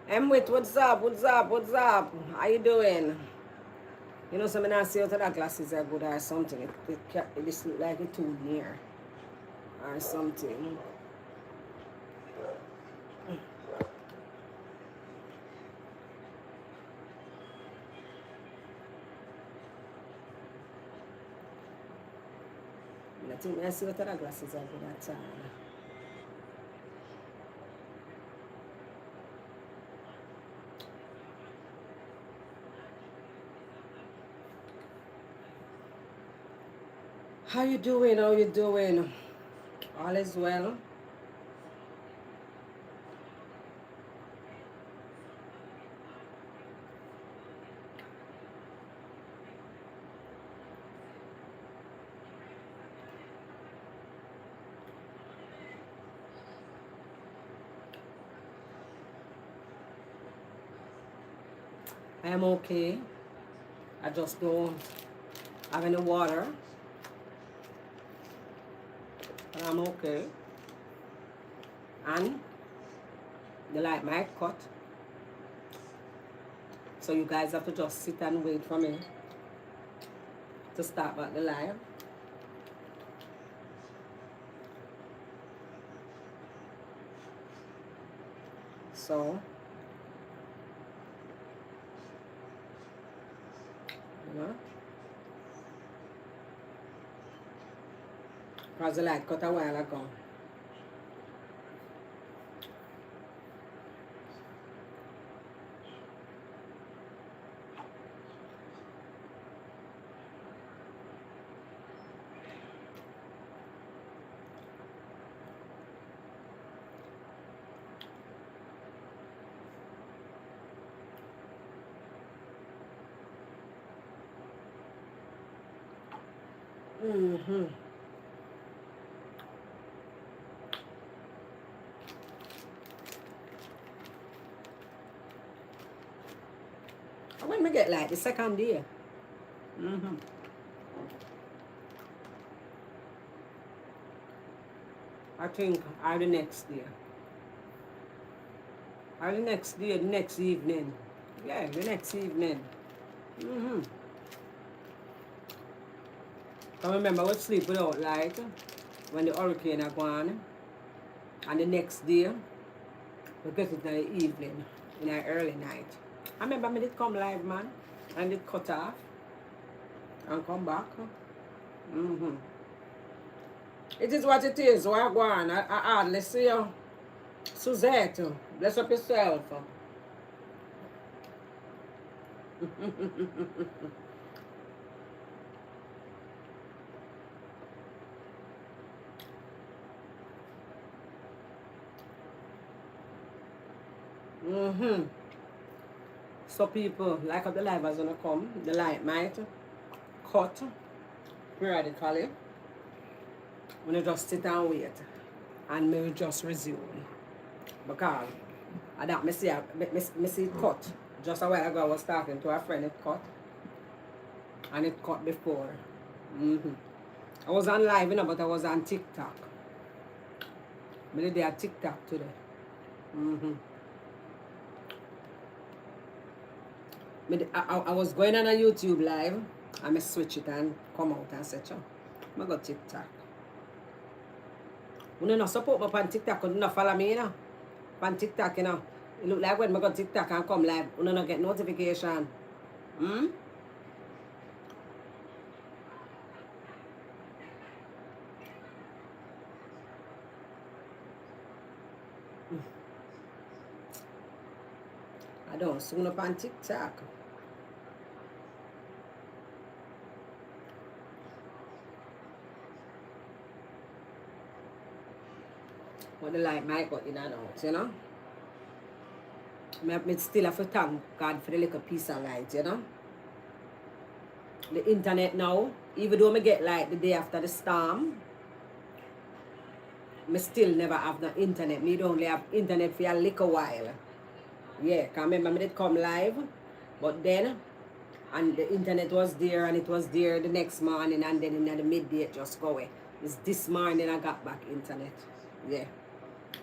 Emwit, what's up? What's up? What's up? How you doing? You know, some I see out of that glasses are good or something. It just look like it too near or something. I think I see out of that glasses are good at all. How you doing? How you doing? All is well? I am okay. I just don't have any water, but I'm okay. And the light might cut, so you guys have to just sit and wait for me to start back the live. So, you know, because the light cut a while ago. Mm-hmm. When we get like the second day. Mm-hmm. I think or the next day. Or the next day, the next evening. Yeah, the next evening. Mm-hmm. I remember we sleep without light when the hurricane are gone. And the next day, we get it in the evening, in the early night. I remember me did come live, man, and it cut off and come back. Mm-hmm. It is what it is. What go on? I hardly see you. Suzette, bless up yourself. Mm-hmm. So people, like how the live is gonna come, the light might cut periodically. When you just sit and wait and maybe just resume. Because I that me see it cut. Just a while ago I was talking to a friend, it cut. And it cut before. Mm-hmm. I was on live, but I was on TikTok. Maybe they are TikTok today. Mm-hmm. I was going on a YouTube live and I switch it and come out and say, I got TikTok. You know, support me on TikTok, you not follow me, On TikTok, It look like when I got TikTok and come live, you not get notification. Hmm? I don't soon up on TikTok. But the light might got in and out, Me still have to thank God for the little piece of light, The internet now, even though I get light the day after the storm, me still never have the internet. Me only have internet for a little while. Yeah, cause remember me did come live, but then, and the internet was there and it was there the next morning and then in the midday it just go away. It's this morning I got back internet. Yeah.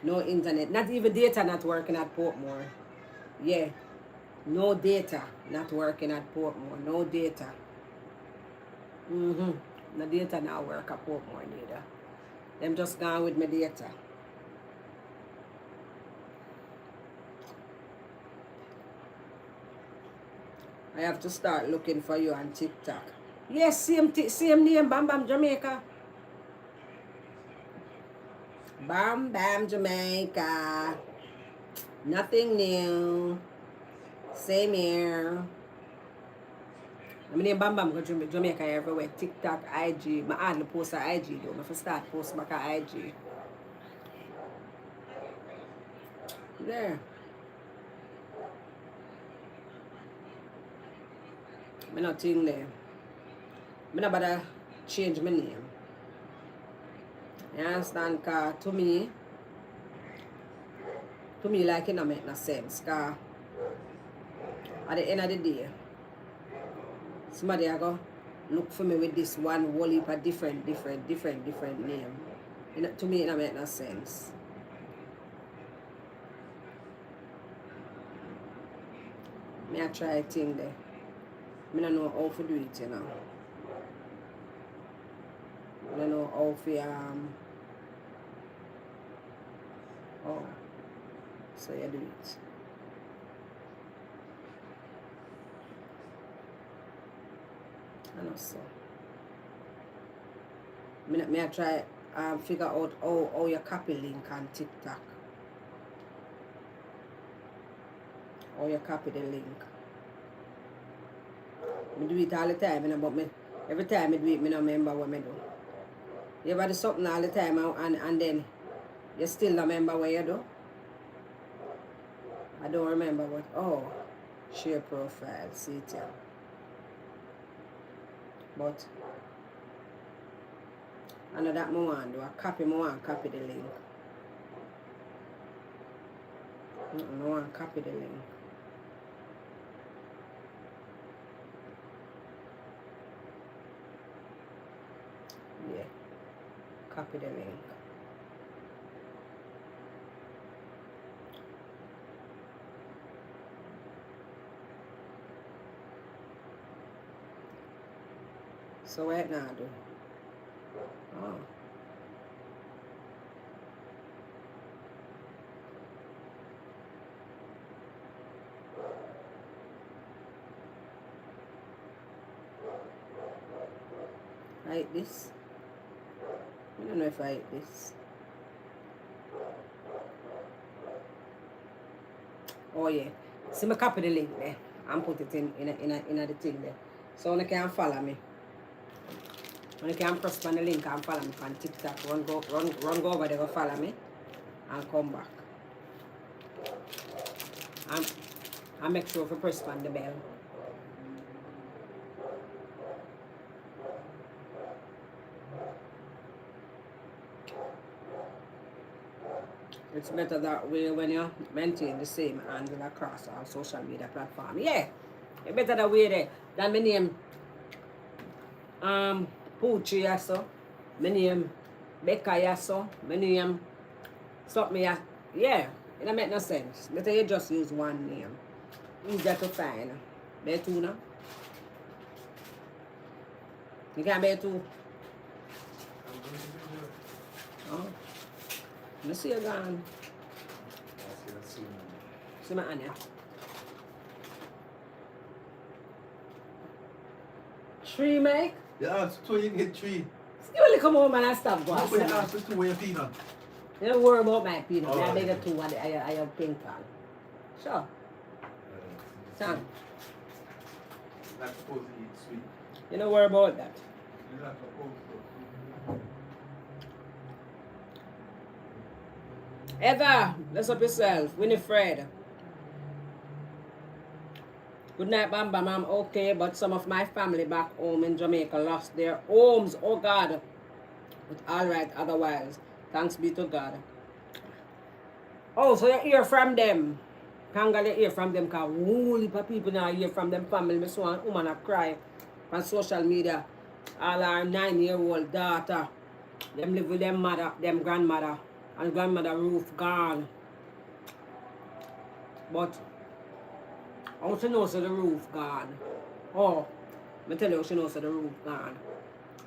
No internet. Not even data not working at Portmore. Yeah, no data. Not working at Portmore. No data. The data not work at Portmore neither. Them just gone with my data. I have to start looking for you on TikTok. Yes, same name, Bam Bam Jamaica. Bam Bam Jamaica. Nothing new. Same here. I mean, Bam Bam go Jamaica everywhere. TikTok, IG. I hardly post on IG though. I start post back on IG. There. I not think there. I not bother change my name. You understand? Cause to me like it not make no sense. Cause at the end of the day, somebody I go look for me with this one whole heap of different name. You know, to me it don't make no sense. Me I try a thing there. I don't know how to do it, you know. I don't know how to oh, so you do it. I know so. Me I try figure out how you copy link on TikTok. How you copy the link. I do it all the time, you know, but every time I do it, I don't remember what I do. You ever do something all the time and then you still don't remember what you do? I don't remember what. Oh, share profile, see it here. But I know that I want to do. I want to copy the link. I want to copy the link. Yeah, copy the link. So what now do? Oh. I hate this. I don't know if I hate this. Oh yeah. See me copy the link there and put it in the thing there. So you can follow me. You can press on the link and follow me on TikTok. Run go over there, go follow me and come back. And make sure to press on the bell. It's better that way when you maintain the same handle across all social media platform. Yeah, it's better that way there than my name Poochie yaso, my name Becca yaso, my name something yaso. Yeah, it don't make no sense. Better you just use one name. Easier to find. Bear two now. You can't bear two. Oh. Let's see you gone. See my Anya. Tree, Mike? Yeah, so you get 3. You only come home and I stop boss. You ask for 2 way of peanut. You don't worry about my peanut. Oh, I beg right. you two. I have pink on. Sure. Sam, Not supposed to eat sweet. you don't worry about that. You're not supposed to. Heather, let's up yourself. Winifred. Good night, Bam Bam. I'm okay, but some of my family back home in Jamaica lost their homes. Oh, God. But all right, otherwise. Thanks be to God. Oh, so you hear from them. Kangal, you hear from them, because whole heap of people now hear from them family. Me saw a woman a cry on social media. All our 9-year-old daughter. Them live with them mother, them grandmother. And grandmother roof gone. But How she knows that the roof gone? Oh, I tell you how she knows that the roof gone.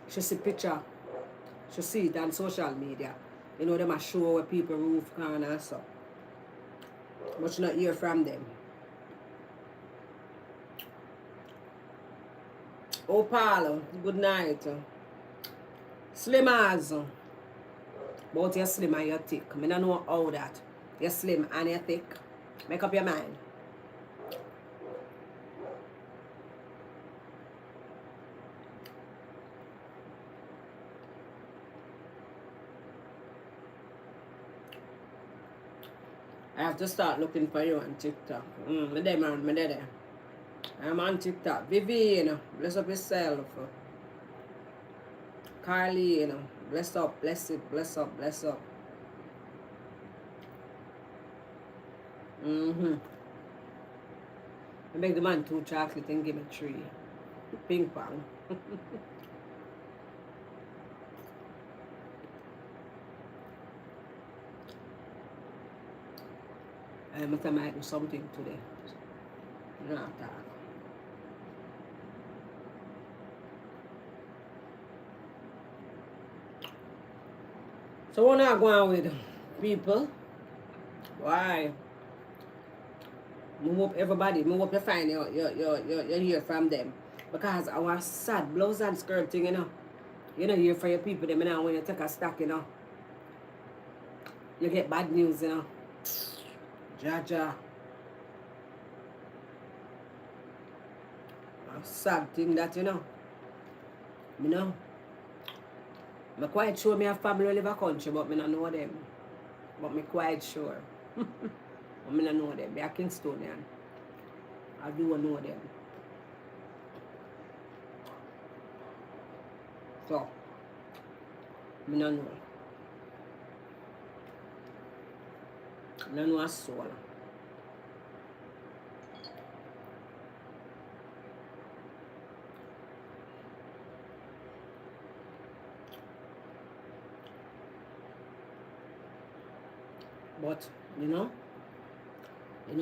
She see picture. She see it on social media. You know, them a show where people roof gone and so. But she not hear from them. Oh, Paul, good night. Slim as. But you're slim and you're thick. I don't know how that. You're slim and you're thick. Make up your mind. I have to start looking for you on TikTok. Me there, man. Me there. I'm on TikTok. Vivian, bless up yourself. Carly, bless up, bless it, bless up, bless up. I make the man 2 chocolate and give me 3. Ping pong. I must have do something today. No, talk. So what I go on with people? Why? Move up everybody. Move up you find you hear from them. Because our sad blouse and skirt thing, you know, hear from your people them when you take a stock, you get bad news, Jaja. A sad thing that, I'm quite sure me have family live a country, but I don't know them. But me quite sure. But I don't know them. They are Kingstonian. I do know them. So, I don't know. I don't know a soul. But, you know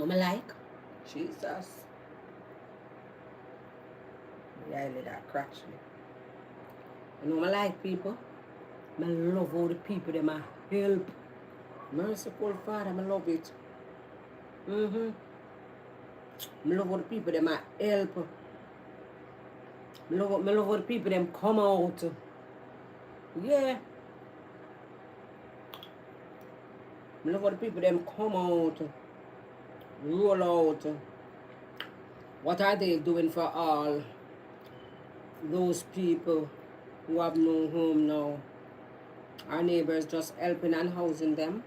me like? Jesus. Yeah, I let that crash me. You know me like people? I love all the people that I help. Merciful Father, I love it. I love all the people that I help. I love all the people that come out. Yeah. I love all the people that come out. Roll out. What are they doing for all those people who have no home now? Our neighbors just helping and housing them.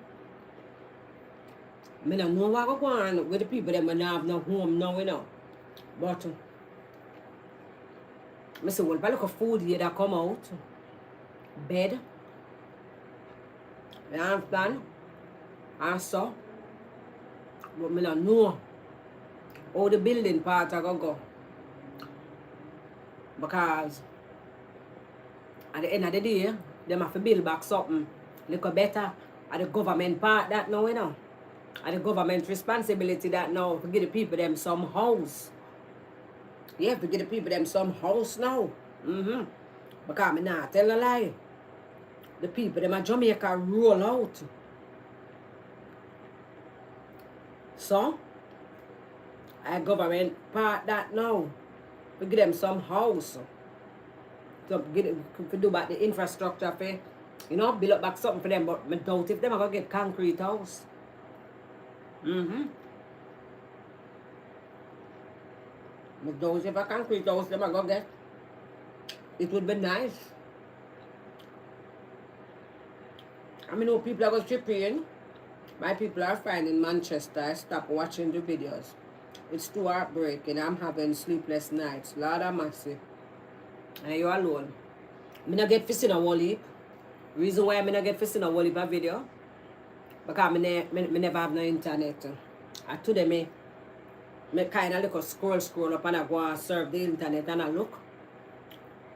I don't know what go on with the people that don't have no home now, But I see well, look of food here that come out. Bed. You understand? And so. But I don't know how the building part are going to go. Because at the end of the day, they have to build back something a little better. At the government part that now, At the government responsibility that now to give the people them some house. You have to give the people them some house now. Because I'm not telling a lie. The people them at Jamaica roll out. So, our government part that now. We give them some house. To do about the infrastructure for, build up back something for them. But I doubt if them are going to get concrete house. I doubt if a concrete house them are going to get. It would be nice. I mean, people are going to chip in. My people are fine in Manchester. I stopped watching the videos. It's too heartbreaking. I'm having sleepless nights. Lord of mercy. And you alone. I not get fist in a wall heap. Reason why I not get fist in a wall heap a video. Because I never have no internet. And today me kind of look scroll up and I go and surf the internet and I look.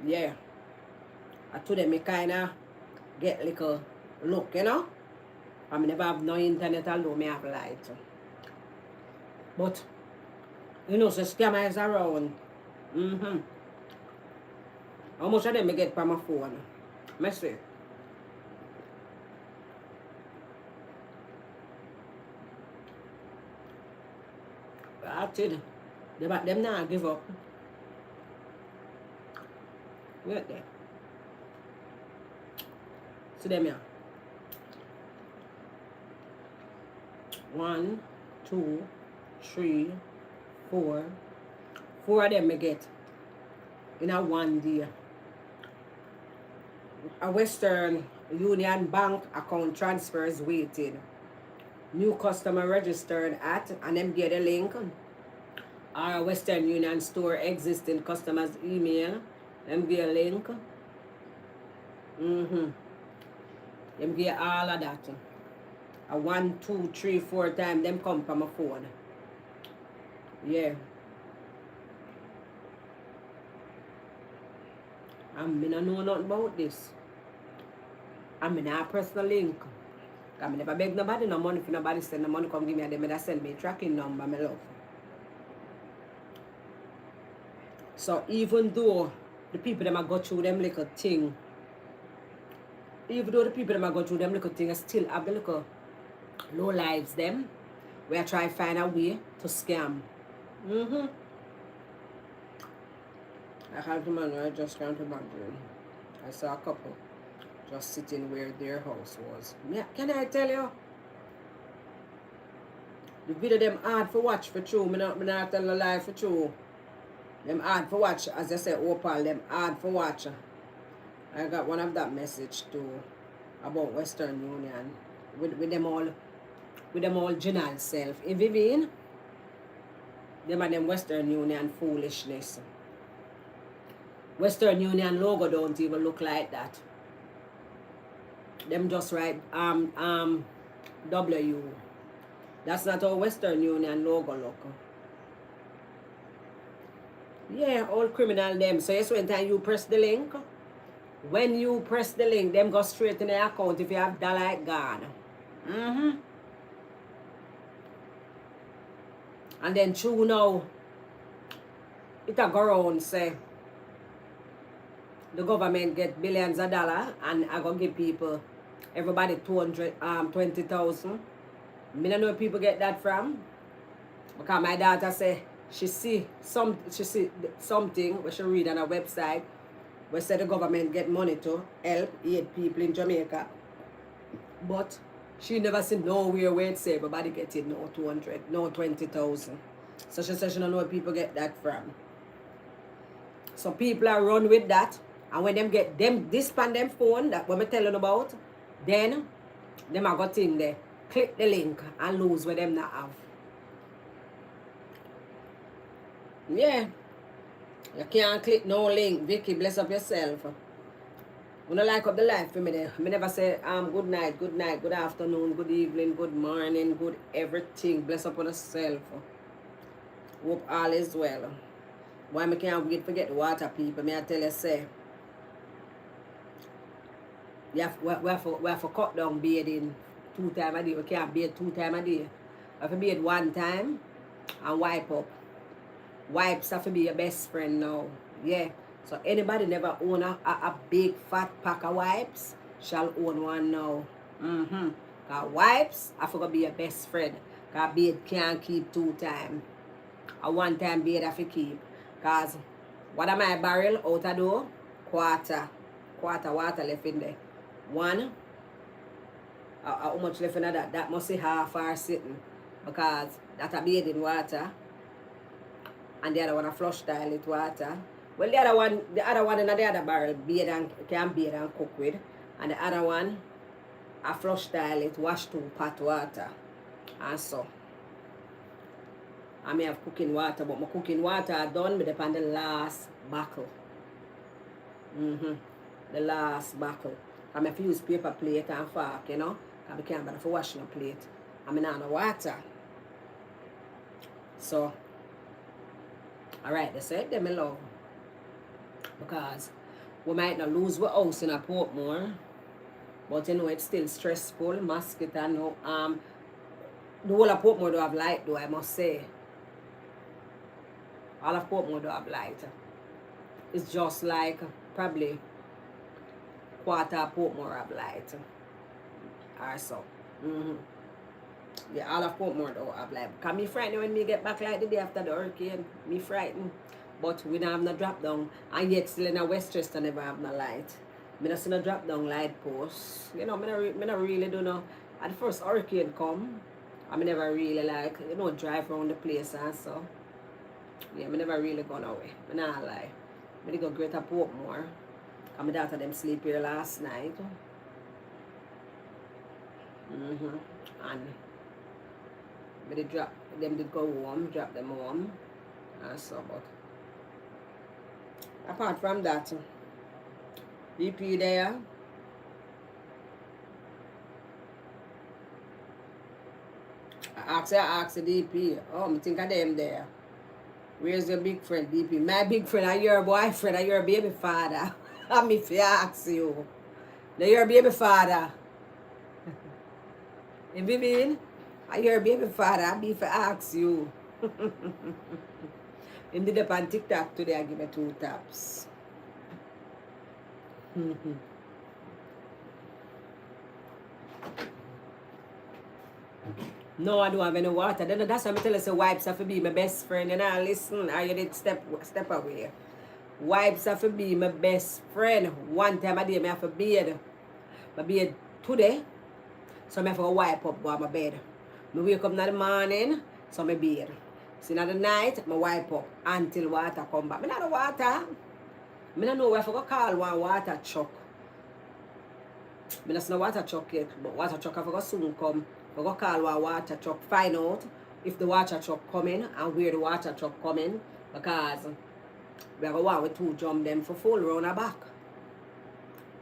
Yeah. And today me kind of get little look, I never have no internet although me have light. But You know, so scammers around. Mm-hmm. How much of them I get from my phone? Messy. I tell you, them not give up. Look there. See them here. 1, 2, 3, 4. 4 of them I get in a one day. A Western Union Bank account transfer is waiting. New customer registered at, and them get a link. Or a Western Union store existing customers email. Them get a link. Mm-hmm. Them get all of that. A 1, 2, 3, 4 times them come from my phone. Yeah. I don't know nothing about this. I mean, I personal link. I never beg nobody no money. If nobody send the money, come give me a them. They send me a tracking number, my love. So even though the people that go through them little thing, I still have the little low lives them, where I try to find a way to scam. Mm-hmm. I had the man where I just can't imagine. I saw a couple just sitting where their house was. Yeah, can I tell you? The video them hard for watch for true. Me not tell a lie for true. Them hard for watch, as I say, Opal, them hard for watch. I got one of that message too about Western Union with them all general self. If you mean them and them Western Union foolishness. Western Union logo don't even look like that. Them just write W. That's not how Western Union logo look. Yeah, all criminal them. So yes, when time you press the link, when you press the link, them go straight in the account if you have dollar gone. Mm-hmm. And then true now, it a go around say the government get billions of dollars and I go give people everybody 20,000. Me don't know where people get that from. Because my daughter say she see something where she read on a website where said the government get money to help 8 people in Jamaica. But she never seen nowhere where it say everybody getting no 200, no 20,000. So she said she don't know where people get that from. So people are run with that. And when them get them this pan them phone that what me telling about, then them are got in there. Click the link and lose what them not have. Yeah. You can't click no link. Vicky, bless up yourself. When I like up the life for me there. I never say good night, good afternoon, good evening, good morning, good everything. Bless up on yourself. Hope all is well. Why me can't wait to get the water, people? May I tell you say we have to cut down bathing 2 times a day. We can't bathe 2 times a day. We have to bathe 1 time and wipe up. Wipes have to be your best friend now. Yeah. So anybody never own a big fat pack of wipes shall own one now. Mm-hmm. Because wipes have to be your best friend. Because bathe can't keep 2 times. A 1 time bathe have to keep. Because what am I barrel out of door? Quarter water left in there. 1. How much left in that? That must be half hour sitting. Because that a bathing water. And the other one a flush toilet water. Well, the other one in the other barrel can bathe and cook with. And the other one a flush toilet, wash 2 pot water. And so I may have cooking water, but my cooking water are done with upon the last buckle. The last buckle. I have to use paper plate and fork, you know. Because I can't bother for washing a plate. I mean, I no water. So, alright, they said them in love. Because we might not lose our house in a Portmore. But you know, it's still stressful. Mosquito, no. The whole of Portmore do have light though, I must say. All of Portmore do have light. It's just like probably quarter of Portmore have light. Or so. Mm-hmm. Yeah, all of Portmore do have light. Because me frightened when me get back like the day after the hurricane. Me frightened. But we don't have no drop down. And yet still in a Westchester never have no light. Me not see no drop down light post. You know, me not really do no. At the first hurricane come, I me never really like, you know, drive around the place and so. Yeah, me never really gone away. Me not lie. Me dey go Greater Portmore. And my daughter them sleep here last night. Mm-hmm. And me dey drop them did go home, drop them home. And so but apart from that, DP there. I ask the DP. Oh, I think of them there. Where's your big friend, DP? My big friend are your boyfriend, are your baby father. I'm if I ask you. They're your baby father. You mean? Are your baby father? I'm if I ask you. In the on TikTok today, I give me 2 taps. No, I don't have any water. Then that's why I tell you, say wipes have to be my best friend. And I listen, or you did step away. Wipes have to be my best friend. One time a day, I have to bathe. I bathe today, so I have to wipe up by my bed. I wake up in the morning, so I bathe. So in the night, I wipe up until water come back. I don't know water. I don't know where I go call one water truck. I don't know water truck yet, but water truck I soon come. I go call one water truck, find out if the water truck coming and where the water truck coming, because we are going with 2 drum them for full round the back.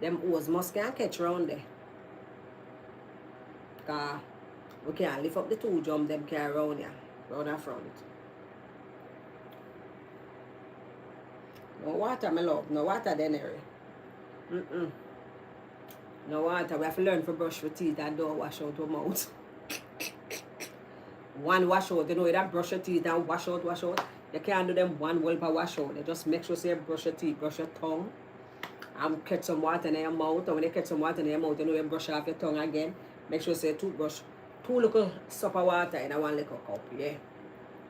Them hose must can't catch round there. Because we can't lift up the 2 drum them carry round here, round the front. No water, my love. No water then, Harry. No water. We have to learn to brush our teeth and don't wash out our mouth. One wash out, you know, you don't brush your teeth and wash out. You can't do them one well per wash out. You just make sure you brush your teeth, brush your tongue, and catch some water in your mouth. And when you catch some water in your mouth, you know, you brush off your tongue again. Make sure you toothbrush 2 little sup of water in a 1 little cup, yeah.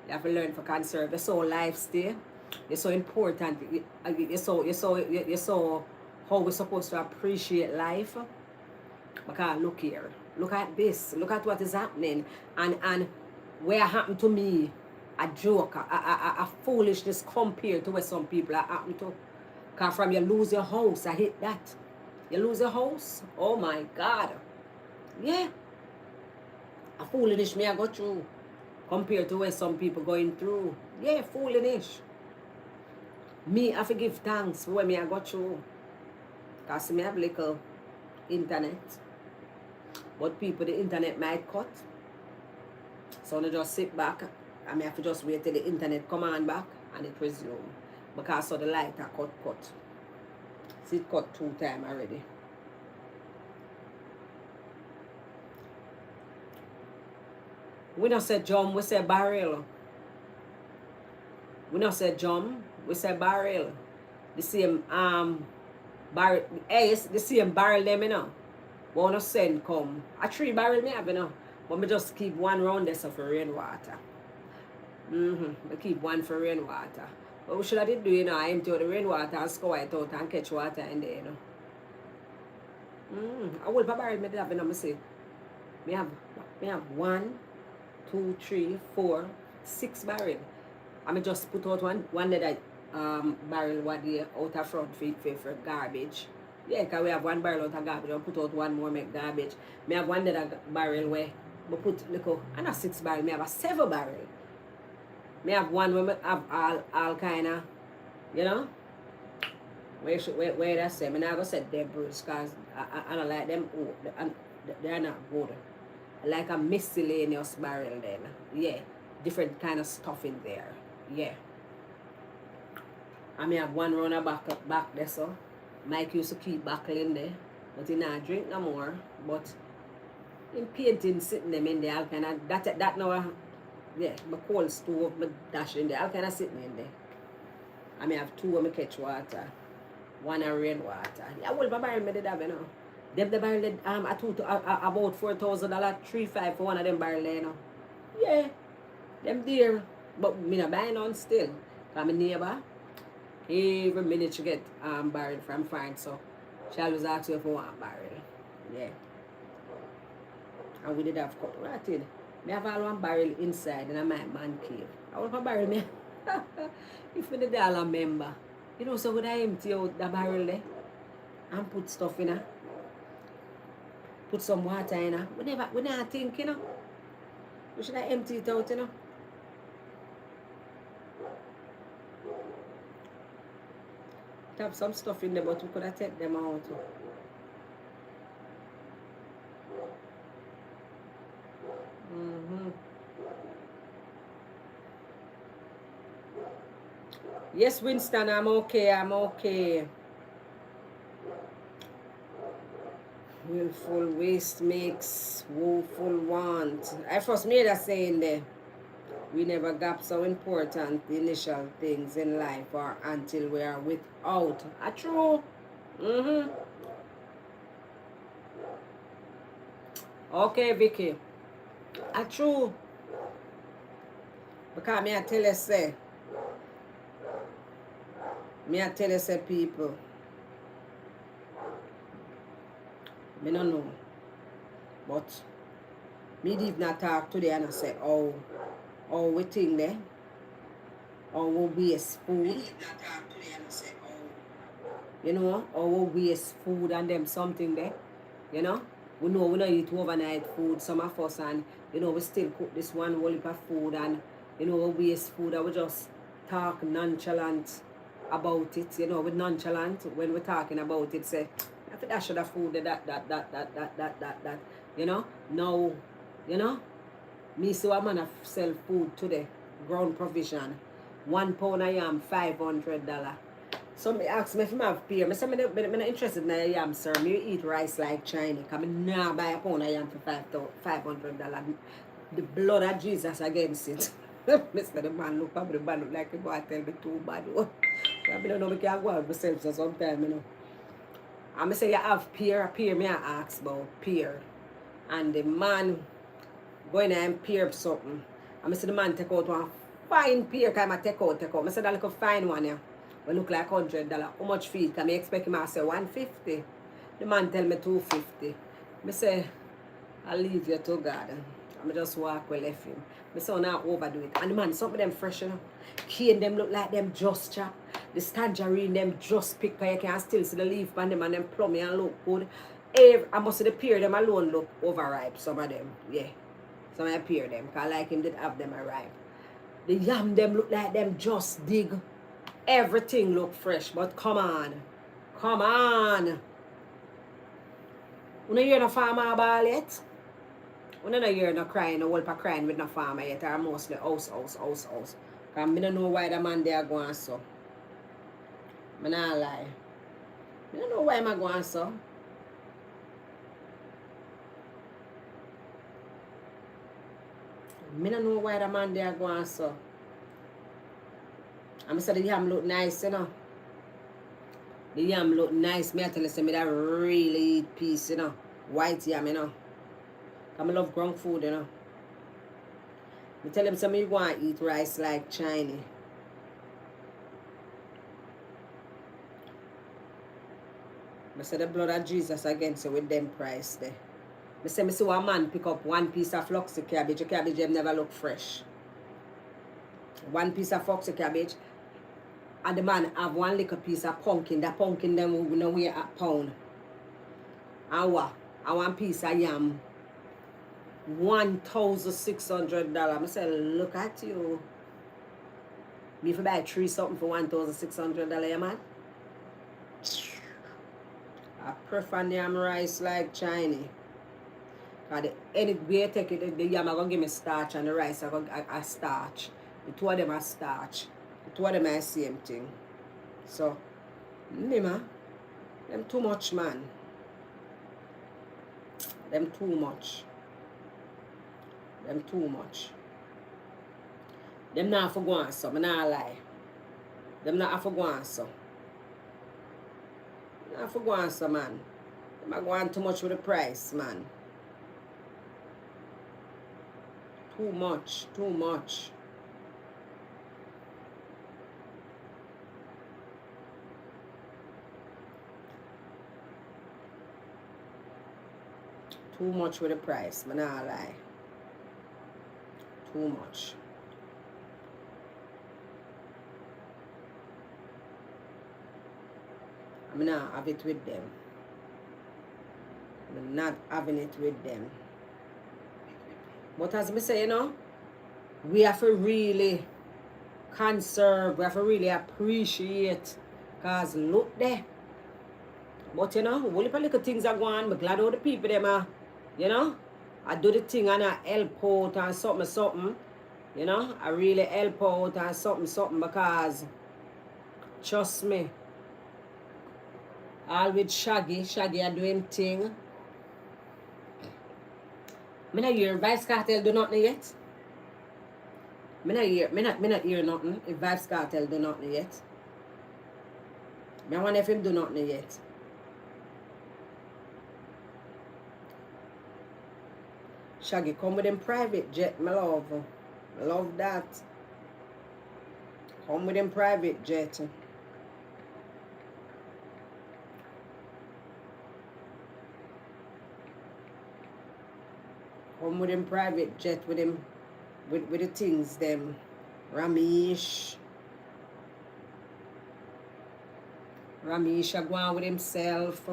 You have to learn to conserve. It's so lifestyle. It's so important. It's so how we're supposed to appreciate life. Because look here. Look at this. Look at what is happening. And where happened to me, a joke, a foolishness compared to what some people are happening to. Because from you lose your house, I hate that. You lose your house? Oh my God. Yeah. A foolishness me I go through. Compared to what some people going through. Yeah, foolishness. Me, I forgive thanks for what me I go through. Because me have little internet. But people, the internet might cut. So I just sit back. I may have to just wait till the internet come on back and it resume. Because so the light are cut. See, it cut 2 times already. We don't say jump, we say barrel. We don't say jump, we say barrel. The same barrel, it's the same barrel them, you know. But when I send come, a 3 barrel me have, you know. But me just keep 1 round there so for rainwater. I keep 1 for rainwater. But we should have did do, you know, I empty out the rainwater and scour it out and catch water in there, you know. I will barrel me have, you know, me say. Me have 1, 2, 3, 4, 6 barrel. I may just put out one that barrel what the outer front for garbage. Yeah, because we have 1 barrel out of garbage. I'll put out 1 more make garbage. Me have 1 that barrel where we put little, and a 6 barrel. Me have a 7 barrel. Me have 1 where me have all kind of, you know. Where that say? Me not gonna say debris because I don't like them. They're not good. Like a miscellaneous barrel then. Yeah. Different kind of stuff in there. Yeah. I may have 1 round back there, so Mike used to keep buckling there. But he not drink no more. But in painting sitting them in there, kind of that now Yeah, my cold stove, my dash in there. All kind of sitting in there. I may have two when I catch water. One a rainwater. Yeah, well, my barrel me did have, you know. Them the barrel did, about $4,000, 3-5 for one of them barrel there, you know. Yeah, them there. But me not buying on still. Cause my neighbor, every minute she get barrel from France, so she always asks you if you want barrel. Yeah. And we did have couple. What I tell you? Me have all one barrel inside in my man cave. I want a barrel me. If me did all a member. You know, so would I empty out the barrel there and put stuff in her? Put some water in her. We never think, you know. We should have empty it out, you know. We have some stuff in there, but we could have take them out. Mm-hmm. Yes, Winston, I'm okay, I'm okay. Willful waste makes woeful want. I first made a saying there. We never got so important initial things in life or until we are without. A true. Mm-hmm. Okay, Vicky. A true. Because me I tell you say. Me I tell you say people. Me no know. But me did not talk today and I say, oh we think there. Or we waste food. You know, or we waste food and them something there. You know? We know we don't eat overnight food, some of us, and you know, we still cook this one whole heap of food and you know, we waste food and we just talk nonchalant about it. You know, we're nonchalant when we're talking about it, say, I think that should have food that. You know? Now, you know, me see a man of sell food today, ground provision. 1 pound of yam, $500. So me ask me if I have peer. I say, I'm not interested in a yam, sir. Me eat rice like China. Because I nah buy a pound of yam for $500. The blood of Jesus against it. Mr. The man look probably the man look like he go and tell me too bad. I don't know, I can go out myself so sometimes, you know. And I say, you have peer, me I ask about peer. And the man going and peer something. And I say, the man take out one fine peer, because I take out. I said, that little fine one, yeah. We look like $100. How much feed? Can I expect him to say $150? The man tell me $250. I say, I'll leave you to God. I just walk well left him. I say, now overdo it. And the man, some of them fresh, you know. Cane them look like them just chop. The tangerine them just pick, because you can still see the leaf on them and them plummy and look good. I must say the pear them alone look overripe, some of them. Yeah. Some of the pear them, because like him did have them arrive. The yam them look like them just dig. Everything look fresh, but come on. Come on. You know you're no farmer ball yet? You know you're no crying, no whole crying with no farmer yet, or mostly house. Because I don't know why the man there going so. I not lie. I don't know why I'm going so. I don't know why the man there going so. I said the yam look nice, you know. The yam look nice. Me I tell you, say me that really eat piece, you know. White yam, you know. I love ground food, you know. I tell them, some you want to eat rice like Chinese. I say the blood of Jesus against you with them price there. I say, I see one man pick up one piece of fluxy cabbage. The cabbage them never look fresh. One piece of fluxy cabbage. And the man have one little piece of pumpkin. That pumpkin them will know weigh a pound. And what? And one piece of yam. $1,600. I say, look at you. Me if I buy 3 something for $1,600, you man. I prefer yam rice like Chinese. Because any way I take it, the yam are going to give me starch and the rice are going to starch. The two of them are starch. The two of them are the same thing. So, me man, them too much, man. Them too much. Them too much. Them not for go on so, I not lie. Them not for go on so. Not for go on so, man. Them are going too much with the price, man. Too much, too much. Too much with the price, I not lie. Too much. I'm not have it with them. I'm not having it with them. But as I say, you know, we have to really conserve, we have to really appreciate. Because look there. But you know, only little things are going on. I'm glad all the people them are, you know, I do the thing and I help out and something. You know, I really help out and something because trust me. All with Shaggy are doing thing. Me not hear Vybz Kartel do nothing yet. Me not hear nothing if Vybz Kartel do nothing yet. Me wonder if him do nothing yet. Shaggy come with them private jet, my love. I love that. Come with them private jet. Come with them private jet with them with the things them. Ramesh are going with himself.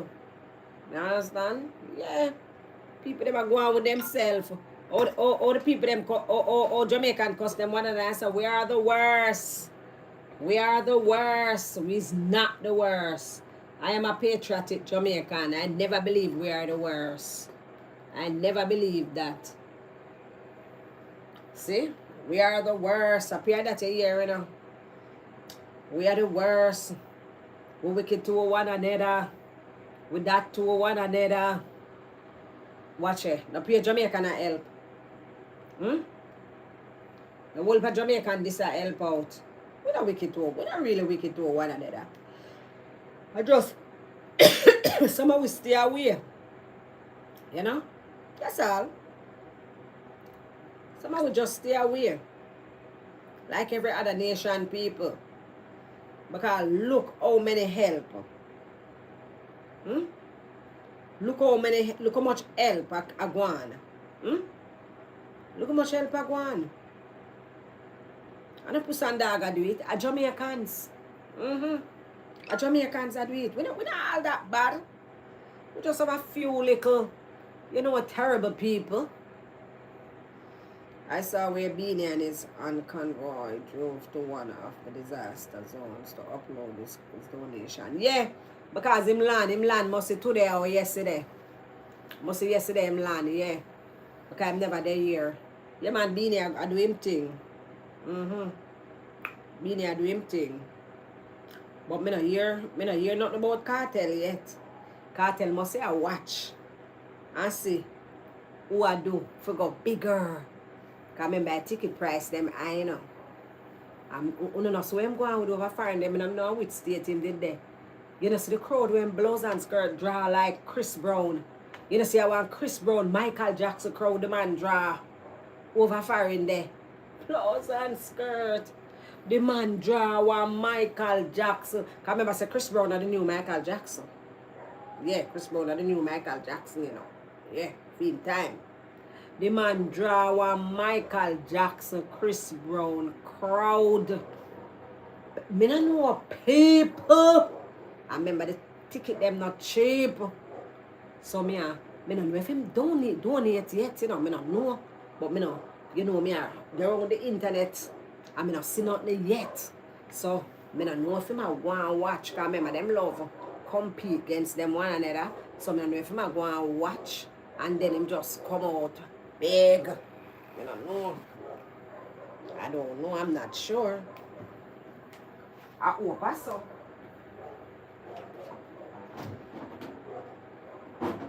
You understand? Yeah. People them are going with themselves. All the people them all Jamaican custom one and answer, we are the worst. We are the worst. We's not the worst. I am a patriotic Jamaican. I never believe we are the worst. I never believe that. See? We are the worst. Appear that a year, you know. We are the worst. We wicked to one another. With that to one another. Watch it. The pure Jamaican a help. The whole of Jamaican this a help out. We're not wicked to. We're not really wicked to one another. I just some of we stay away. You know? That's all. Some of we just stay away. Like every other nation people. Because look how many help. Look how much help a go on. Look how much help a go on. And a Pusandaga do it. A Jamaicans. A Jamaicans do it. We not all that bad. We just have a few little, you know, terrible people. I saw where Beanie and his convoy drove to one of the disaster zones to upload his donation. Yeah, because him land must be today or yesterday. Must be yesterday him land, yeah. Because I'm never there here. Yeah man, Beanie I do him thing. Beanie I do him thing. But me not hear nothing about Cartel yet. Cartel must say I watch and see who I do for go bigger. Because remember I ticket price them I know. You know so I'm going with over foreign them and I'm not with state him did there. You know see the crowd when blouse and skirt draw like Chris Brown. You know see I want Chris Brown, Michael Jackson crowd the man draw over foreign there. Blouse and skirt. The man draw one Michael Jackson. Because remember say Chris Brown are the new Michael Jackson. Yeah, Chris Brown are the new Michael Jackson, you know. Yeah, fin time. The man draw one Michael Jackson, Chris Brown crowd. Me don't know people. I remember the ticket them not cheap. So me don't know if him donate yet, you know, me don't know. But me know, you know me they're on the internet. I mean, I've seen nothing yet. So, I don't know if I go and watch. Because remember, them love compete against them one another. So, I don't know if I go and watch. And then him just come out big. I don't know. I don't know. I'm not sure. I hope so.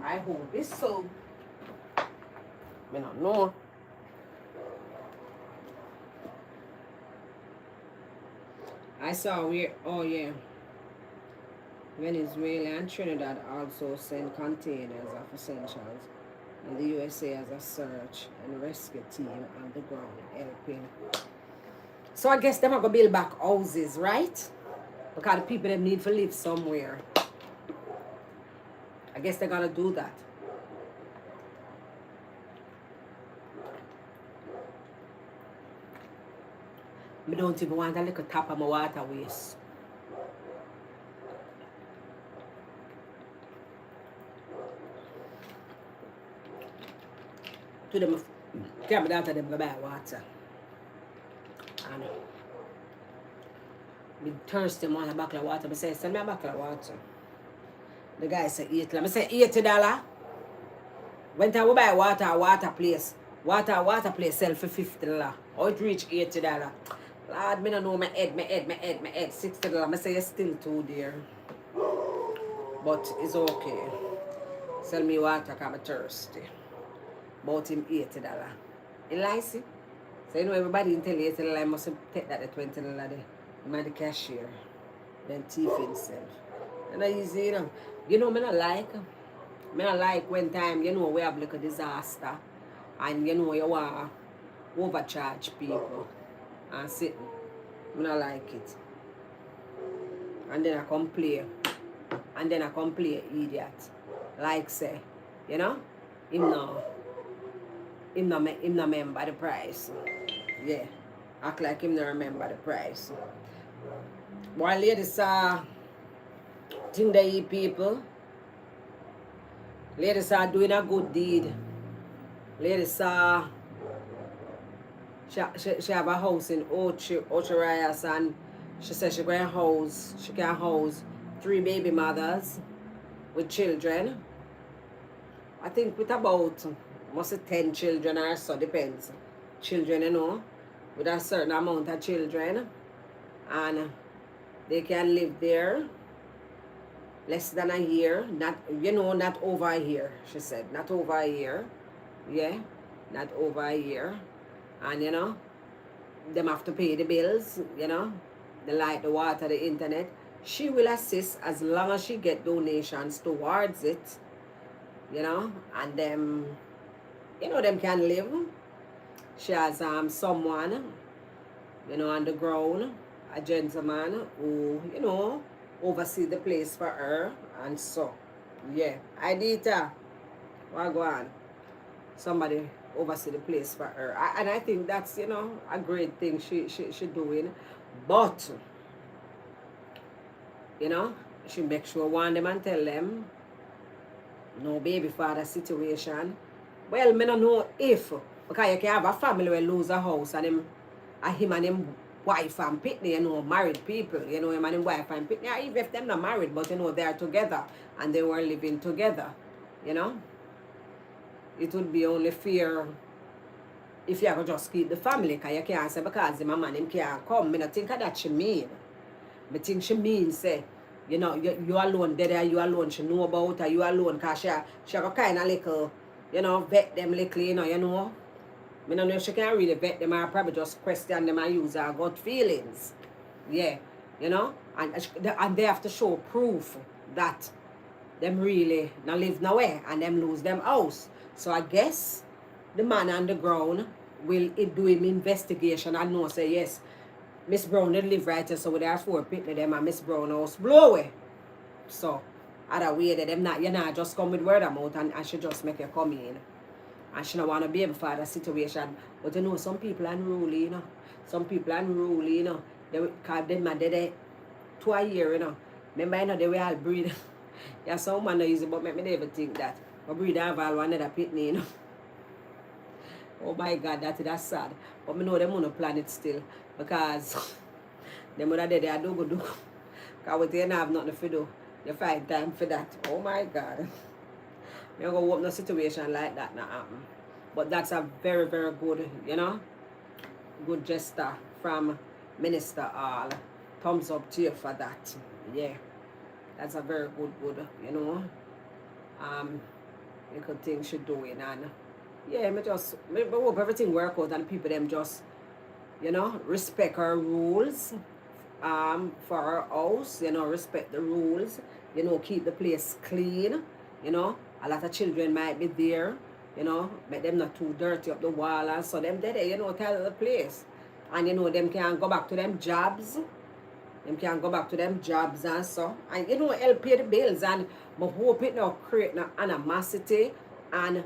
I hope it's so. I don't know. I saw where, oh yeah, Venezuela and Trinidad also send containers of essentials, and the USA has a search and rescue team on the ground helping. So I guess them are gonna build back houses, right? Because the people them need to live somewhere. I guess they're gonna do that. I don't even want a little tap of my water waste. To them, tell me that them go buy water. And me thirsty, want a bottle of water. I say, send me a bottle of water. The guy said $80. I say $80. When I buy water place. Water place sell for $50. How it reach $80? Lord, me no know my head, $60. I say it's still too dear. But it's okay. Sell me water because I'm thirsty. Bought him $80. You like it? So you know everybody in tell you $80, I must take that at $20 there. I'm the cashier. Then thief himself. And it's easy, you know. You know, me not like when time, you know, we have like a disaster and you know you want to overcharge people and sit. Me not like it. And then I complain. And then I complain, idiot. Like say, you know, him no remember the price. Yeah. Act like him no remember the price. While ladies think they eat people. Ladies are doing a good deed. Ladies she have a house in Ocharias and she said she can house 3 baby mothers with children. I think with about must 10 children or so, depends. Children, you know, with a certain amount of children. And they can live there less than a year, not over a year, she said. Not over a year. Yeah, not over a year. And you know, them have to pay the bills, you know, the light, the water, the internet. She will assist as long as she get donations towards it, you know, and them, you know, them can live. She has someone, you know, on the ground, a gentleman who, you know, oversee the place for her and so. Yeah. Idita, what go on? Somebody oversee the place for her. And I think that's, you know, a great thing she doing. But, you know, she make sure warn them and tell them no baby father situation. Well, me don't know if, because you can have a family where lose a house and him and him wife and pitney, you know, married people, you know, him and him wife and pitney, even if them not married, but you know, they are together and they were living together, you know. It would be only fair if you could just keep the family, because you can't say because him a man, him can't come. I don't think that she mean. I think she mean say, you know, you alone there, you alone she know about her, you alone, because she have a kind of little, you know, vet them little, you know. I don't know if she can really vet them or probably just question them and use her gut feelings. Yeah, you know, and they have to show proof that them really not live nowhere and them lose them house. So I guess the man on the ground will do him investigation and know say yes, Miss Brown did live right here, so there are 4 people them and Miss Brown house blow away. So other way that them not, you know, just come with word of mouth and she just make you come in. And she don't want to be able for the situation. But you know, some people are unruly, you know. Some people are unruly, you know. Because them are dead 2 years, you know. Remember, you know, they were all breed. Yeah, some man not easy, but make me never think that. But breed have all one another pitney, you know. Oh my God, that's sad. But me know them on a planet still. Because them mother dead, they do good. Because with you have nothing to do. You find time for that. Oh my God. I'm going to hope no situation like that not happen. But that's a very, very good, you know, good gesture from Minister Hall. Thumbs up to you for that. Yeah. That's a very good, you know, little thing she doing. And yeah, I hope everything work out and people them just, you know, respect her rules for our house, you know, respect the rules, you know, keep the place clean, you know. A lot of children might be there, you know, make them not too dirty up the wall and so them there, you know, tell the place. And you know, them can go back to them jobs. Them can go back to them jobs and so. And you know, help pay the bills. And I hope it now create no animosity and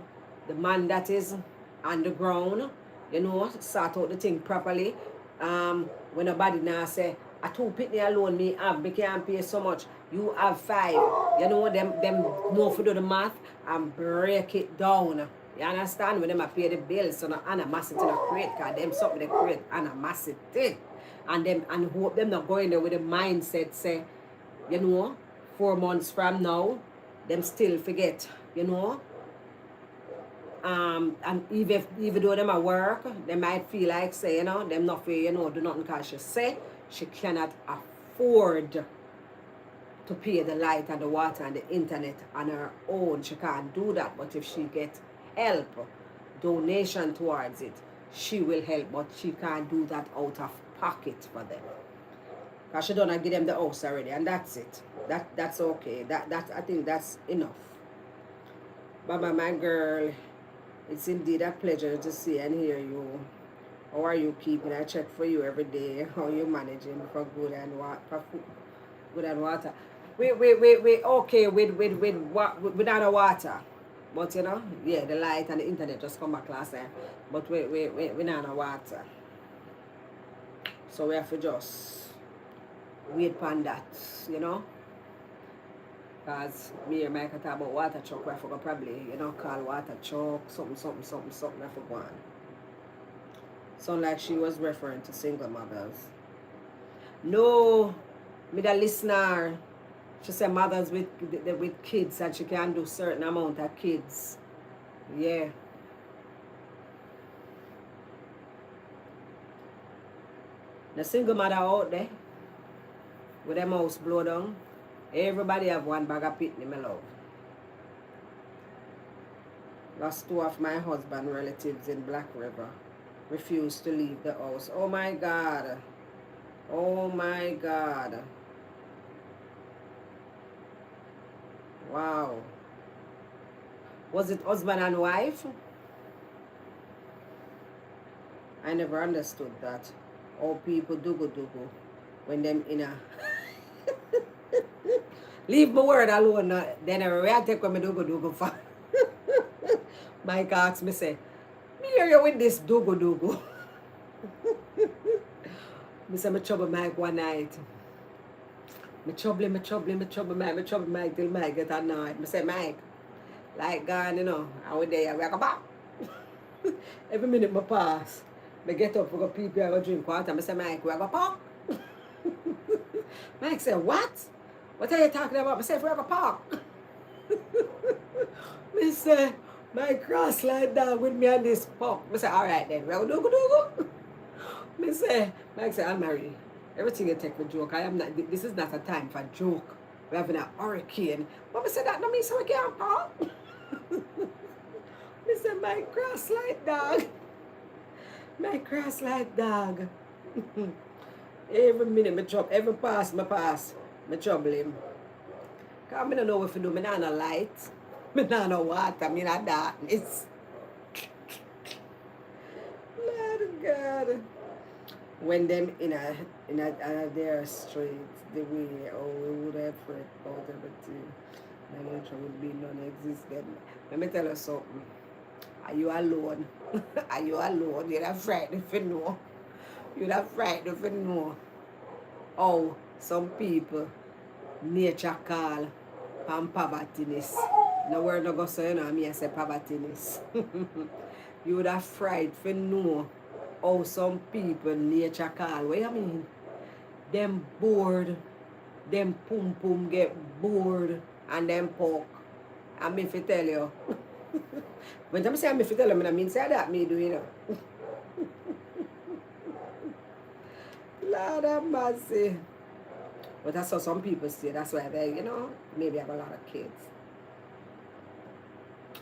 the man that is on the ground, you know, sort out the thing properly. When nobody now say, a two pitney alone me have, me can't pay so much. You have five. You know, them know for do the math and break it down. You understand? When them a pay the bills, so no animosity no create, cause them something they create animosity. And them and hope them not going there with the mindset say, you know, 4 months from now, them still forget, you know. And even though them at work, they might feel like say, you know, them not feel, you know, do nothing cause she say she cannot afford to pay the light and the water and the internet on her own. She can't do that. But if she get help, donation towards it, she will help. But she can't do that out of pocket for them. Because she don't give them the house already, and that's it. That's okay. That I think that's enough. Baba, my girl, it's indeed a pleasure to see and hear you. How are you keeping? I check for you every day. How you managing for good and water? We okay without the water. But you know, yeah, the light and the internet just come back last time. But we not the water. So we have to just wait upon that, you know. Because me and Michael talk about water truck, I forgot probably, you know, call water truck, something, I forgot. Sound like she was referring to single mothers. No, me the listener, she said mothers with kids and she can do certain amount of kids. Yeah. The single mother out there, with them house blow down, everybody have one bag of pitney, my love. Lost two of my husband relatives in Black River. Refused to leave the house. Oh my God. Oh my God. Wow. Was it husband and wife? I never understood that. All people do when them in a leave my word alone. Then I take when me do for. Mike asks me say, me hear you with this do. Me say me trouble Mike one night. Me trouble Mike till Mike get annoyed. Me say Mike, like gone, you know, I was there, we go back. Every minute me pass. Me get up, we go pee, I go drink water. I say, Mike, we go park. Mike say, what? What are you talking about? I say, we go park. Me say, Mike cross like that with me and this park. I say, all right then, we go do. Me say, Mike say, I'm married. Everything you take for joke. I am not. This is not a time for joke. We're having a hurricane. But me say that no me so we can't park. Me say, Mike cross like dog. My cross like dog. Every minute me trouble, every pass, me trouble him. Cause me don't know what to do, me not no light, me not no water, me not darkness. Lord God. When them in a their street, the way, oh, we would have fret about everything. My nature would be non-existent. Let me tell you something. Are you alone? Are you alone? You're not frightened if you know. You're not frightened if you know. Oh, some people, nature call and povertyness. No word no go say, you know, me I say povertyness. You would have fright if you know. Oh, some people, nature call. What you mean? Them bored. Them pum get bored. And them poke. And me if you tell you. When I say I'm if you tell them, I mean say that me do, you know. Lord have mercy. But that's how some people say. That's why they, you know, maybe have a lot of kids.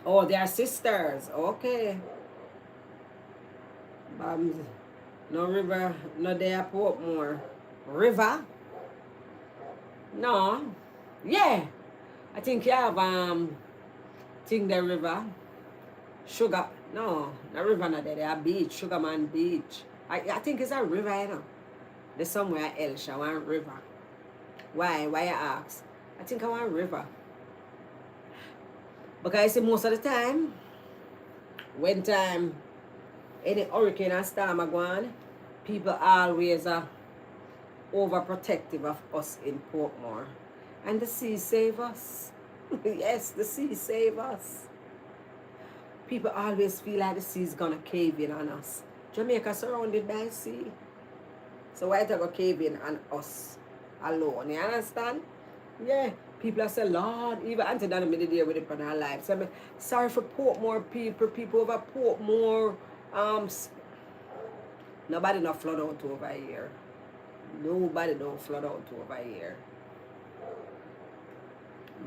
Oh, they are sisters. Okay. No river, no there Portmore. River. No. Yeah. I think you have think the river. Sugar. No, the river not there. They are beach. Sugarman Beach. I think it's a river, you know. There's somewhere else. I want river. Why? Why you ask? I think I want river. Because I see most of the time, when time any hurricane and storm are going, people always are overprotective of us in Portmore. And the sea save us. Yes, the sea save us. People always feel like the sea is gonna cave in on us. Jamaica surrounded by sea. So why they go cave in on us alone? You understand? Yeah. People are saying, Lord, even Auntie Donna made the day with it on her life. So I mean, sorry for Portmore people over Portmore. Nobody not flood out over here. Nobody don't flood out over here.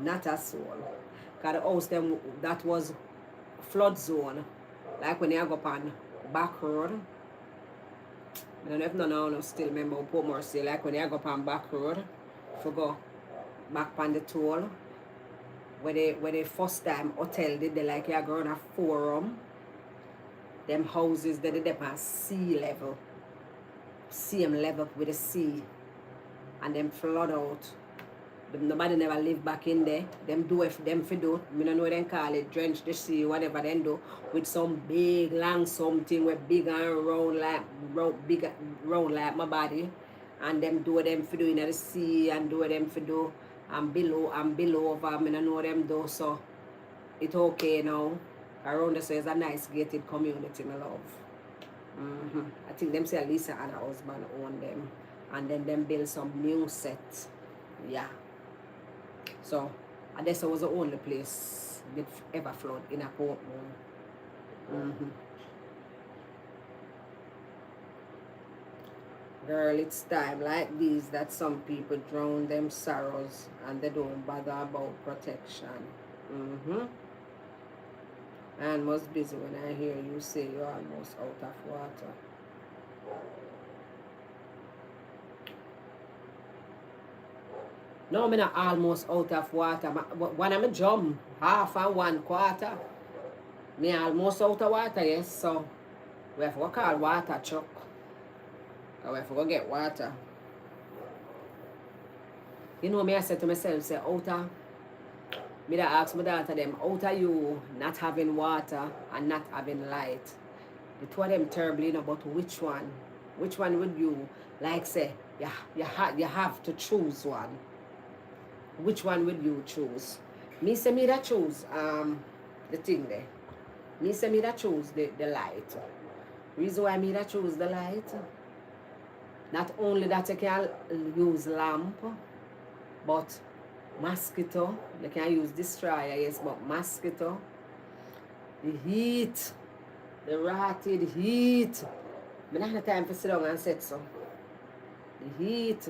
Not a soul. Cause the house them that was flood zone. Like when you go up on back road. I don't know if none of you still remember Portmore say like when you go up on back road, if you go back on the toll, where they first time hotel did they like you go on a forum, them houses that they on sea level. Same level with the sea. And them flood out. Nobody never live back in there. Them do if them fi do. Me don't know what them call it, drench the sea, whatever them do, with some big long something with big and big round like my body. And them do what them fi do in the sea and do what them fi do and below over. Me don't know what them do, so it okay now. Around the is a nice gated community, my love. I think them say Lisa and her husband own them. And then them build some new sets. Yeah. So, Odessa was the only place that ever flood in a Portmore. Girl, it's time like these that some people drown them sorrows and they don't bother about protection. And must busy when I hear you say you're almost out of water. No, I'm not almost out of water. When I'm jump half and 1/4, me almost out of water, yes. So we have to call water truck. We have to go get water. You know me, I said to myself, say, outer, me that ask my daughter them, outer you not having water and not having light. The two of them terribly, you know, but which one? Which one would you like say, you have to choose one? Which one would you choose? Me say me that choose the thing there. Me say me that choose the light. Reason why me that choose the light, not only that you can use lamp, but mosquito, you can use destroyer, yes, but mosquito, the heat, the rotted heat. I don't have time to sit down and sit so. The heat,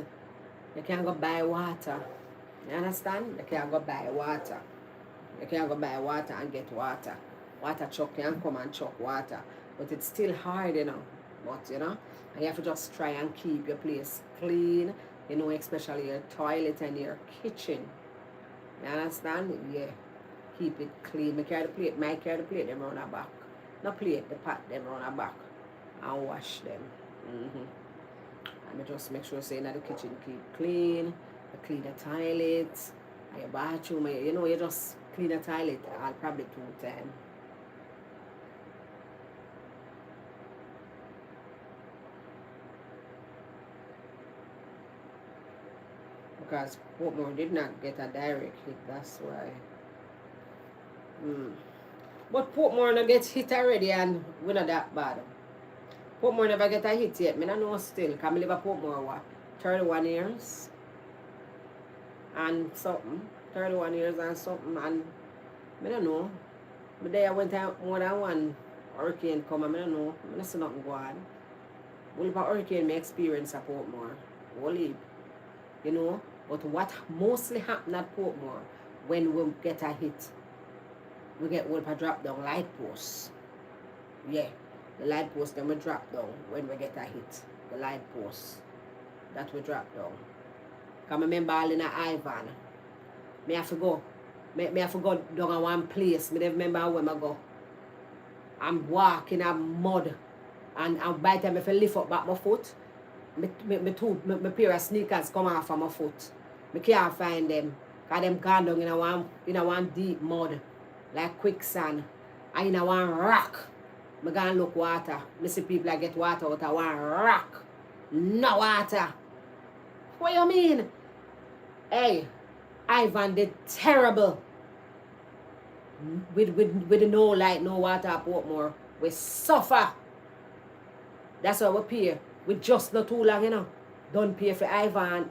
you can go buy water. You understand? You can't go buy water. You can't go buy water and get water. Water truck can come and chuck water. But it's still hard, you know. But, you know, and you have to just try and keep your place clean. You know, especially your toilet and your kitchen. You understand? Yeah. Keep it clean. Make carry the plate. Might carry the plate them round our back. Not plate, the pot them round our back. And wash them. And just make sure say that the kitchen keep clean. Clean the toilet, and your bathroom, you know, you just clean the toilet probably 2 times. Because Portmore did not get a direct hit, that's why. But Portmore not get hit already and we're not that bad. Portmore never get a hit yet. I don't know still, because I live at Portmore what? 31 years. And something, 31 years and something, and I don't know. But there went out more than one hurricane come, I don't know. I don't see nothing go on. Well, if a hurricane may experience at Portmore, only, you know. But what mostly happen at Portmore, when we get a hit, we get a drop down light posts. Yeah, the light post then we drop down when we get a hit, the light posts. that we drop down. Because I remember all in a Ivan. Me have to go. Me have to go down to one place. Me never remember where I go. I'm walking in mud. And by the time I lift up back my foot, my pair of sneakers come off of my foot. I can't find them. Because them gone down in one deep mud. Like quicksand. And in one rock. I go and look water. I see people that get water out of one rock. No water. What you mean? Hey, Ivan did terrible. With no light, no water at Portmore. We suffer. That's why we pay. We just not too long, you know. Don't pay for Ivan,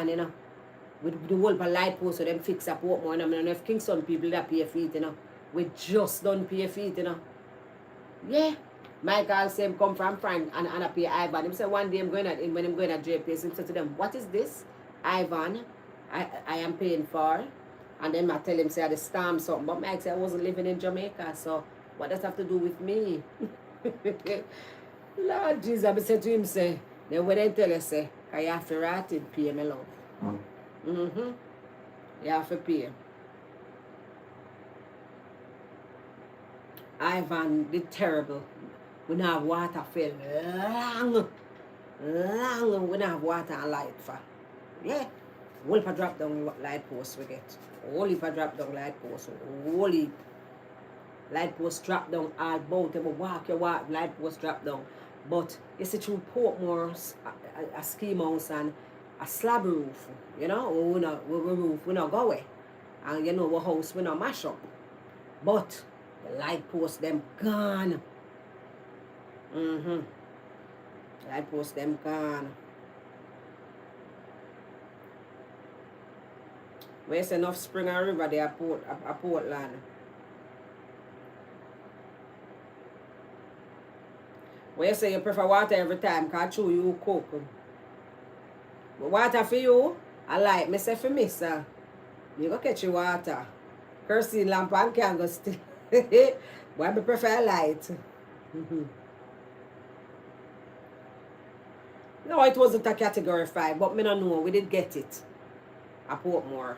you know. With the whole light post, so them fix up Portmore. I mean, if Kingston people that pay for it, you know. We just don't pay for it, you know. Yeah. Michael said come from Frank and I pay Ivan. He said one day when I'm going at JPS, he said to them, what is this? Ivan, I am paying for. And then I tell him, say, I storm something. But Mike said I wasn't living in Jamaica, so what does that have to do with me? Lord Jesus, I said to him, say, then when I tell you, say, you have to write it, pay me love. Mm-hmm. You have to pay. Ivan did terrible. We don't have water for long. We don't have water and light for. Yeah. Whole heap drop down light post we get. Whole heap drop down light post. Whole heap. Light post drop down all about. You walk, light post drop down. But you see through Portmore, a ski house and a slab roof. You know, we not go away. And you know, our house we not mash up. But the light post them gone. Light post them gone. Where's enough spring and river there at Portland? Where you say you prefer water every time, because true you cook. But water for you, I like. Me say for me, sir. You go catch your water. Kerosene lamp and candle still. Why I prefer light? No, it wasn't a category 5, but me don't know. We did get it. At Portmore.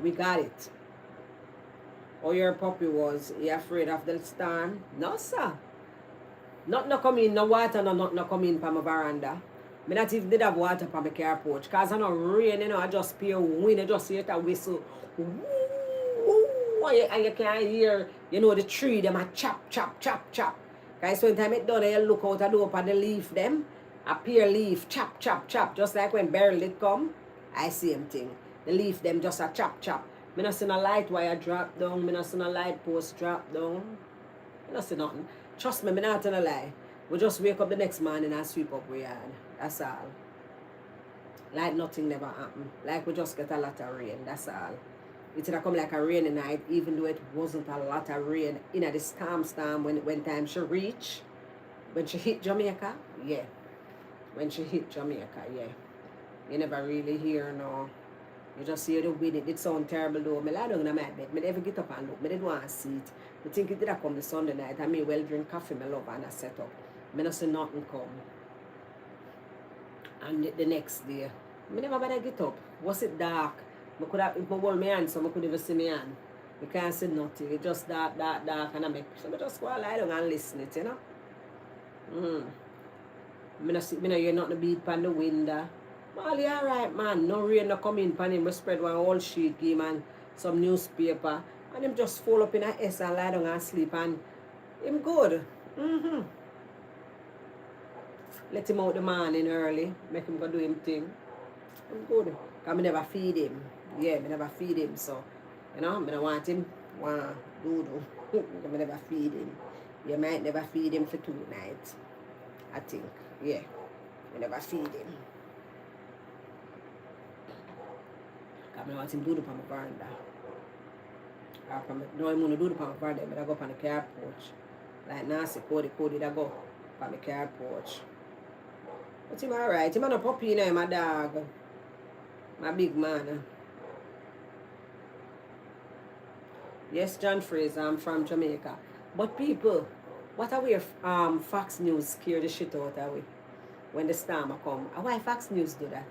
We got it. Oh, your puppy was. You afraid of the storm? No, sir. Nothing no come in, no water, nothing no come in from my veranda. Me not even did have water from my car porch. Because I know rain, you know, I just pure wind, I just hear it a whistle. And you can hear, you know, the tree, them a chop, chop, chop, chop. Because when time it done, you look out the door and the leaf them. A pear leaf, chop, chop, chop. Just like when barrel it come, I see him thing. The leaf them just a chop, chop. Me not see no light wire drop down. Me not see no light post drop down. Me not see nothing. Trust me, me not telling a lie. We just wake up the next morning and sweep up we yard. That's all. Like nothing never happened. Like we just get a lot of rain. That's all. It did come like a rainy night, even though it wasn't a lot of rain. In the storm when time she reach, when she hit Jamaica, yeah. When she hit Jamaica, yeah. You never really hear no. You just hear the wind. It did sound terrible though. I lie down in my bed. I never get up and look. I didn't want to see it. I think it did come the Sunday night. I may well drink coffee, my love, and I set up. I don't see nothing come. And the next day, I never better get up. Was it dark? I could have, if I hold my hand, so I could even see my hand. You can't see nothing. It just dark, dark, dark, and I make. So I just go lie down and listen it, you know. I don't hear nothing beat on the window. Molly, alright, man. No rain no come in pan him. We spread one whole sheet, give him some newspaper. And him just fall up in a S and lie down and sleep. And him good. Let him out the morning early. Make him go do him thing. I'm good. Because I never feed him. Yeah, I never feed him. So, you know, I don't want him. Do. I never feed him. You might never feed him for 2 nights. I think. Yeah. I never feed him. I don't want him to do the on my veranda. No, I'm going to do the on my veranda, but I go up on the car porch. Like Nancy, Cody, I go on the car porch. But him alright. Him a puppy, you know, my dog. My big man. Yes, John Fraser, I'm from Jamaica. But people, what are we Fox News scare the shit out of we? when the storm come. Why Fox News do that?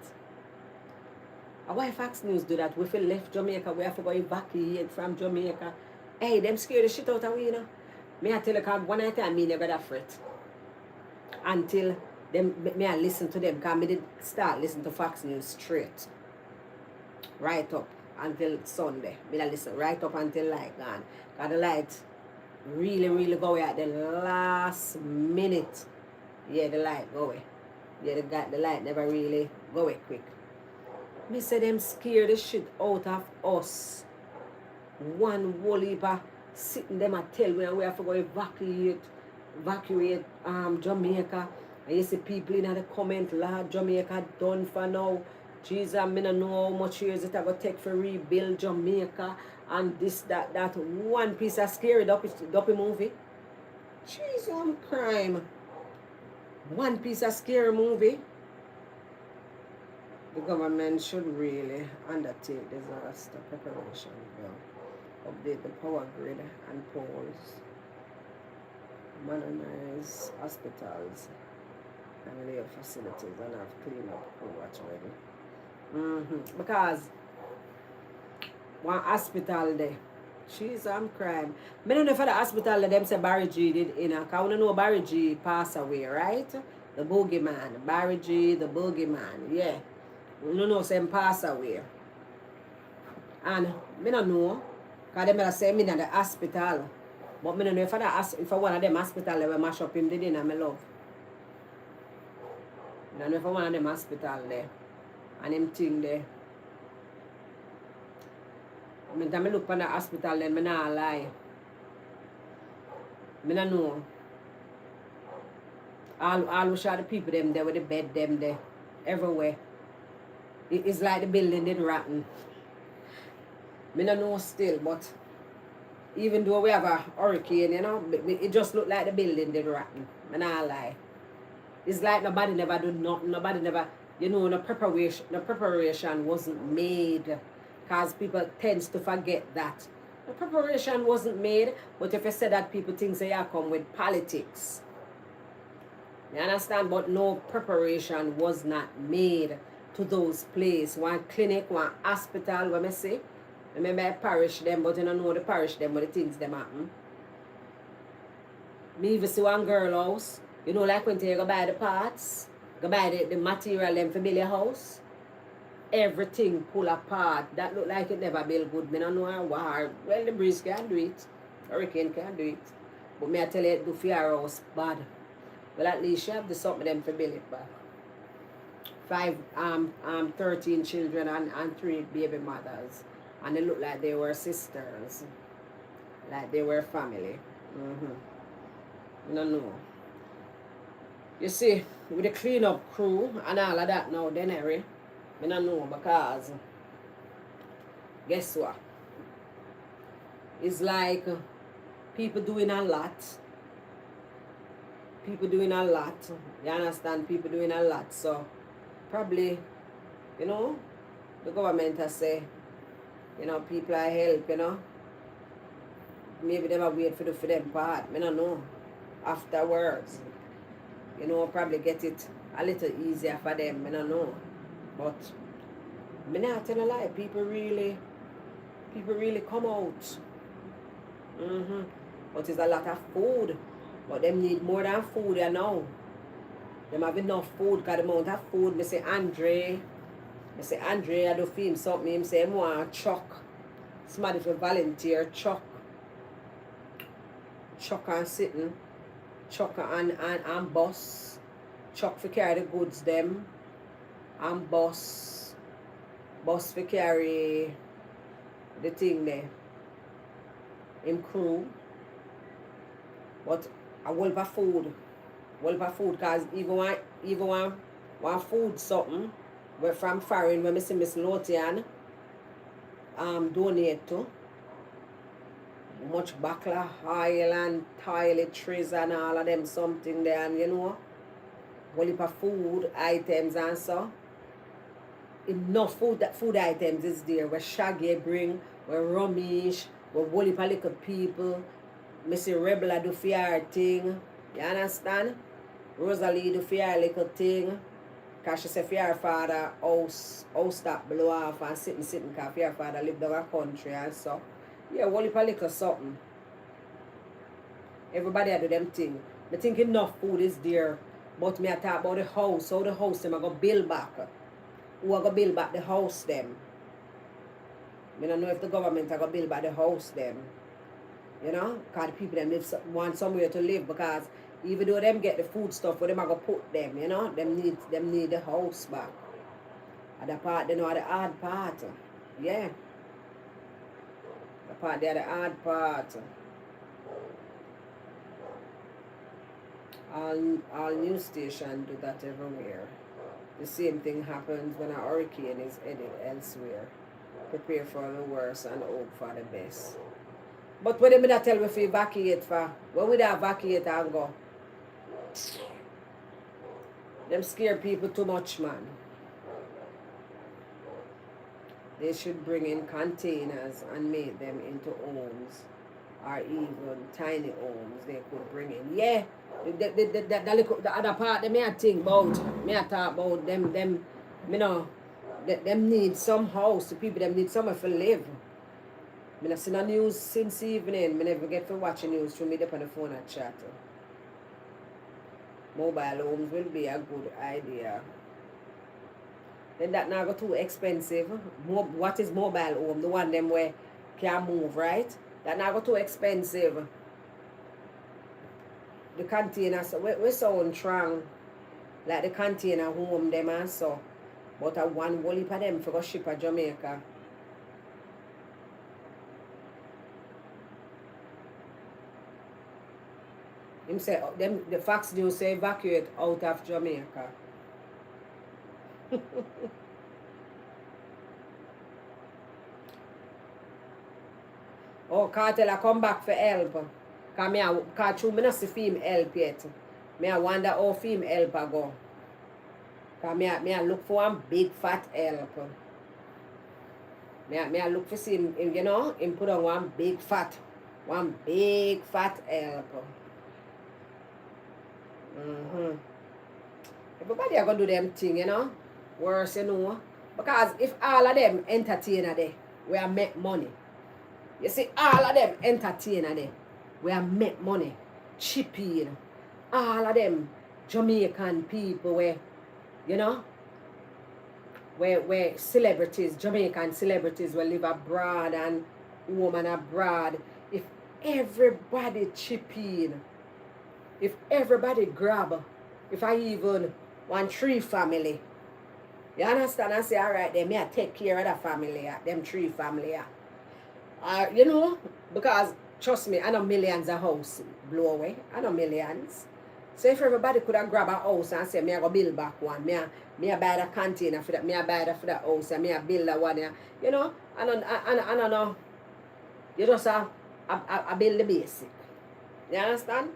Why Fox News do that? We feel left Jamaica, we have to go evacuate from Jamaica. Hey, them scare the shit out of we, you know. Me I tell you, cause one night I me never that fret. Until them, me I listen to them, cause me did start listening to Fox News straight. Right up until Sunday. Me I listen right up until light gone. Cause the light really go away at the last minute. Yeah, the light go away. Yeah, the light never really go away quick. Me say them scare the shit out of us. One whole heap of sitting them a tell we have to go evacuate Jamaica. And you see people in the comment, Lord, Jamaica done for now. Jesus, I don't know how much years it will take for rebuild Jamaica and this, that. One piece of scary dopey movie. Jesus, I'm crime. One piece of scary movie. The government should really undertake disaster preparation. Update the power grid and poles. Modernize hospitals and their facilities and have clean up crew already. Because one hospital there, she's I'm crying. I don't know for the hospital that them say Barry G did in a cause I know Barry G passed away, right? The boogeyman. Barry G, the boogeyman, yeah. You know say him pass away. And I don't know, because they say me in the hospital. But I don't know if one of them hospital they will mash up him did in my love. I don't know if one of them hospital there. And him thing there. When I look at the hospital then I not lie. I don't know. All who shot the people them there with the bed them there. Everywhere. It's like the building did rotten. I don't know still, but even though we have a hurricane, you know, it just look like the building did rotten. I not lie. It's like nobody never do nothing. Nobody never, you know, the preparation wasn't made. Because people tends to forget that. The preparation wasn't made, but if you say that, people think say you come with politics. You understand? But no preparation was not made to those places. One clinic, one hospital, what I say? Remember I parish them, but you don't know the parish them, but the things them happen. Me even see one girl house, you know, like when you go buy the parts, go buy the material them for build your house. Everything pull apart. That look like it never build good. Me don't know how war. Well, the breeze can do it. Hurricane can do it. But me I tell you, do for your house bad. Well, at least you have the something them for build it back. 13 children and 3 baby mothers. And they look like they were sisters. Like they were family. No. You see, with the cleanup crew and all of that now, then Harry. I don't know because guess what? It's like people doing a lot. People doing a lot. You understand? People doing a lot. So probably, you know, the government has say, you know, people are help, you know. Maybe they might wait for them part. I don't know. Afterwards. You know, probably get it a little easier for them. I don't know. But me not tell a lie, people really come out. But it's a lot of food. But them need more than food, you know. Them have enough food, because the amount of food, I say Andre, I do feel something, him say, I want a truck. Somebody for volunteer, truck and sitting, truck and bus, truck for carry the goods them. And bus for carry the thing there. In crew. But a whole of food. Because even one food something we're from foreign when I see Miss Lotian donate to. Much buckler, oil and toiletries and all of them something there, and you know, whole heap of food items and so. Enough food items is there. Where Shaggy bring, where Ramesh, where whole heap of little people. Missy Rebel do fear thing. You understand? Rosalie do for her little thing. Because she said for her father house that blow off and sitting because for her father live down a country and so. Yeah, whole heap of little something. Everybody do them thing. I think enough food is there. But me I talk about the house. How the house them I go build back. Who I go build back the house them. I don't know if the government are going to build back the house them. You know? Because the people them want somewhere to live because even though them get the food stuff where them are going to put them, you know, them need the house back. And the part they know the hard part. Yeah. The part they're the hard part. All news stations do that everywhere. The same thing happens when a hurricane is headed elsewhere. Prepare for the worst and hope for the best. But when they tell me if you evacuate for, where would I evacuate and go? Them scare people too much, man. They should bring in containers and make them into homes. Or even tiny homes they could bring in. Yeah, the other part they may think about, may I talk about them, you know, them need some house, the people them need somewhere to live. I have seen the news since evening. I never get to watch the news through me up on the phone and chat. Mobile homes will be a good idea. Then that now go too expensive. What is mobile home? The one them where can move, right? That now go too expensive. The containers, we sound strong. Like the container home them and so. But a one whole heap of them for go ship to Jamaica. Him say them the Fox News say evacuate out of Jamaica. Oh, Cartel I come back for help. Cause me not see film help yet. Me I wonder how film help I go. Cause me I look for one big fat help. Me I look for him, you know, him put on one big fat help. Everybody are gonna do them thing, you know. Worse, you know. Because if all of them entertainer there, we are make money. You see, all of them entertainer there, we are make money. Chipping. All of them Jamaican people where, you know, where celebrities, Jamaican celebrities will live abroad and women abroad. If everybody chip in, if everybody grab, if I even want 3 family, you understand? I say, all right, then me I take care of the family, them 3 family. You know, because trust me, I know millions of house blow away. I know millions. So if everybody could have grab a house and say, me I go build back one, me I buy the container for that, me I buy that for the house, and me I build that one, you know, I don't know. You just I build the basic. You understand?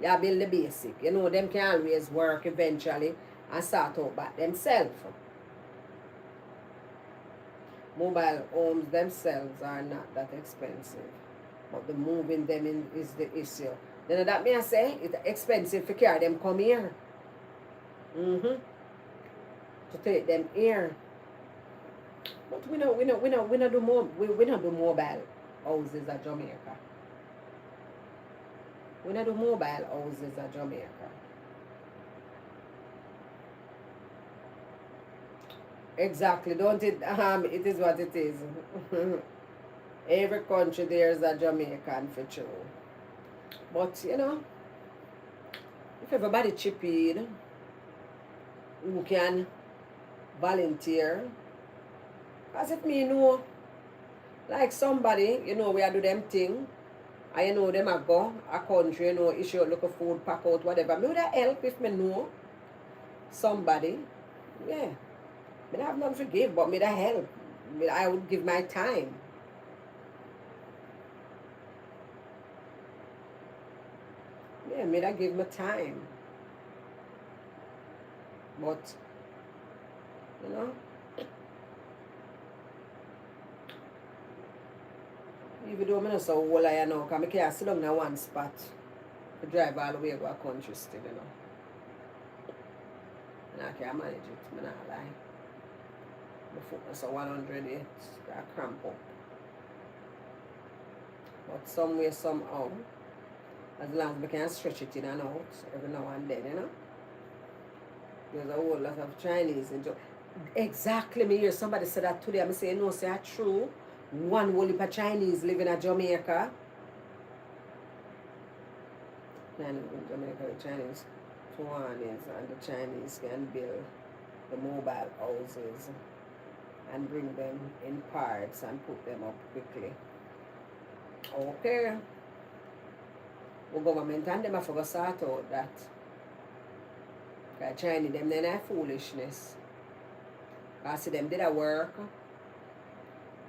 You build the basic. You know, them can always work eventually and start out by themselves. Mobile homes themselves are not that expensive. But the moving them in is the issue. Then that may I say it's expensive to carry them come here. To take them here. But we don't do more we don't do mobile houses at Jamaica. We don't do mobile houses at Jamaica. Exactly, don't it? It is what it is. Every country there's a Jamaican for sure. But you know, if everybody chip in, who can volunteer, because if me know, like somebody, you know, we are do them thing, and you know them a go a country, you know, issue look of food, pack out, whatever. Me would help if me know somebody, yeah. Me don't have nothing to give, but me that help. I would give my time. Yeah, me that give my time. But, you know, even though I'm not so old I know, because I can't sit down in one spot to drive all the way to a country still, you know. I can't manage it, I'm not lie. The foot is a 100 yet, I cramp up. But some way, somehow, as long as we can stretch it in and out every now and then, you know. There's a whole lot of Chinese in Exactly, me hear somebody said that today. I'm saying, no, say that's true. One whole heap of Chinese living in Jamaica. Man, in Jamaica, the Chinese Taiwanese and the Chinese can build the mobile houses and bring them in parts and put them up quickly. Okay. The government and them have to sort out that. Because Chinese, them then have foolishness. I see them did a work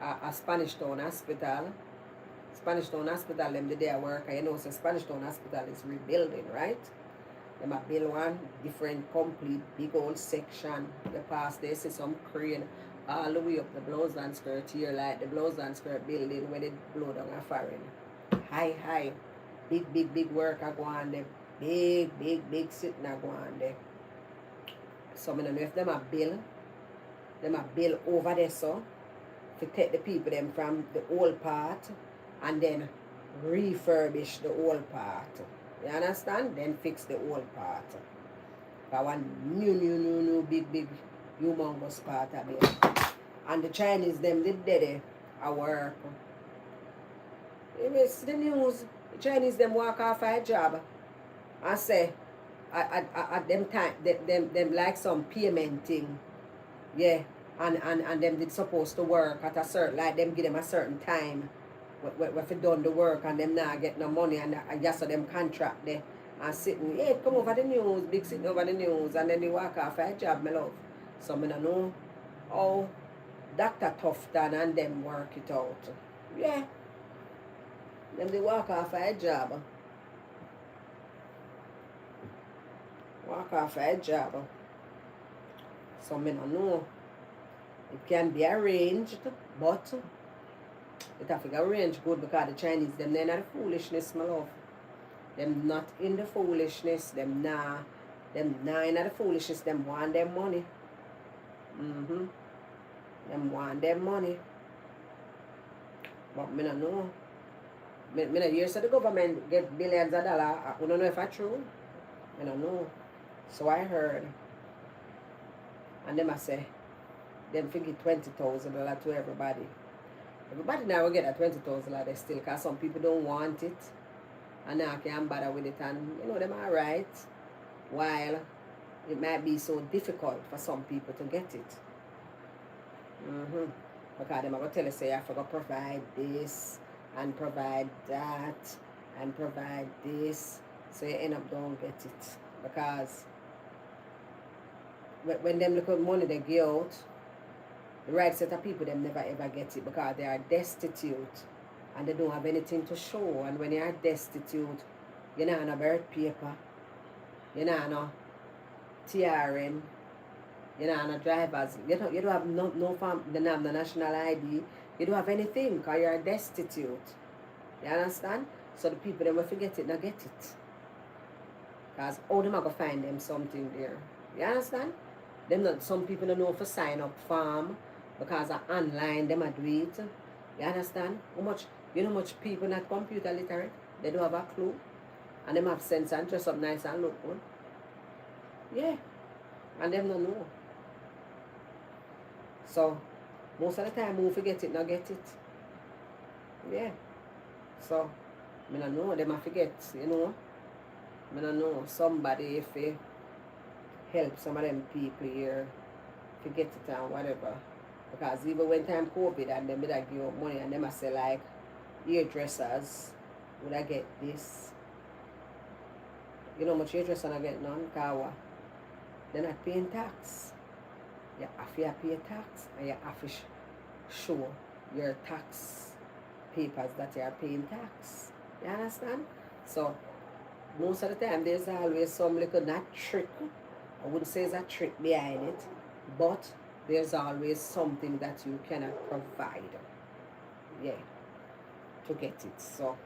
at Spanish Town Hospital. Spanish Town Hospital, them did their work. And you know, so Spanish Town Hospital is rebuilding, right? Them a build one different, complete, big old section. The past, they see some crane all the way up the blouse and skirt here, like the blouse and skirt building where they blow down a foreign. High. Big work I go on there. Big sitting I go on there. So I don't know if them a build over there so to take the people them from the old part and then refurbish the old part. You understand? Then fix the old part. But one new big humongous part of it. And the Chinese them did it a work. If it's the news, the Chinese them walk off a job and say at them time them like some payment thing. Yeah. And them did supposed to work at a certain, like them give them a certain time where they done the work and them not get no money and just so them contract there and sitting, yeah, come over the news, big sitting over the news and then they walk off a job, my love. So I don't know how Dr. Tufton and them work it out. Yeah. Them they walk off a job. Walk off a job. So I don't know. It can be arranged, but it have to be arranged good because the Chinese, them they're not the foolishness, my love. Them not in the foolishness, them in the foolishness, them want them money. Them want them money. But I don't know. I don't hear so the government get billions of dollars. I don't know if that's true. I don't know. So I heard. And them I say, them figure $20,000 to everybody. Everybody now will get a $20,000 still because some people don't want it. And now can't bother with it and you know them are right. While it might be so difficult for some people to get it. Because them are going to tell you say you have to provide this and provide that and provide this. So you end up don't get it. Because when them look at money they give out, the right set of people them never ever get it because they are destitute and they don't have anything to show. And when you are destitute, you know no birth paper, you know no TRN, you know no drivers, you don't have no farm, you don't have no national ID, you don't have anything because you are destitute. You understand? So the people them will forget it, not get it. Because how them are going to find them something there. You understand? Them not, some people don't know for sign up farm because of online them are do it. You understand? You know how much people not computer literate? They don't have a clue. And them have sense and dress up nice and look good. Yeah. And them don't know. So most of the time we forget it, not get it. Yeah. So I don't know, them I forget, you know. I don't know, somebody if they help some of them people here forget it and whatever. Because even when time COVID and them would give up money and them I say like hairdressers would I get this. You know how much hairdresser I get none? Because they're not paying tax. You have to pay tax and you have to show your tax papers that you are paying tax. You understand? So most of the time there's always some little not trick. I wouldn't say it's a trick behind it, but there's always something that you cannot provide. Yeah. To get it. So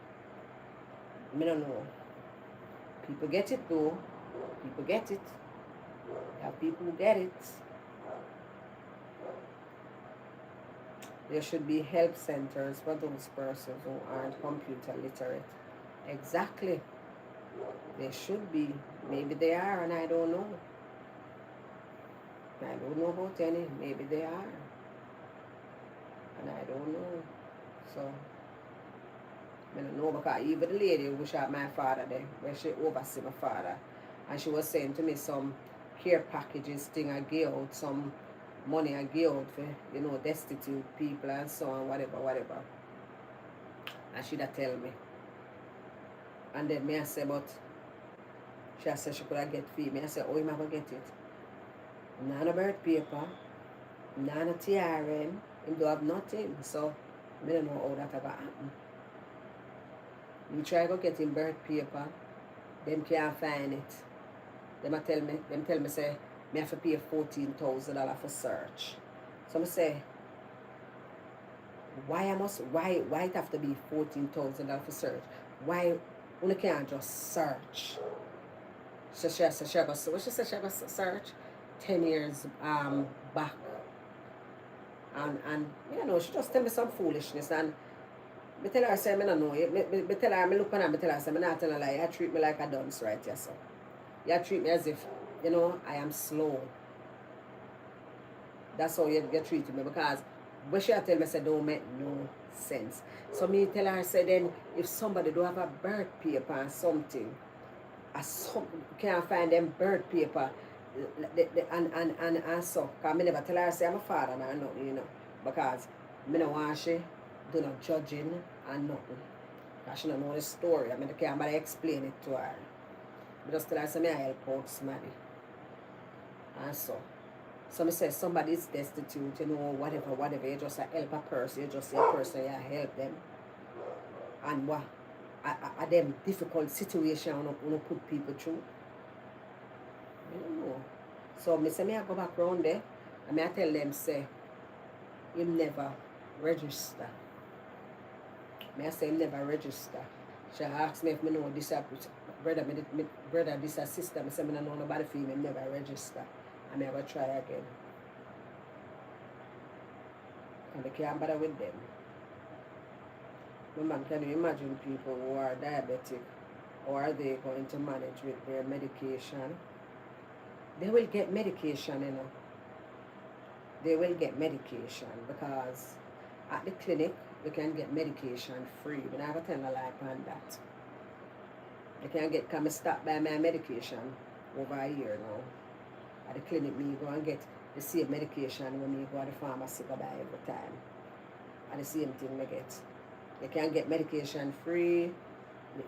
I don't know. People get it though. People get it. There are people who get it. There should be help centers for those persons who aren't computer literate. Exactly. There should be. Maybe they are, and I don't know. I don't know about any. Maybe they are, and I don't know. So, I don't know because even the lady who shot my father there, when she oversee my father, and she was saying to me some care packages thing I gave out, some money I gave out for, destitute people and so on, whatever. And she'd tell me. And then me I say, but she said she could have get fee. Me I say, oh, you never get it. None of birth paper, none of TRN, him do have nothing. So, I don't know how that ever happen. Me try to get him birth paper, them can't find it. Them tell me say, me have to pay $14,000 for search. So I say, why it have to be $14,000 for search? Why you can't just search? So she said she go search 10 years back. And she just tell me some foolishness, and me tell her say I don't know. Me tell her, me look on her, me tell her say I not tell her lie. You treat me like a dunce, right? Yes, sir. You treat me as if I am slow. That's how you treat me, because when she tell me say don't make no sense. So me tell her say then if somebody don't have a birth paper or something, can't find them birth paper, and so, because me never tell her say I'm a father or nothing, because me no want she do no judging and nothing. Because she don't know the story. I can't bother explain it to her. I just tell her say me I help out somebody. And so. So me say somebody is destitute, whatever, you just help a person, you just say a person, you help them. And what? Are them difficult situation you put people through? I don't know. So me say me I go back round there, and I tell them say, you never register. Me I say him never register. She asked me if me know this brother, this sister. I say me don't know nobody for him, never register. I never try again. And I can't bother with them. Man, can you imagine people who are diabetic, or are they going to manage with their medication? They will get medication, They will get medication, because at the clinic, you can get medication free. But I have to tell a lie on that. You can get, come stop by my medication over a year now. At the clinic, me go and get the same medication when you go to the pharmacy go buy every time. And the same thing we get. You can get medication free.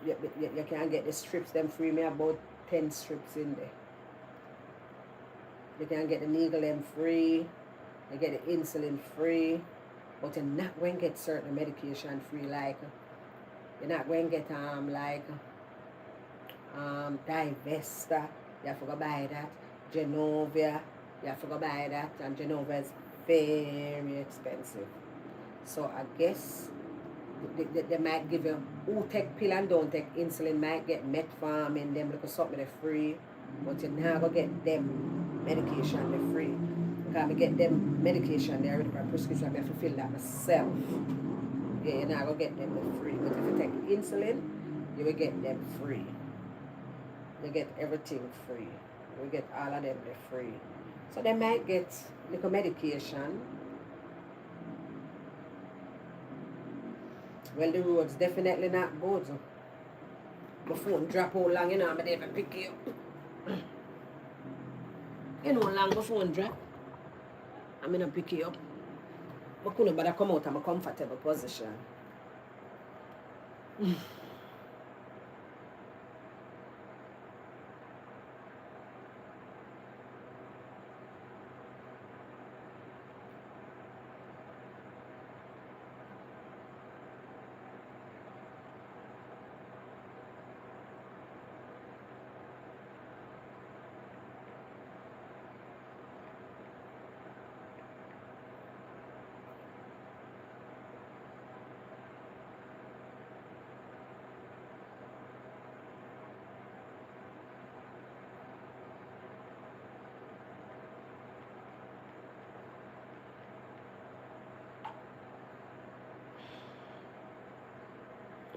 You can get the strips them free. Me about 10 strips in there. You can get the needle them free. You get the insulin free. But you're not going to get certain medication free, like you're not going to get Divesta. You have to go buy that. Genovia, you have to go buy that, and Genovia is very expensive. So I guess they might give you who take pill and don't take insulin might get metformin, them look something they're free, but you now go get them medication they're free. Because I get them medication they're already by prescription, I have to fill that myself. Yeah, you now go get them for free. But if you take insulin, you will get them free. You get everything free. We get all of them, they're free. So they might get little medication. Well, the road's definitely not good. My phone drop how long, I'm not even pick it up. How long my phone drop? I'm going to pick it up. I couldn't bother come out of my comfortable position.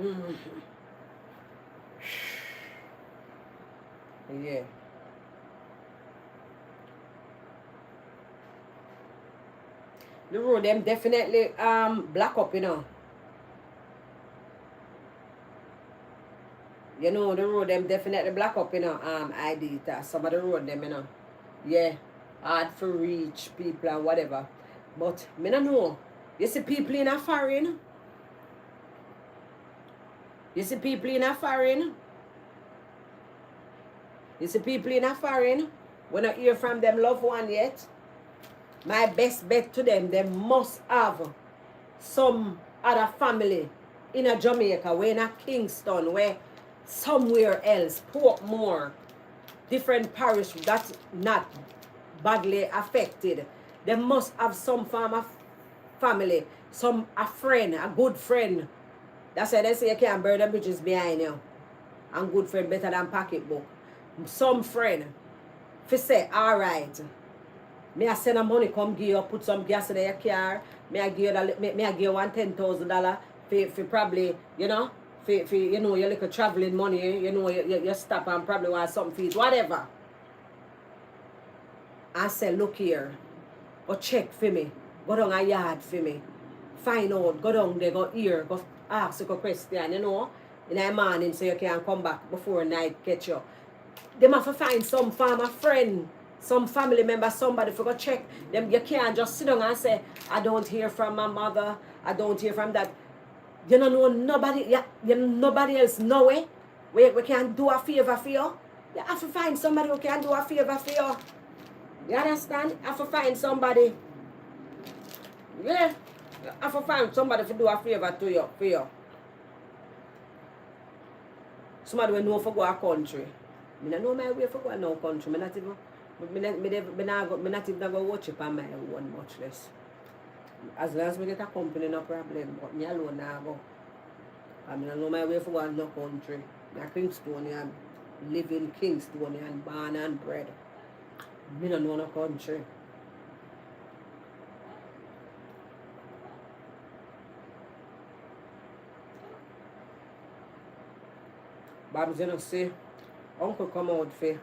Mm. Yeah. The road them definitely black up, you know. You know, the road them definitely black up, you know, ID that some of the road them, you know. Yeah. Hard for reach people and whatever. But me no know. You see people in a foreign. You see people in a foreign. You see people in a foreign. We not hear from them loved one yet. My best bet to them, they must have some other family in a Jamaica, where in a Kingston, where somewhere else, Portmore, different parish that's not badly affected. They must have some form of family, a friend, a good friend. That's why they say you can't burn the bridges behind you. And good friend better than pocketbook. Some friend, if you say, all right, me I send a money come give you, put some gas in your car. Me I give you me I give you $10,000 for probably, you know, for you know, your little traveling money, you know, you stop and probably want some fees, whatever. I say, look here, go check for me, go down a yard for me, find out, go down there, go here, go ask a question, you know, in the morning so you can come back before night catch you. They have to find some farmer friend, some family member, somebody for go check them. You can't just sit down and say, I don't hear from my mother, I don't hear from that. You don't know nobody, yeah, nobody else know it. We can do a favor for you. You have to find somebody who can do a favor for you. You understand? You have to find somebody. Yeah. You have to find somebody to do a favor to you, for you. Somebody will know for go a country. I don't know my way for go no country. I not even not even go watch it on my own, much less. As long as we get a company, no problem. But me alone now go. I don't know my way for go no country. I'm Kingstonian, live in Kingstonian, born and bred. I don't know no country. Babs, you know, say, Uncle come out for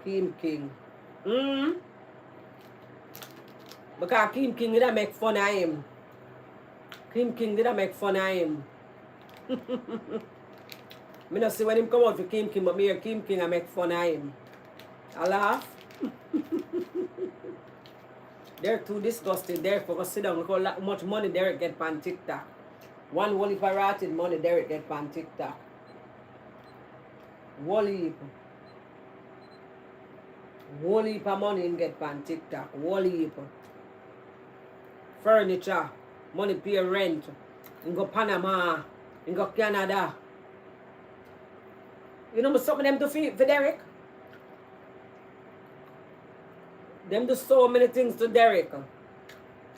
Kim King. Because Kim King did make fun of him. Kim King did make fun of him. I don't see when him come out for Kim King, but me hear Kim King I make fun of him. I laugh. They're too disgusting. They're for sit down. Look how much money Derek get on TikTok. One whole heap of rotted money Derek get on TikTok. Whole heap of money him get on TikTok. Whole heap. Furniture. Money pay rent. In go Panama. In go Canada. You know something them do for Derek? Them do so many things to Derek.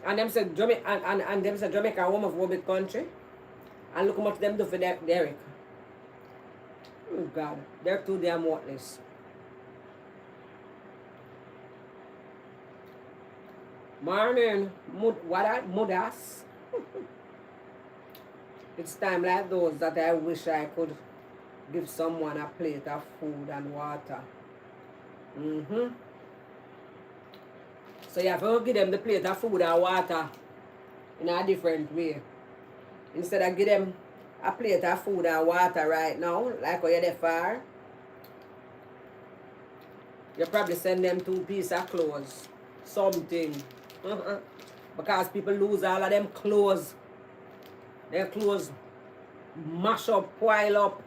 And them say Jamaica and them say Jamaica one of big country. And look how much them do for Derek. Oh God, they're too damn worthless. Morning, Mudas. It's time like those that I wish I could give someone a plate of food and water. So you have to give them the plate of food and water in a different way. Instead of give them a plate of food and water right now, like how you're there for, you probably send them 2 pieces of clothes. Something. Because people lose all of them clothes. Their clothes mash up, pile up.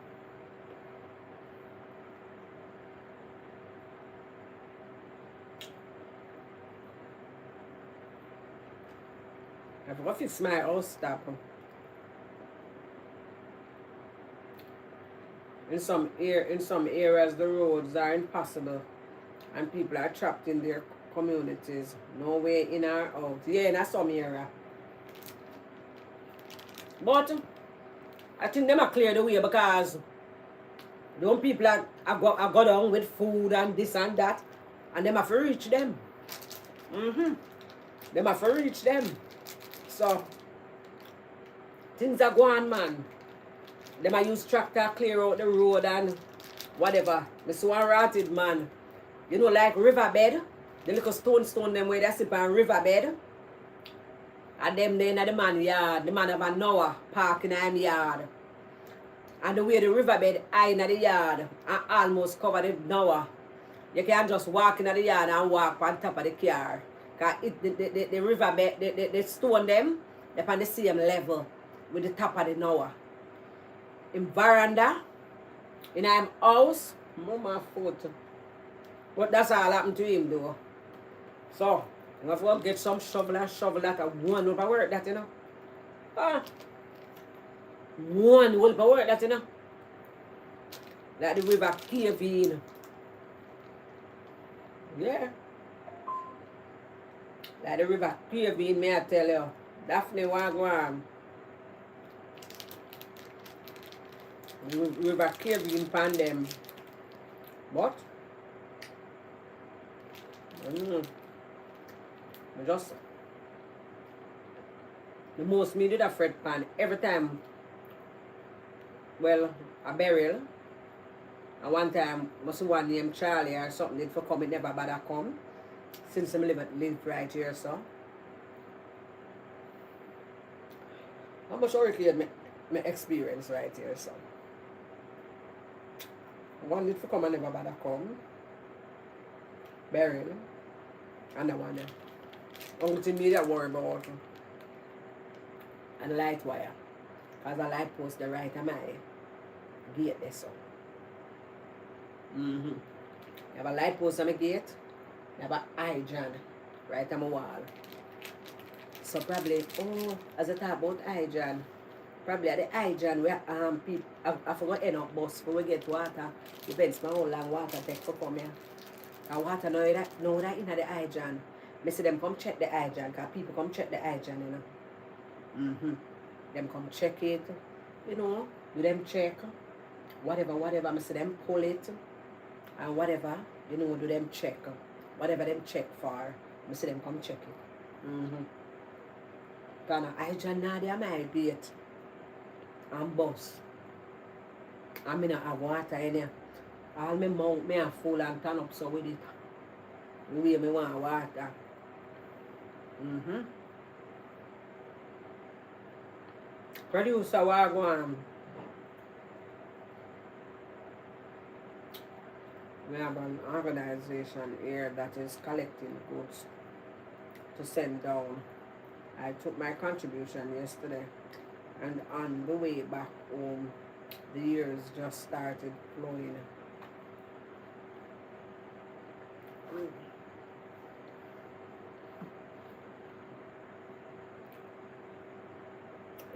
If it's my own stop. In some areas the roads are impossible and people are trapped in their communities. No way in or out. Yeah, in some area. But I think them are clear the way because the own people are go down with food and this and that, and them have to reach them. Them have to reach them. So things are going, man. Them I use tractor clear out the road and whatever. Me see one rotted man. You know, like riverbed. The little stone them where they sit on riverbed. And them then at the man yard. The man have an hour parking in him yard. And the way the riverbed high in the yard and almost cover the Noah. You can't just walk in the yard and walk on top of the car. Because the riverbed, the stone them, they're on the same level with the top of the Noah. In veranda, in him house, mama foot. But that's all happened to him though. So, I'm going to go get some shovel and shovel that a one over work that, you know. Ah. One will work that, you know. Like the river cave in. Yeah. Like the river cave in, may I tell you. Daphne Wagwan. River cave in pan them. But just the most me did a fret pan every time. Well, a burial. And one time, must one named Charlie or something did for come, it never bother come. Since I live right here, so. How much already my experience right here, so. One did for come and never bother come. Burial. And the one there. Only thing me that worry about. And the light wire. Because the light post the right of my gate there, so. You have a light post on my gate. You have a hydrant right on my wall. So probably, as I talk about hydrant, probably at the hydrant where people, I forgot end up bus for we get water. Depends on how long water take to come here. And water now that in the hydrant. I see them come check the hydrant, because people come check the hydrant, you know. Them come check it, you know, do them check. Whatever, I see them pull it. And whatever, you know, do them check. Whatever them check for, I see them come check it. Because hydrant now they are my gate. And bus. I mean, I have water in there. All my mouth, me are full and turn up so with it. The way me want water. Producer Wagwan. We have an organization here that is collecting goods to send down. I took my contribution yesterday, and on the way back home, the years just started flowing.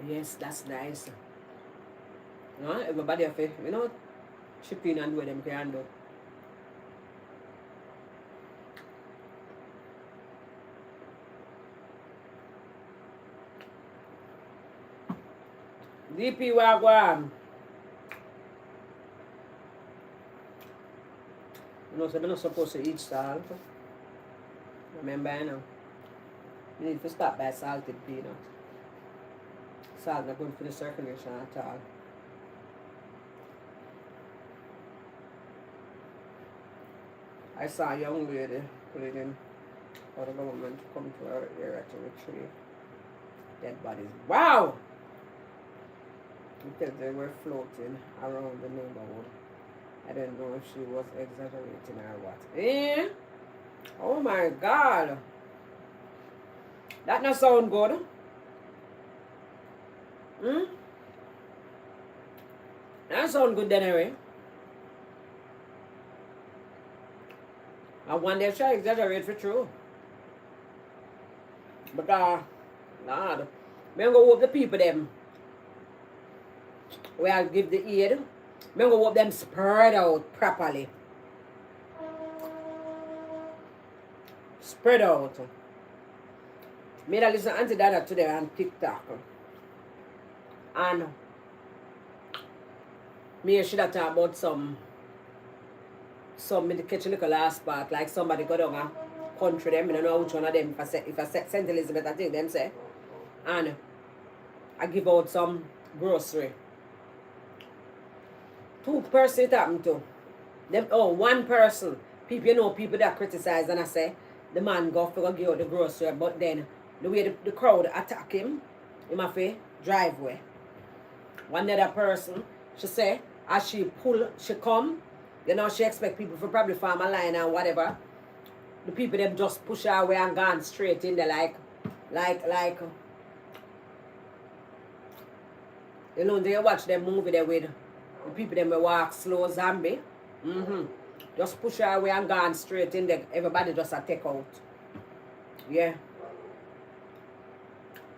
Yes, that's nice. Everybody have it, you know, chip in and do what them can do. DP Wagwan. You know, so I'm not supposed to eat salt. Remember, you know, you need to stop by salted peanut. Salt not good for the circulation at all. I saw a young lady pleading for the government to come to her area to retrieve dead bodies. Wow! Because they were floating around the neighborhood. I don't know if she was exaggerating or what. Oh my God! That not sound good. That sound good then anyway. I wonder if she exaggerate for true. But Lord, me go hope the people them where I give the aid, me go hope them spread out properly. Spread out. Me that listen to Auntie Dada today on TikTok. And me should have talk about some me to catch a little last part, like somebody go down a country them, I don't know which one of them, if I say St. Elizabeth, I think them say. And I give out some grocery. Two person it happened to. Them, oh, one person. People, you know, people that criticize and I say, the man go for give out the grocery, but then the way the crowd attack him, in my face, driveway. One other person, she say, as she come, you know, she expect people to probably form a line and whatever. The people them just push her away and gone straight in there like, you know, they watch them movie there with the people them will walk slow zombie. Just push her away and gone straight in there. Everybody just a take out. Yeah.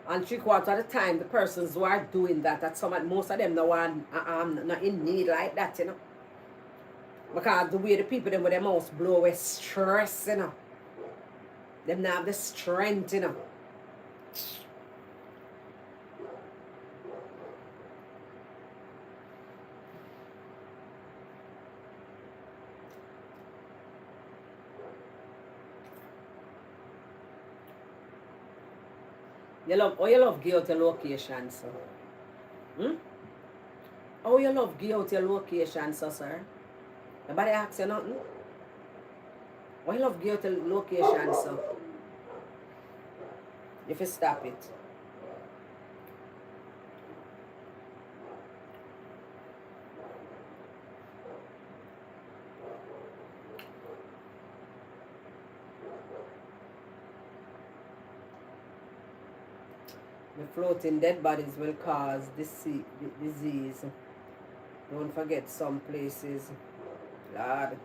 And 3/4 of the time, the persons who are doing that, most of them no one not in need like that, you know. Because the way the people them with their mouths blow with stress, you know. Them not have the strength, you know. You love give out your location, so. Oh, you love give out your location, so, sir. Nobody ask you nothing. Why you love give out your location, so? If you stop it. The floating dead bodies will cause disease. Don't forget some places, Lord,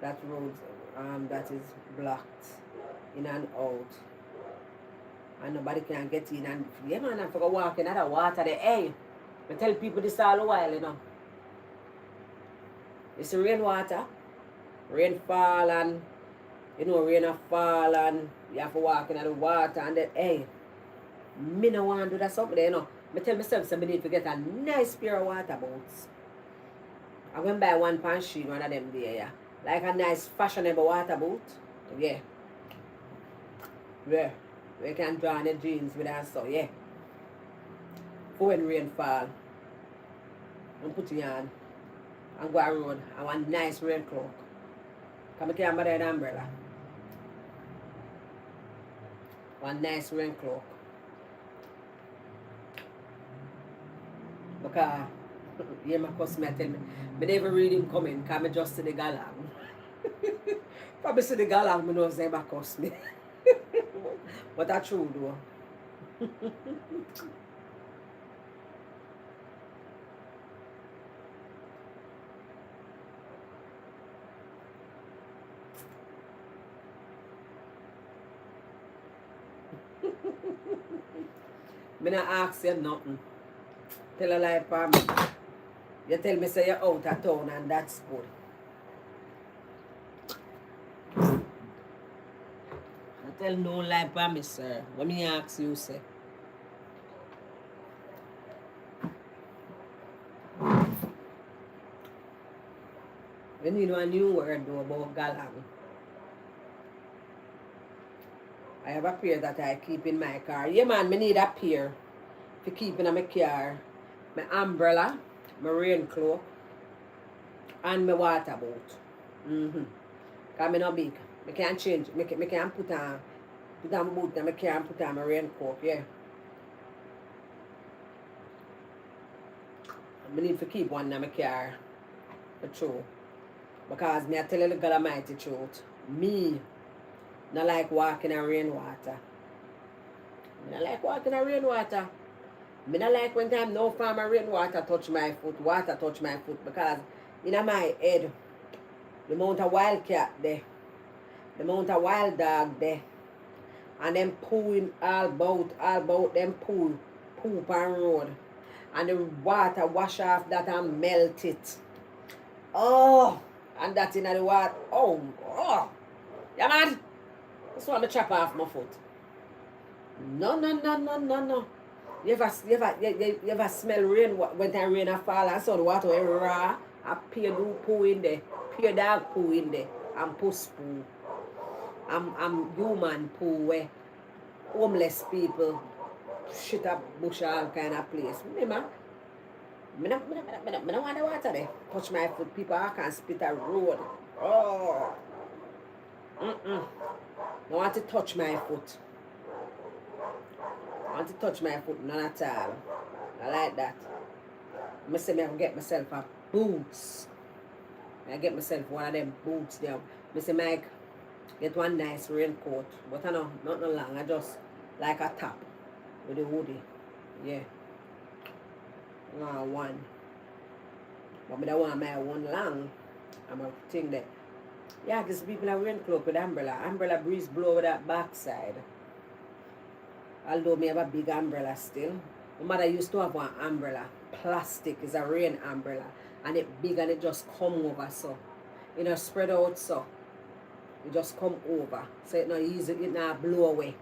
that road that is blocked in and out. And nobody can get in. And yeah, man, I forgot walking out of water there. Hey, I tell people this all a while, you know. It's rainwater. Rain fall and, you know, rain a fall and you have to walk in the water and then, hey, me no want to do that something there, you know. I tell myself so I need to get a nice pair of water boots. I'm going to buy one pan sheet, one of them there, yeah. Like a nice fashionable water boot. Yeah. Yeah. We can draw on the jeans with that so, yeah. For when rain fall. And put it on. And go on road. And one nice rain cloak. Come here, mother an umbrella. One nice rain cloak. Because, yeah, my customer tell me, I never read him coming, because I just see the galang. Probably see the galang, I know they might cost me. But that's true, though. I not ask you nothing. Tell a lie for me. You tell me say you're out of town and that's good. I tell no lie for me, sir. What me ask you, say? We need a new word though about galang. I have a pair that I keep in my car. Yeah man, I need a pair to keep in my car. My umbrella, my rain cloak, and my water boat. Because I'm not big. I can't change. I can't put on my boot and I can't put on my rain cloak, yeah. I need to keep one in my car. For true. Because me I tell you the God Almighty truth. Me not like walking in rainwater. Me not like walking in rainwater. Me not like when time no farmer rainwater touch my foot, water touch my foot, because in my head, the amount of wildcat there, the amount of wild dog there, and them pooing all about them poop on road, and the water wash off that and melt it. Oh, and that in the water. Oh, yeah man. That's why I chop off my foot. No. You ever smell rain when the rain fall and so the water is raw? I pure do poo in there, pure dog poo in there, and puss poo. I'm human poo where homeless people shit up bush all kind of place. Remember? I don't want the water there. Touch my foot. People I can spit a road. Oh. I want to touch my foot. I want to touch my foot. None at all. I like that. I say me I get myself a boots. I get myself one of them boots there. I say Mike, get one nice raincoat. But I know, not no long. I just like a top with the hoodie. Yeah. One. But I don't want my one long. I'm a thing that. Yeah, because people are wearing clothes with umbrella. Umbrella breeze blow over that backside. Although me have a big umbrella still. My mother used to have one umbrella. Plastic is a rain umbrella. And it big and it just come over so. You know, spread out so. It just come over. So it not easy, it not blow away.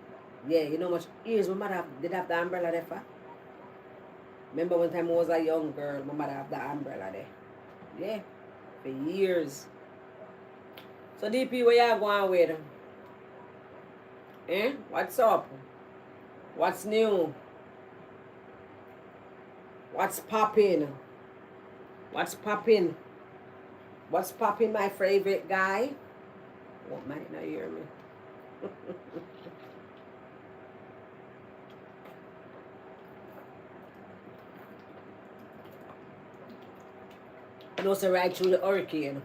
Yeah, you know much years my mother did have the umbrella there for. Remember one time I was a young girl, my mother have the umbrella there. Yeah. For years. So DP, where you going with? Eh? What's up? What's new? What's popping? What's popping? What's popping, my favorite guy? Oh, might not hear me. And also right through the hurricane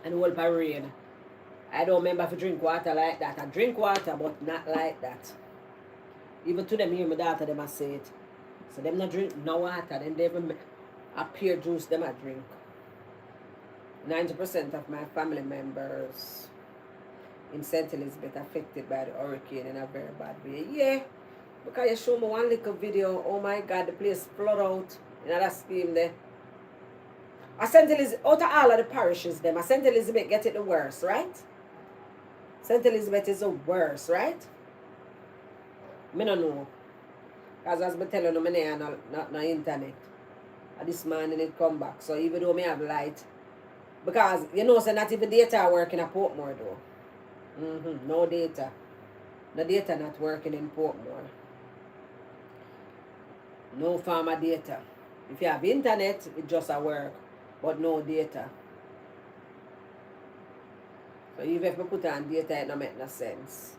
and the whole rain. I don't remember if I drink water like that. I drink water, but not like that. Even to them here, my daughter, them I say it. So them not drink no water, then they even a pear juice, them I drink. 90% of my family members in St. Elizabeth affected by the hurricane in a very bad way. Yeah, because you show me one little video, oh my God, the place flood out in that scheme there. St. Elizabeth, out of all of the parishes, them, St. Elizabeth get it the worst, right? St. Elizabeth is the worst, right? Me no know. Because as I tell you, I have no internet. And this morning it come back. So even though I have light, because you know, so not even data working at Portmore though. No data. The data not working in Portmore. No farmer data. If you have internet, it just a work, but no data. So even if I put on data, it don't make no sense.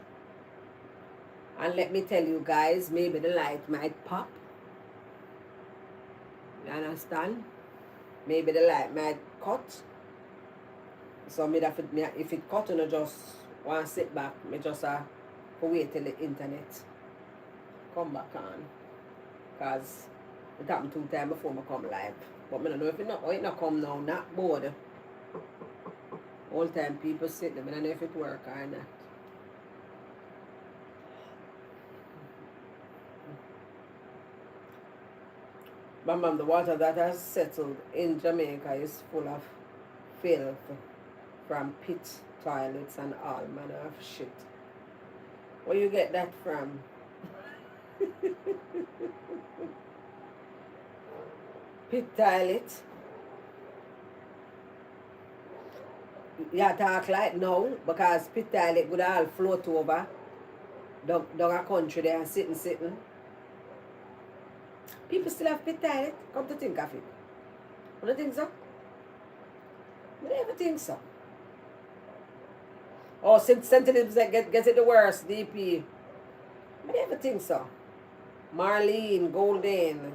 And let me tell you guys, maybe the light might pop. You understand? Maybe the light might cut. So me that if it cut, I just want to sit back. Me just wait till the internet come back on. Because it happened 2 times before I come live. But I don't know if it not come now, not bored. All time people sit there, I don't know if it work or not. Bam, the water that has settled in Jamaica is full of filth from pit toilets and all manner of shit. Where you get that from? Pit toilet? You talk like no, because pit toilet would all float over down a country there and sitting. People still have pit toilet, come to think of it. You don't think so? I never think so. Oh, since St. Elizabeth gets it the worst, DP. I never think so. Marlene, Golden,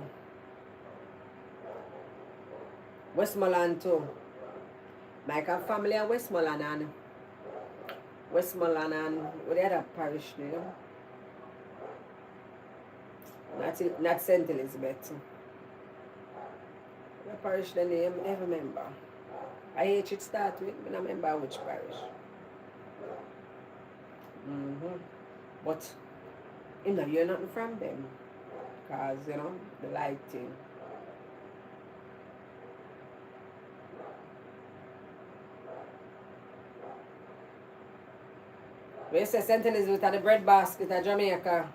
Westmoreland too. Mike have family in Westmoreland and what the other parish name? Not St. Elizabeth. The parish the name, I never remember. IH it start with, I don't remember which parish. But you know, you're nothing from them. Because, you know, the lighting. We say St. Elizabeth at the bread basket of Jamaica.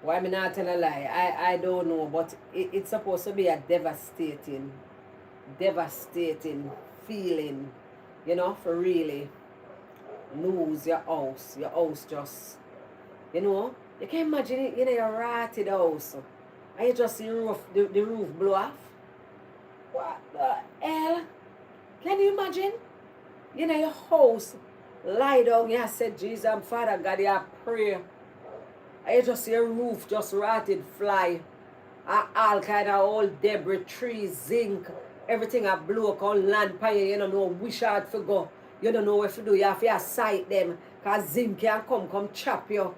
Why me not tell a lie? I don't know, but it's supposed to be a devastating feeling, you know, for really lose your house just, you know, You can imagine it, you know, you're rotted house. And you just see the roof blow off. What the hell? Can you imagine? You know, your house lie down, you said, Jesus, Father God, you pray. And you just see a roof just rotted fly. All kind of old debris, trees, zinc, everything a blow up on land pie. You don't know which hard to go. You don't know what to do. You have to sight them. Because zinc can come chop you.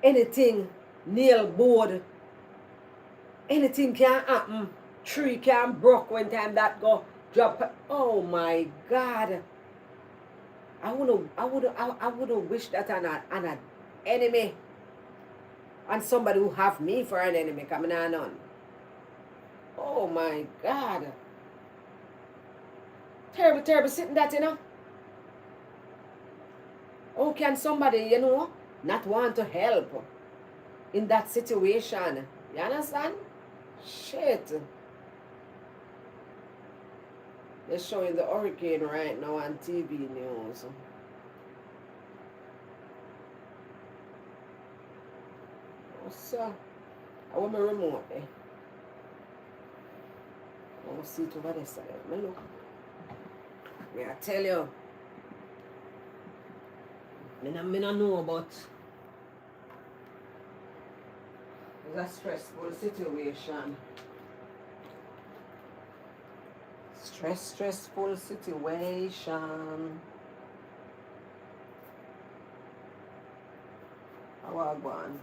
Anything, nail board, anything can happen. Tree can broke when time that go drop. Oh my God. I wouldn't wish that on an enemy. And somebody who have me for an enemy coming on. Oh my God. Terrible, terrible sitting that, you know. How can somebody, you know, not want to help in that situation? You understand? Shit. They're showing the hurricane right now on TV news. So, I want my remote there. I want to see it over this side. Let me look. May I tell you, I don't know about. It's a stressful situation. Stressful situation. How I go on?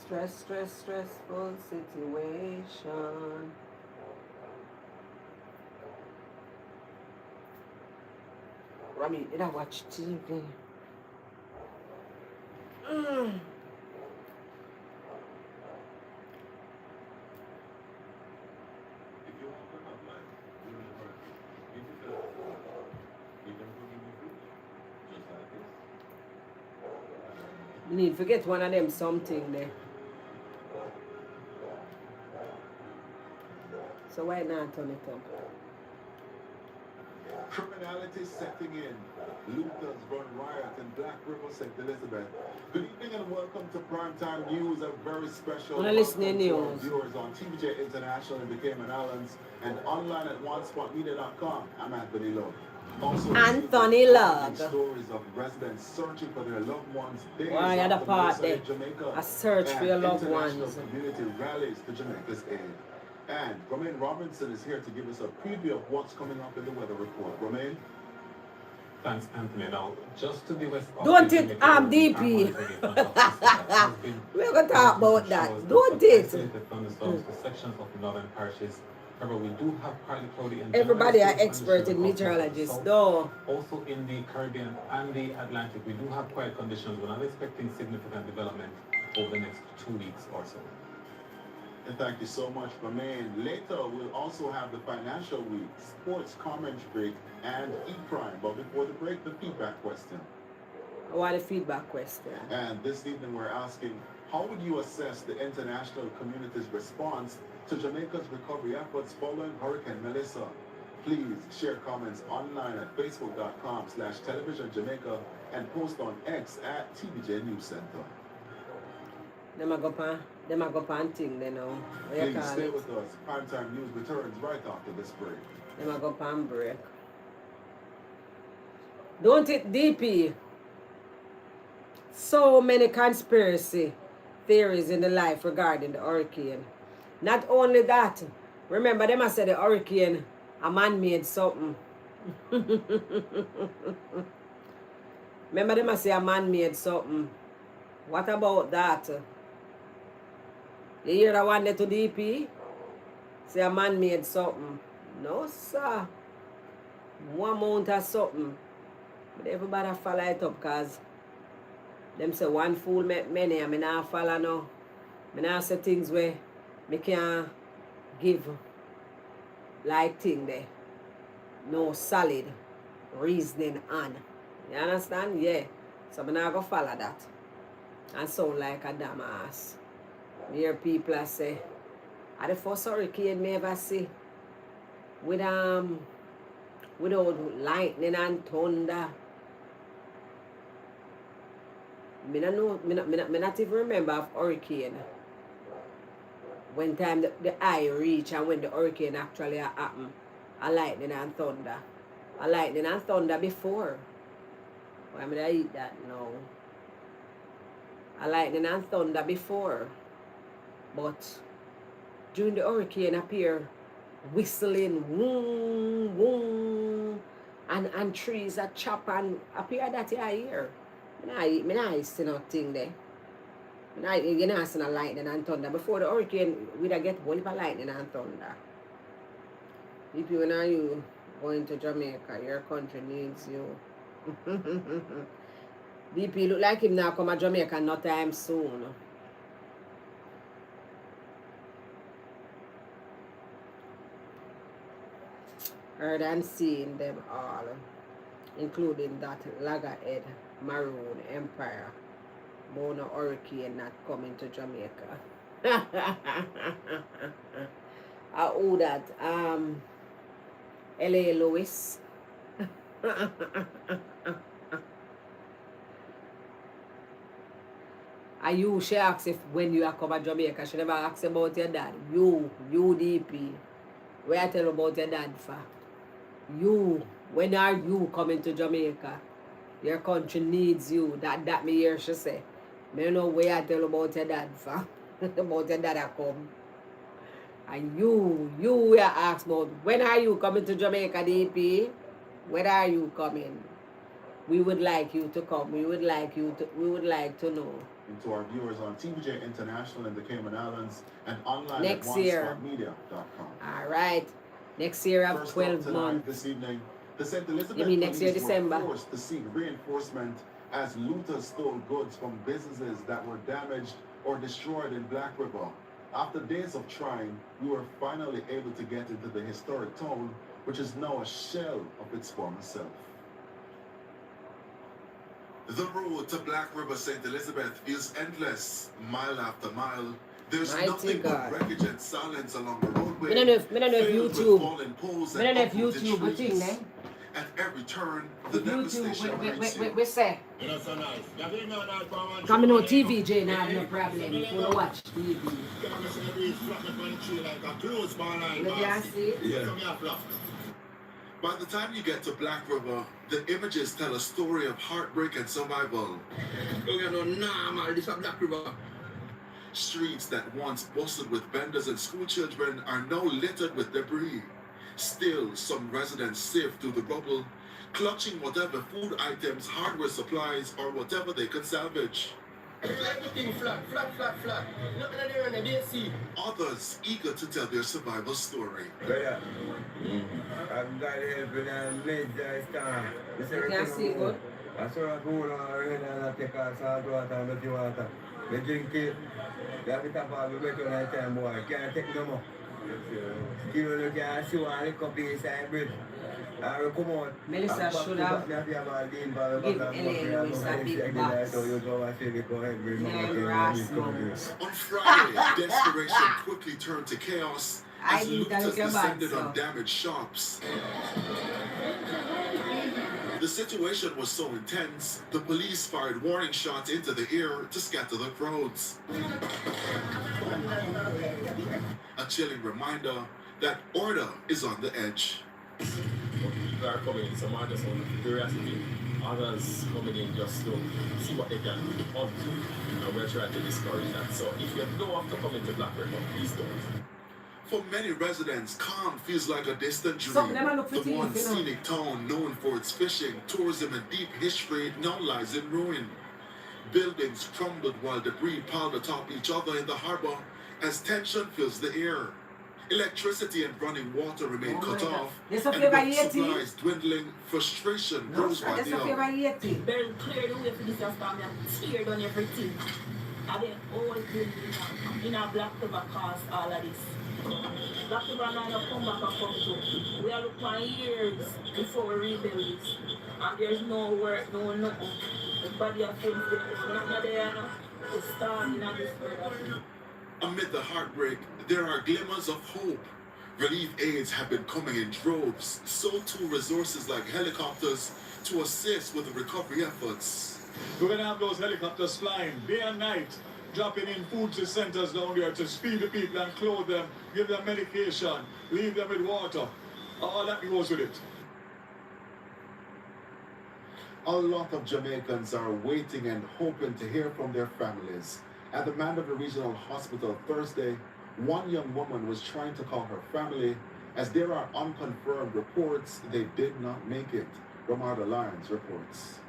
Stressful situation. Rami, did I watch TV? You need to get one of them something there. So why not turn it up? Criminality setting in. Looters run riot in Black River, St. Elizabeth. Good evening and welcome to Primetime News, a very special listening welcome to our news. viewers on TVJ International in the Cayman Islands and online at onespotmedia.com. I'm Anthony Love. Also, Anthony Love. Stories of residents searching for their loved ones. Why are the part there? Jamaica. A search for your loved ones. International community rallies to Jamaica's aid. And Romaine Robinson is here to give us a preview of what's coming up in the weather report. Romaine? Thanks, Anthony. Now, just to the west of Don't the it, Jamaica DP. We're going to talk about that. shows Don't of it. isolated thunderstorms to sections of the northern parishes. However, we do have partly cloudy and Everybody are generally expert in conditions across meteorologists, the south. though. Also in the Caribbean and the Atlantic, we do have quiet conditions. We're not expecting significant development over the next 2 weeks or so. And thank you so much, Romaine. Later, we'll also have the financial week, sports commentary, and E-Prime. But before the break, the feedback question. I want a feedback question. And this evening, we're asking, how would you assess the international community's response to Jamaica's recovery efforts following Hurricane Melissa? Please share comments online at facebook.com/televisionjamaica and post on X at TVJ News Center. Them a go pan thing they know. What you Please call stay it? with us. Primetime News returns right after this break. Them a go pan break. Don't it, DP? So many conspiracy theories in the life regarding the hurricane. Not only that, remember them I said the hurricane, a man made something. Remember them I say a man made something. What about that? You hear that one there to DP? Say a man made something. No, sir. One amount of something. But everybody follow it up because them say one fool make many and I not follow no. I not say things where I can give like thing there. No solid reasoning on. You understand? Yeah. So I not go follow that. And sound like a damn ass. I hear people say, "Are the first hurricane me ever see with without lightning and thunder. Me not even remember of hurricane. When time the eye reach and when the hurricane actually happen. A lightning and thunder. A lightning and thunder before. Why am I eat that now? A lightning and thunder before. But during the hurricane appear whistling, boom, boom, and trees that chop and appear that I hear. Me not see nothing there. You know, see no lightning and thunder. Before the hurricane, we'd get whole heap of lightning and thunder. If you and you going to Jamaica, your country needs you. DP look like him now come to Jamaica no time soon. Heard and seen them all, including that loggerhead maroon empire. Mona hurricane not coming to Jamaica. Who that? L.A. Lewis. She asked if when you are come to Jamaica, she never asked about your dad. You DP. Where I tell you about your dad for? When are you coming to Jamaica? Your country needs you. That me hear she say. I don't know where I tell you about your dad for. About your dad I come. And you were asked about when are you coming to Jamaica, DP? When are you coming? We would like you to come. We would like to know. And to our viewers on TVJ International in the Cayman Islands and online Next at year. onespotmedia.com. All right. Next year of First up 12 tonight, months. this evening, the St. Elizabeth You mean next year, police December? were forced to seek reinforcement as looters stole goods from businesses that were damaged or destroyed in Black River. After days of trying, we were finally able to get into the historic town, which is now a shell of its former self. The road to Black River St. Elizabeth is endless, mile after mile. There's Mighty nothing God. but wreckage and silence along the roadway. I don't know if filled with YouTube. fallen poles I and don't know if uprooted YouTube will trees. thing, eh? At every turn, the YouTube, devastation reaches you. we say. Coming on TVJ now, no problem. You wanna watch TV. You can see? By the time you get to Black River, the images tell a story of heartbreak and survival. This is Black River. Streets that once bustled with vendors and school children are now littered with debris. Still, some residents sift through the rubble, clutching whatever food items, hardware supplies, or whatever they can salvage. Everything flat. Nothing there in the DC. Others eager to tell their survival story. Yeah. I've got help and made that star. You can see good. I saw a pool and I take a salt water and dirty water. They drink it. They have it up all the way to night time, boy. Can't take no more. You can see one little piece of bread. I will come out. Melissa should have give L.A. Lewis a big box. On Friday, desperation quickly turned to chaos I as need a looters little descended box, on damaged shops. The situation was so intense, the police fired warning shots into the air to scatter the crowds. A chilling reminder that order is on the edge. People are coming in, some are just on curiosity, others coming in just to see what they can up to. And we're trying to discourage that. So if you don't have to come into Black River, please don't. For many residents, calm feels like a distant dream. Some of them are look for The teeth, one you know. scenic town known for its fishing, tourism, and deep history now lies in ruin. Buildings crumbled while debris piled atop each other in the harbor as tension fills the air. Electricity and running water remain cut my God. off, There's a and flavor with yeti. supplies dwindling, frustration No, grows sir, by that's the a hour. favorite yeti. They clear the way for this storm and tear down everything. And then all building in a Black River caused all of this. Black River now not come back and come to. We are looking for years before we rebuild this. And there's no work, no nothing. The body of things there's nothing there now. It's starting in this weather. Amid the heartbreak, there are glimmers of hope. Relief aids have been coming in droves, so too resources like helicopters to assist with the recovery efforts. We're going to have those helicopters flying day and night, dropping in food to centers down there to feed the people and clothe them, give them medication, leave them with water. All that goes with it. A lot of Jamaicans are waiting and hoping to hear from their families. At the Mandeville Regional Hospital Thursday, one young woman was trying to call her family as there are unconfirmed reports they did not make it. Romarda Lyons reports.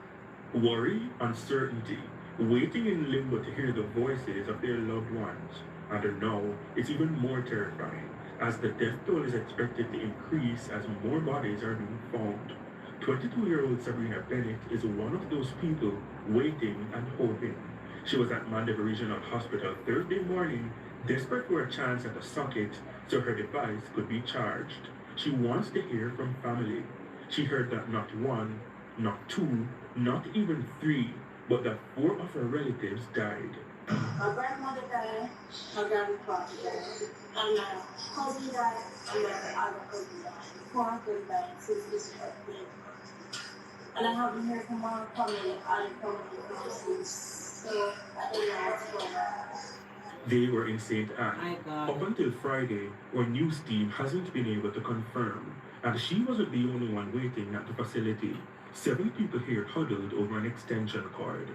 Worry, uncertainty, waiting in limbo to hear the voices of their loved ones. And now, it's even more terrifying as the death toll is expected to increase as more bodies are being found. 22-year-old Sabrina Bennett is one of those people waiting and hoping. She was at Mandeville Regional Hospital Thursday morning, desperate for a chance at a socket so her device could be charged. She wants to hear from family. She heard that not one, not two, not even three, but that 4 of her relatives died. My grandmother died, my grandfather died, and my cousin died, and my other cousin died. 4 uncles died since this birthday. And I haven't heard from my family and from the persons, so I don't know what's going on. They were in St. Anne. My God. Up until Friday, our news team hasn't been able to confirm, and she wasn't the only one waiting at the facility. 7 people here huddled over an extension cord,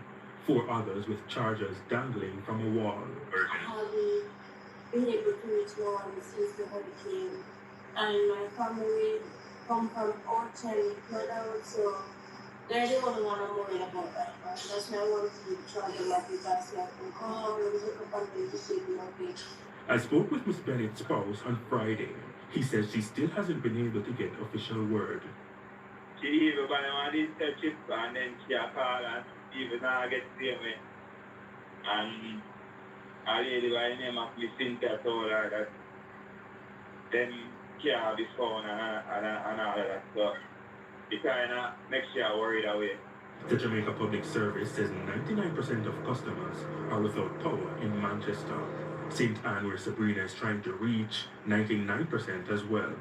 4 others with chargers dangling from a wall. I haven't been able to reach no one since the hurricane, and my family come from Orchard, so they're the only one I'm worried about right now. That's why I want to charge them my device so I can come home and look up and to see my page. I spoke with Miss Bennett's spouse on Friday. He says she still hasn't been able to get official word. She even got them on this chip and then she a call and even now get the same way. And a lady by the name of Miss Cynthia told her that then she have this phone and all of that. So it kind of makes you worried away. The Jamaica Public Service says 99% of customers are without power in Manchester. St. Anne, where Sabrina is trying to reach, 99% as well.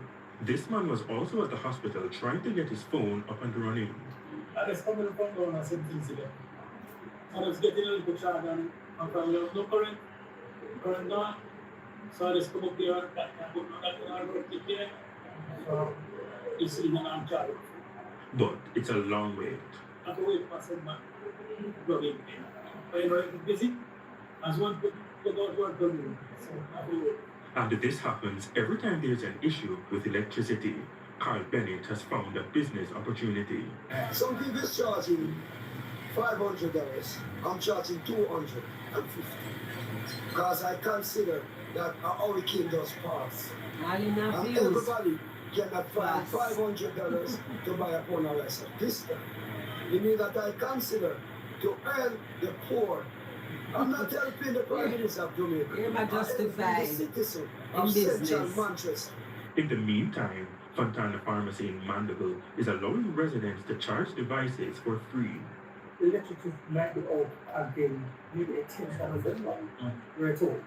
This man was also at the hospital trying to get his phone up and running. I was coming from down and same things again. I was getting a little charge and from there was no current down. So I just come up here and put that in our road to care. So it's in an charge. But it's a long wait. I have to wait for some man. But you know, if it's busy, as one put out work to do. So I have to wait. And this happens every time there's an issue with electricity. Carl Bennett has found a business opportunity. Some people is charging $500. I'm charging $250. Because I consider that a hurricane does pass. And everybody can afford $500 to buy a phone arrest. This time, you mean that I consider to earn the poor. I'm not helping the Prime Minister of Jamaica. You're not justified the citizen in of business. Central Manchester. In the meantime, Fontana Pharmacy in Mandeville is allowing residents to charge devices for free. The electricity might be out until maybe 10,000 we're told.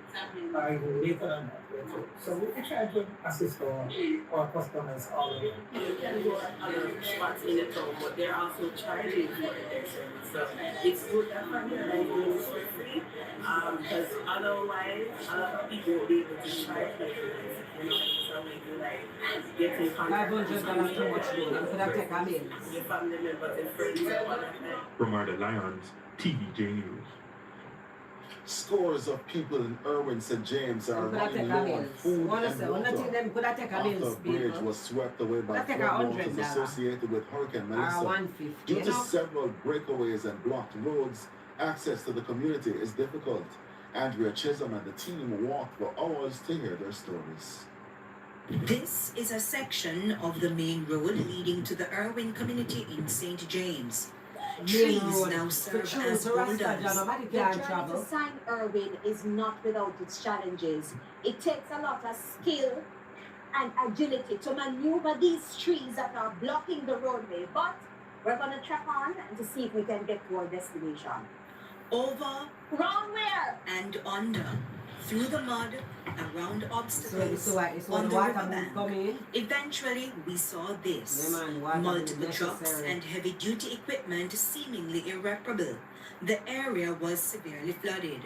Or even later than that, we're told. So we try to assist our customers all the way. You can go at other spots in the town, but they're also charging for their service. So it's good that family are doing this for free, because otherwise a lot of people will be able to charge their service. You know, so we do like get in contact with $500 too much though. Them could have taken a bill. your family members and friends and whatnot. Romarda Lyons, TVJ News. Scores of people in Irwin St. James are Could have running taken low a on bill. food One and thing them could have taken a after bill. a bridge was swept away by Could have taken flood waters $100. associated with Hurricane Or Melissa. 150. Due You to know? several breakaways and blocked roads, access to the community is difficult. Andrea Chisholm and the team walked for hours to hear their stories. This is a section of the main road leading to the Irwin community in St. James. Trees now serve as boulders. The journey to St. Irwin is not without its challenges. It takes a lot of skill and agility to maneuver these trees that are blocking the roadway, but we're going to track on and to see if we can get to our destination. Over Wrong where? and under. through the mud, around obstacles, So it's on when the water riverbank. come in. Eventually, we saw this. Yeah, man, water Multiple is trucks necessary. and heavy-duty equipment seemingly irreparable. The area was severely flooded.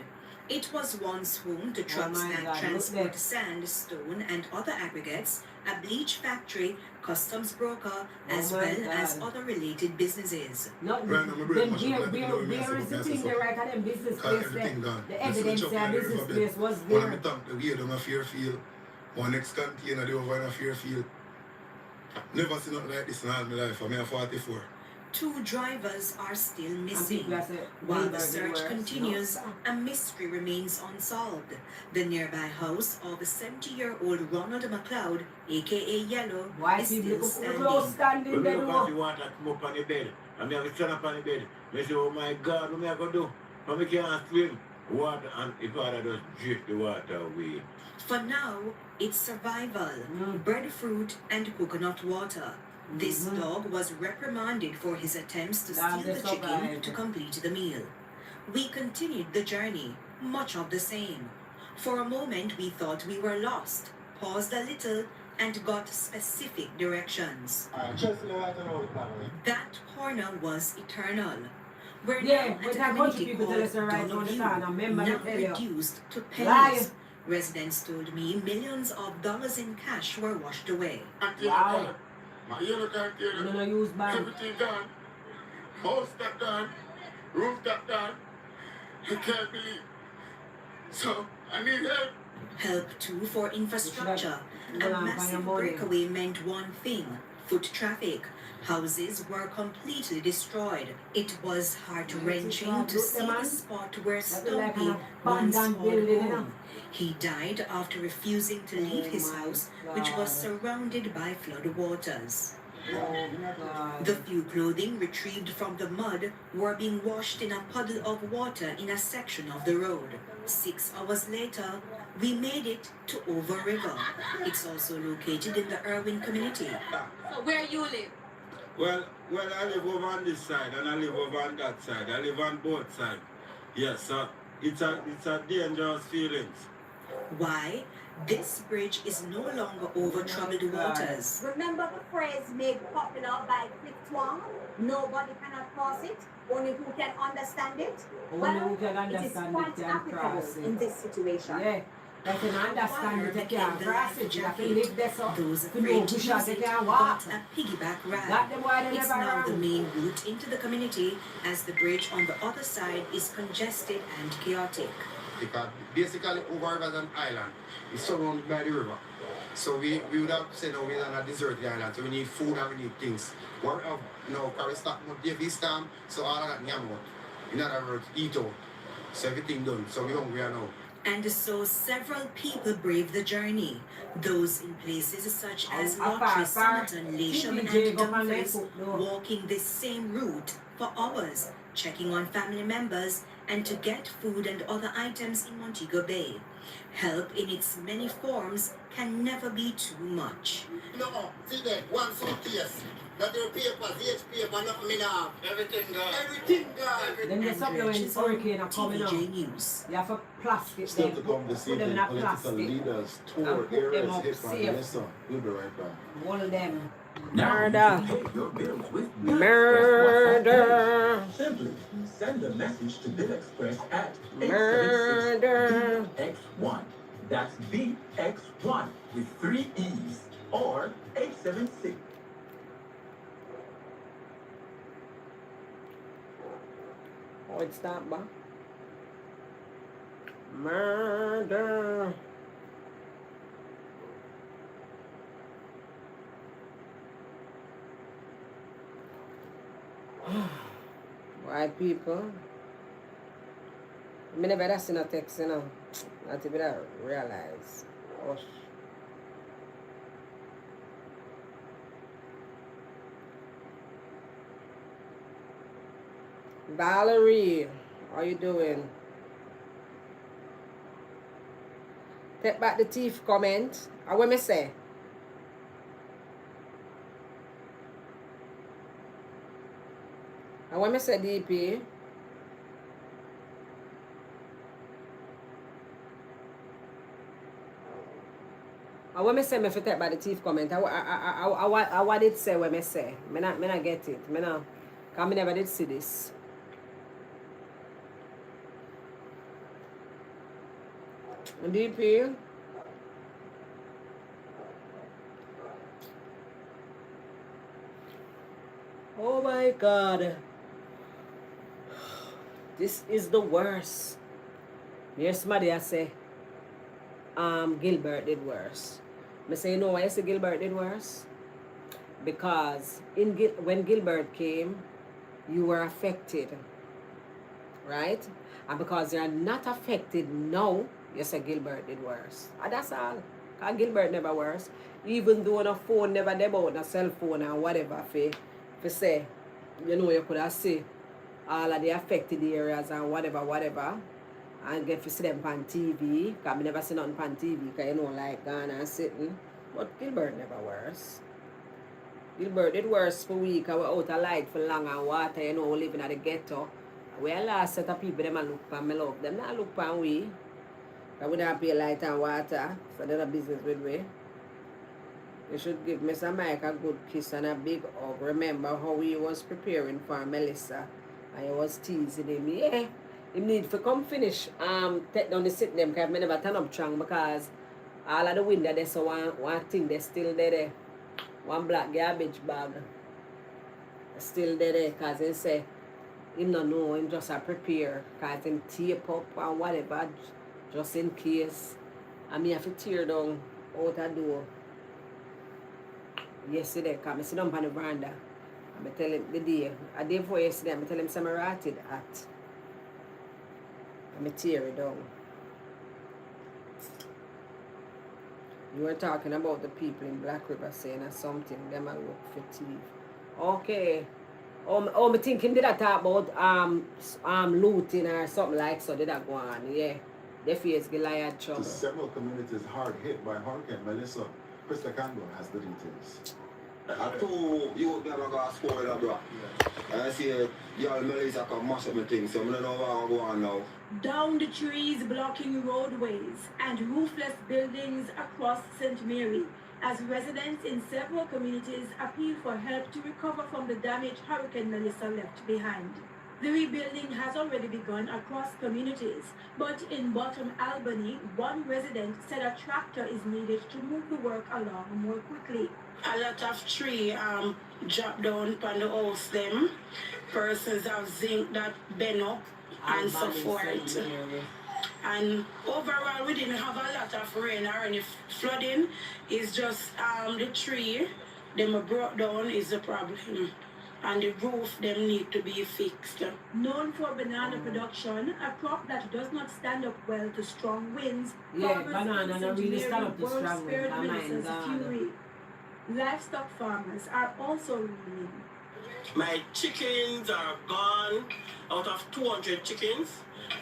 It was once home to trucks my that God, look transport there. sand, stone, and other aggregates, a bleach factory, customs broker, as my well as God. other related businesses. Not Right, I'm a break, then mash up, like, where is the thing there right at them business place there? everything gone. The That's evidence what that Chuck business River place was One of there. the tank, the way down a Fairfield. One next container, they over in a Fairfield. Never seen nothing like this in all my life. I'm 44. 2 drivers are still missing. people say, While the "Well, search worse." continues, a mystery remains unsolved. The nearby house of 70-year-old Ronald McLeod, aka Yellow, Why is people still look close standing. standing there? When No? you want to come up on the bed, and me have to stand up on the bed, me say, oh my God, what am I going to do? But me can't swim. Water, and if I just drift the water away. For now, it's survival, breadfruit and coconut water. This dog was reprimanded for his attempts to Dog, steal they the chicken survived. to complete the meal. We continued the journey, much of the same. For a moment we thought we were lost, paused a little, and got specific directions. That corner was eternal. We're Yeah, now but at I a go to community people called tell us right now the Donaview, time. I remember now me tell you. reduced to Lie. pennies. Residents told me millions of dollars in cash were washed away. Wow. My yellow car here, No use bank. everything gone. House got gone. Roof got gone. I can't believe. So, I need help. Help too for infrastructure. A Well, I'm massive fine, morning. breakaway meant one thing: foot traffic. Houses were completely destroyed. It was heart-wrenching to see the spot where That look like an Stumpy once abandoned called building, you know. home. He died after refusing to leave his my house, which was God. surrounded by flood waters. Oh, God. The few clothing retrieved from the mud were being washed in a puddle of water in a section of the road. 6 hours later, we made it to Over River. It's also located in the Irwin community. So where you live? Well, I live over on this side and I live over on that side. I live on both sides. Yes, so it's a dangerous feelings. Why? This bridge is no longer over troubled waters. Remember the phrase made popular by Cliff Twang? Nobody cannot cross it, only who can understand it. Only who can it is understand quite it can applicable cross it. in this situation. Yeah. That can understand it, they can't cross it. You have to live there so. Those To know afraid to who use shot, they it can't got walk. a piggyback ride. Got them why they It's never now the around. main route into the community, as the bridge on the other side is congested and chaotic. Because basically over river is an island. It's surrounded by the river. So we would have said no, we're on a desert island, so we need food and we need things. We're of carry stock more Davis time, so all of that nyam out. In other words, eat out. So everything done. So we hungry now. And so several people brave the journey. Those in places such as Lottery, Somerton, Lewisham and Dumfries, walking this same route for hours, checking on family members and to get food and other items in Montego Bay. Help in its many forms can never be too much. No, see that, one suitcase. Not the papers, each paper, nothing in half. Everything gone. Everything gone. Then there's something when hurricane are coming out. TVJ News. You have to plastic Still them. to come this Put them in evening, a political plastic. leaders And tour put them areas up hit by safe. Melissa. We'll be right back. One of them. Murder. Murder. Simply send a message to Bill Express at Murder. BX1. That's BX1 with 3 E's or 876. Oh, it's not bad. Murder. White people. I never seen a text, you know. Not even I realize. Oh, Valerie, how you doing? Take back the thief comment. What me say? What me say, DP? When I say me fit take by the thief comment, I what it say when I say. Me not get it. Me not, cause me never did see this. DP. Oh my God. This is the worst. Here's somebody I say, Gilbert did worse. I say, you know why I say Gilbert did worse? Because when Gilbert came, you were affected, right? And because you're not affected now, you say Gilbert did worse. And that's all. Because Gilbert never worse. Even though a phone never about a cell phone or whatever, for say, you know, you could have see all of the affected areas and whatever. And get to see them on TV. Because I never see nothing on TV. Because you know, like Ghana and sitting. But Gilbert never worse. Gilbert did worse for week. I was out of light for long and water. You know, living at the ghetto. We are last set of people, them look for me love. Them not look for we. Because we don't pay light and water. So they're not business with we. You should give Mr. Mike a good kiss and a big hug. Remember how he was preparing for Melissa. And he was teasing him. Yeah. He need to come finish take down the sit them because I never turn up strong because all of the window there's so one thing that's still there. One black garbage bag. Still there because they say him don't know, him just a prepare because him tape up and whatever just in case. And me have to tear down out the door. Yesterday because I sit down on the veranda. And I tell him the day before yesterday, I tell him some rotted at. I'm tear it down. You were talking about the people in Black River saying or something. Them are look for thief. Okay. I think him did that talk about looting or something like so. Did that go on? Yeah. They face Goliath trouble. Several communities hard hit by Hurricane Melissa. Krista Campbell has the details. I told you that I got scored up, bro. And I see y'all Melissa come mash up my thing, so I don't know where I'm going now. Down the trees blocking roadways and roofless buildings across St. Mary as residents in several communities appeal for help to recover from the damage Hurricane Melissa left behind. The rebuilding has already begun across communities, but in Bottom Albany, one resident said a tractor is needed to move the work along more quickly. A lot of tree drop down upon the house them. Persons have zinc that bend up and so forth. And overall we didn't have a lot of rain or any flooding. It's just the tree them brought down is the problem. And the roof them need to be fixed. Known for banana production, a crop that does not stand up well to strong winds, yeah, banana not really stand up to strong winds. Fury. Livestock farmers are also reeling. My chickens are gone. Out of 200 chickens,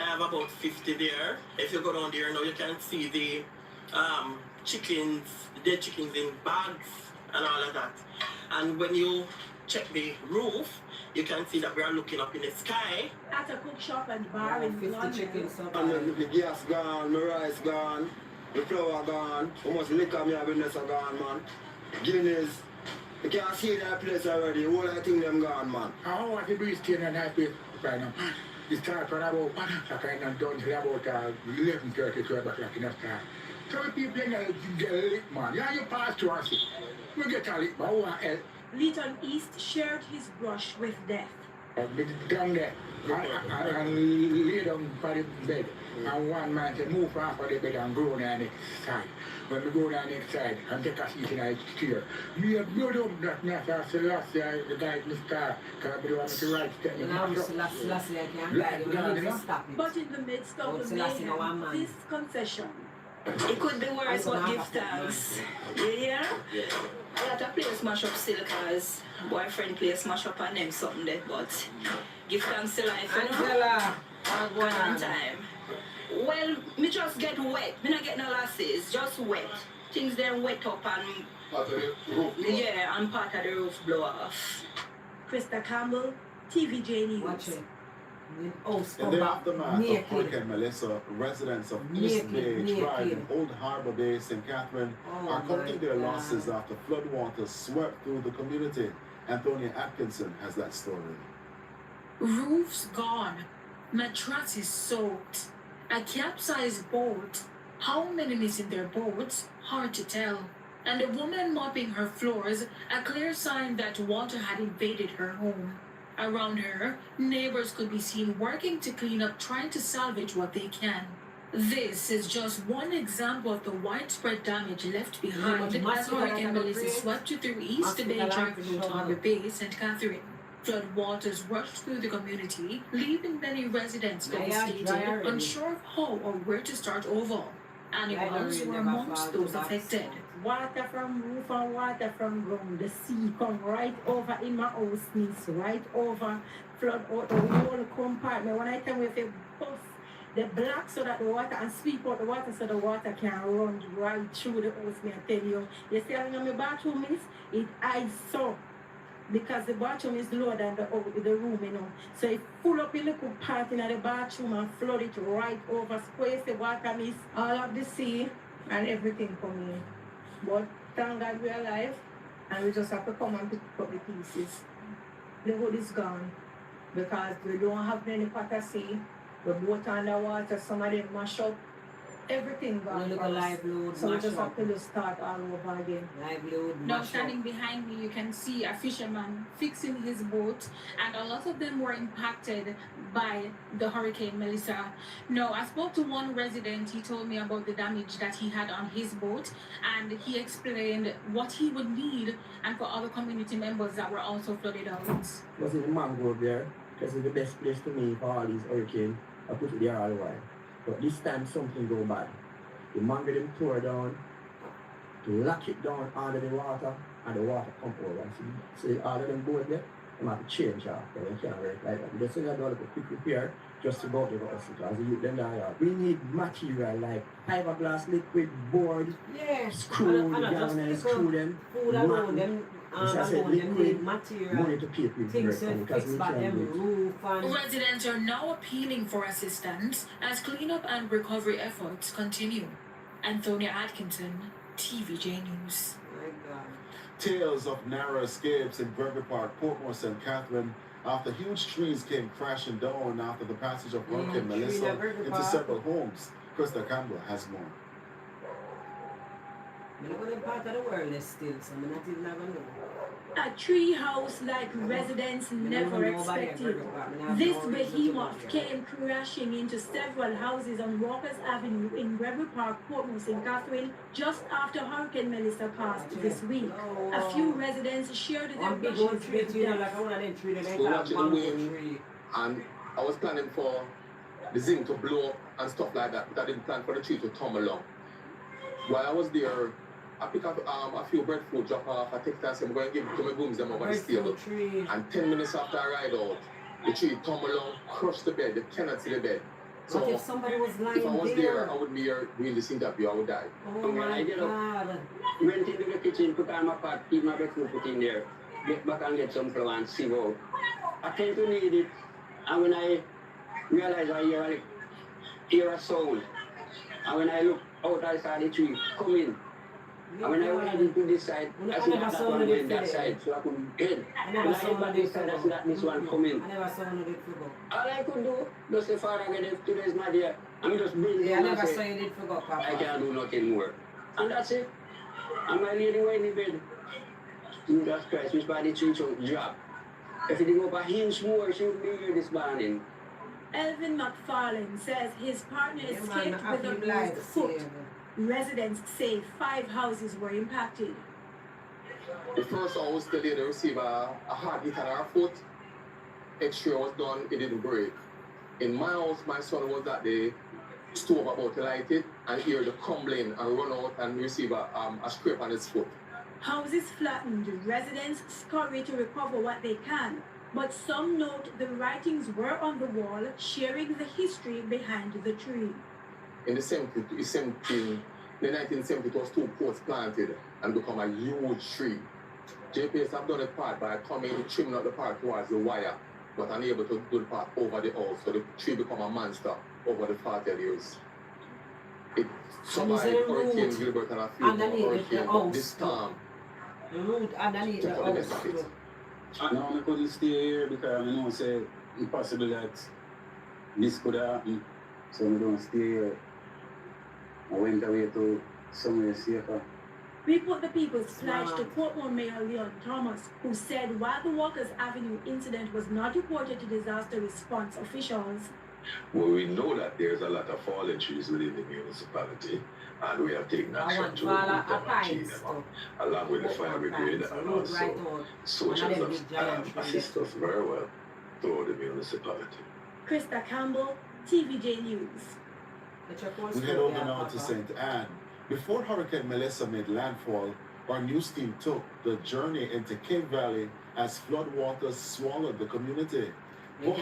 I have about 50 there. If you go down there now, you can see the chickens, dead chickens in bags and all of that. And when you check the roof, you can see that we are looking up in the sky. At a cook shop and bar in 50 chickens. And the gas gone, my rice gone, the flour gone, almost liquor me have in this gone, man. Guineas, you can't see that place already, all I think them gone, man. I want to be staying in that place right now. It starts from about 1 o'clock and done till about 11:30, 12 o'clock in the time. So people get a lick, man. Yeah, you pass to us. We get a lick, but we want help. Lytton East shared his brush with death. Down there, and lay down by the bed, and one man said, move off of the bed and go down the side. When we go down the side and take a seat in a chair, we have blood up that night. I said, last year, the guy in the car, because we don't want to write But in the midst of the mayhem, this concession. It could be worse, but give thanks. Yeah? A lot of players smash up still because boyfriend players smash up on them something that, but give thanks to life, you know? One on time. Well, me just get wet. Me not get no losses, just wet. Things then wet up and part of the roof blow. Yeah, and part of the roof blow off. Krista Campbell, TVJ News. Watch it. In the aftermath of Hurricane Melissa, residents of East Bay Drive in Old Harbor Bay, St. Catherine, are counting their losses after floodwaters swept through the community. Antonia Atkinson has that story. Roofs gone, mattresses soaked, a capsized boat. How many missing their boats? Hard to tell. And a woman mopping her floors, a clear sign that water had invaded her home. Around her, neighbors could be seen working to clean up, trying to salvage what they can. This is just one example of the widespread damage left behind as Hurricane Melissa swept through East Bay Drive in Old Harbor Bay, St. Catherine. Flood waters rushed through the community, leaving many residents devastated, unsure of how or where to start over. Animals were amongst those affected. Water from roof and water from ground. The sea come right over in my house, miss, right over, flood out the whole compartment. When I tell you if you bust the block so that the water and sweep out the water so the water can run right through the house, me I tell you. You see how in my bathroom is? It ice so. Because the bathroom is lower than the room, you know. So it full up a little part in the bathroom and flood it right over, squares the water miss, all of the sea and everything coming in. But thank God we're alive and we just have to come and pick up the pieces. The hood is gone because we don't have any pot of sea. The boat underwater, some of them mash up. Everything gone. So we just have to start all over again. Now standing behind me, you can see a fisherman fixing his boat, and a lot of them were impacted by the Hurricane Melissa. Now, I spoke to one resident. He told me about the damage that he had on his boat, and he explained what he would need and for other community members that were also flooded out. Was in the mangrove there, because it's the best place to me for all these hurricanes. I put it there all the while. But this time something go bad. The mangrove them tore down, to lock it down under the water, and the water come over. So all of them board there, they have to change out. They can't work like that. They say they do a quick repair just to go to the house because the youth them die out. We need material like fiberglass, liquid, board, screw, galvanize, screw them, food around them. Money to pay people because we can't do it. Residents are now appealing for assistance as cleanup and recovery efforts continue. Antonia Atkinson, TVJ News. Tales of narrow escapes in Gregory Park, Portmore, St. Catherine, after huge trees came crashing down after the passage of Hurricane Melissa into several homes. Krista Campbell has more. Part of the world is still, so I'm not even have know. A tree house like residents never expected. This behemoth came crashing into several houses on Walker's Avenue in Gregory Park, Portmore, St. Catherine, just after Hurricane Melissa passed this week. A few residents shared their rushes with death. We're watching the wind, and I was planning for the zinc to blow up and stuff like that, but I didn't plan for the tree to tumble down. While I was there, I pick up a few breadfruit, drop off, I take that, I'm going to give it to my booms them over the stable. And 10 minutes after I ride out, the tree tumbled down, crushed the bed, the tenants in the bed. So what if somebody was lying if I was there, I wouldn't be here doing this interview, I would die. Oh my God. Went into the kitchen, put on my pot, keep my breadfruit put in there, get back and get some flour and sieve out. I tend to need it, and when I realized I hear a sound, and when I look out, I saw the tree come in. And when I went into this side, I see that one went that side, so I couldn't get. When I hit back this side, I see that this one come in. All I could do, just the father get it, today's not there. I'm just breathing down and say, I can't do nothing more. And that's it. And my lady went in bed. Jesus Christ, which by the tree chunk drop. If it didn't go up a inch more, she would be here this morning. Elvin McFarlane says his partner escaped with a bruised foot. Residents say 5 houses were impacted. The first house, the lady received a hard hit on her foot. X-ray was done, it didn't break. In my house, my son was at the stove about to light it and hear the crumbling and run out and receive a scrape on his foot. Houses flattened, residents scurry to recover what they can. But some note the writings were on the wall, sharing the history behind the tree. In the 1970s, it was 2 posts planted and become a huge tree. JPS have done a part by coming, trimming out the part towards the wire but unable to do the part over the house, so the tree become a monster over the 40 years. It survived Hurricane Gilbert and a few more hurricanes, but this storm the root underneath the took out the best of house. it. No, I couldn't stay here because I know say impossible that this could happen. So I don't stay here. I went away to somewhere safer. We put the people's flash to Portmore Mayor Leon Thomas, who said while the Walkers Avenue incident was not reported to disaster response officials, well, we know that there's a lot of fallen trees within the municipality, and we have taken action to remove them and clean them up, along with the fire brigade and also soldiers have assist us very well through the municipality. Krista Campbell, TVJ News. We head over now to St. Anne. Before Hurricane Melissa made landfall, our news team took the journey into Cape Valley as floodwaters swallowed the community. But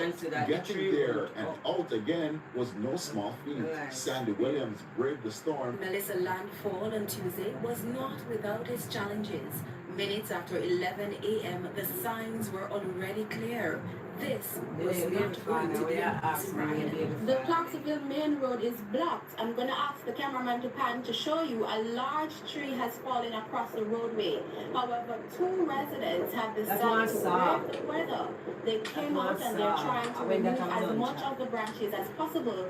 getting there and out again was no small feat. Sandy Williams braved the storm. Melissa landfall on Tuesday was not without its challenges. Minutes after 11 a.m., the signs were already clear. This was not going to be easy. The Clarksville Main Road is blocked. I'm going to ask the cameraman to pan to show you a large tree has fallen across the roadway. However, 2 residents have decided to brave the weather. They came out and they're trying to remove as much of the branches as possible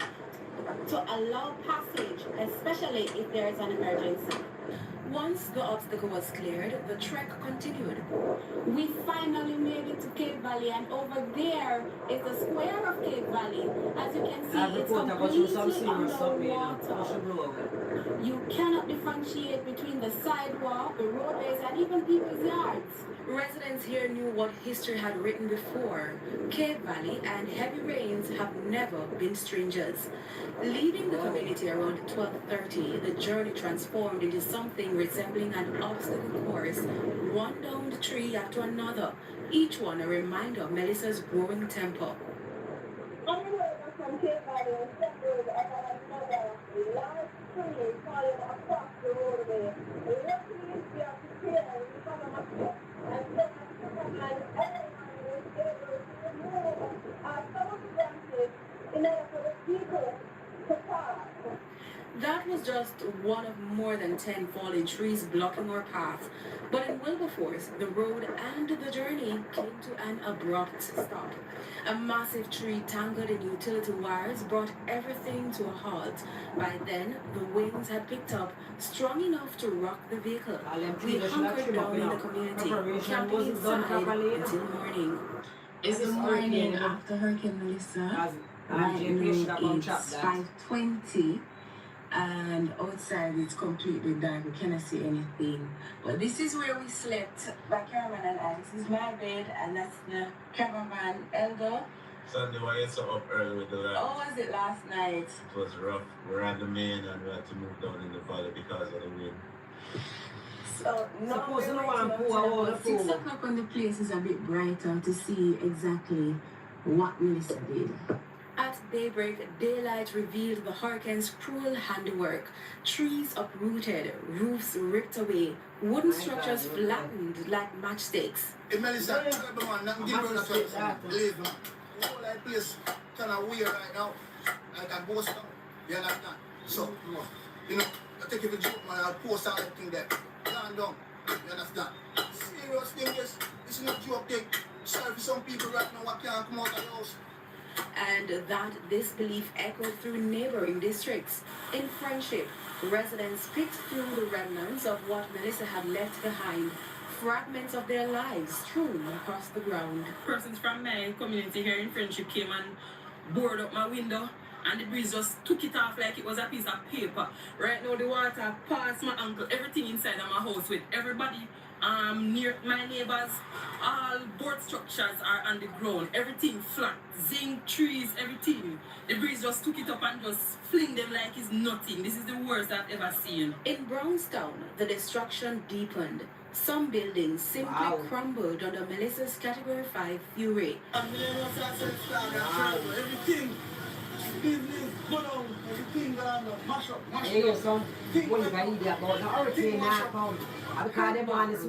to allow passage, especially if there is an emergency. Once the obstacle was cleared, the trek continued. We finally made it to Cape Valley, and over there is the square of Cape Valley. As you can see, it's completely underwater. You cannot differentiate between the sidewalk, the roadways, and even people's yards. Residents here knew what history had written before. Cape Valley and heavy rains have never been strangers. Leaving the community around 12:30, the journey transformed into something resembling an obstacle course, one downed tree after another, each one a reminder of Melissa's growing tempo. On the way from Cape Valley and separated another large tree falling across the roadway. Luckily, we are prepared in front of us, and so everyone was able to remove some of the branches in order for the people to pass. That was just one of more than 10 fallen trees blocking our path. But in Wilberforce, the road and the journey came to an abrupt stop. A massive tree tangled in utility wires brought everything to a halt. By then, the winds had picked up, strong enough to rock the vehicle. We hunkered down in the community, camping inside until morning. It's the morning after Hurricane Melissa. Right now it's 5:20. And outside it's completely dark, we cannot see anything. But this is where we slept, my cameraman and I. This is my bed, and that's the cameraman, Eldo. Sunday, why you so up early with the light? Oh, was it last night? It was rough. We're on the main and we had to move down in the valley because of the wind. So, no, we're 6 o'clock when the place is a bit brighter to see exactly what Melissa did. At daybreak, daylight revealed the hurricane's cruel handiwork. Trees uprooted, roofs ripped away, wooden structures flattened like matchsticks. Hey, Melissa, nothing give her a believe me. The whole like place kind of weird right now. Like a ghost town. You understand? So, you know, I take it a joke, man. I'll post all everything there. Land down. You understand? Serious thing, yes. This is not joke thing. Sorry for some people right now what can't come out of the house. And that disbelief echoed through neighboring districts. In Friendship, residents picked through the remnants of what Melissa had left behind, fragments of their lives strewn across the ground. Persons from my community here in Friendship came and boarded up my window, and the breeze just took it off like it was a piece of paper. Right now the water passed my ankle, everything inside of my house with everybody near my neighbors. All board structures are on the ground, everything flat, zinc, trees, everything. The breeze just took it up and just fling them like it's nothing. This is the worst I've ever seen. In Brownstown, the destruction deepened. Some buildings simply crumbled under Melissa's Category 5 fury. Everything. Go down. Everything gone down. Mash up.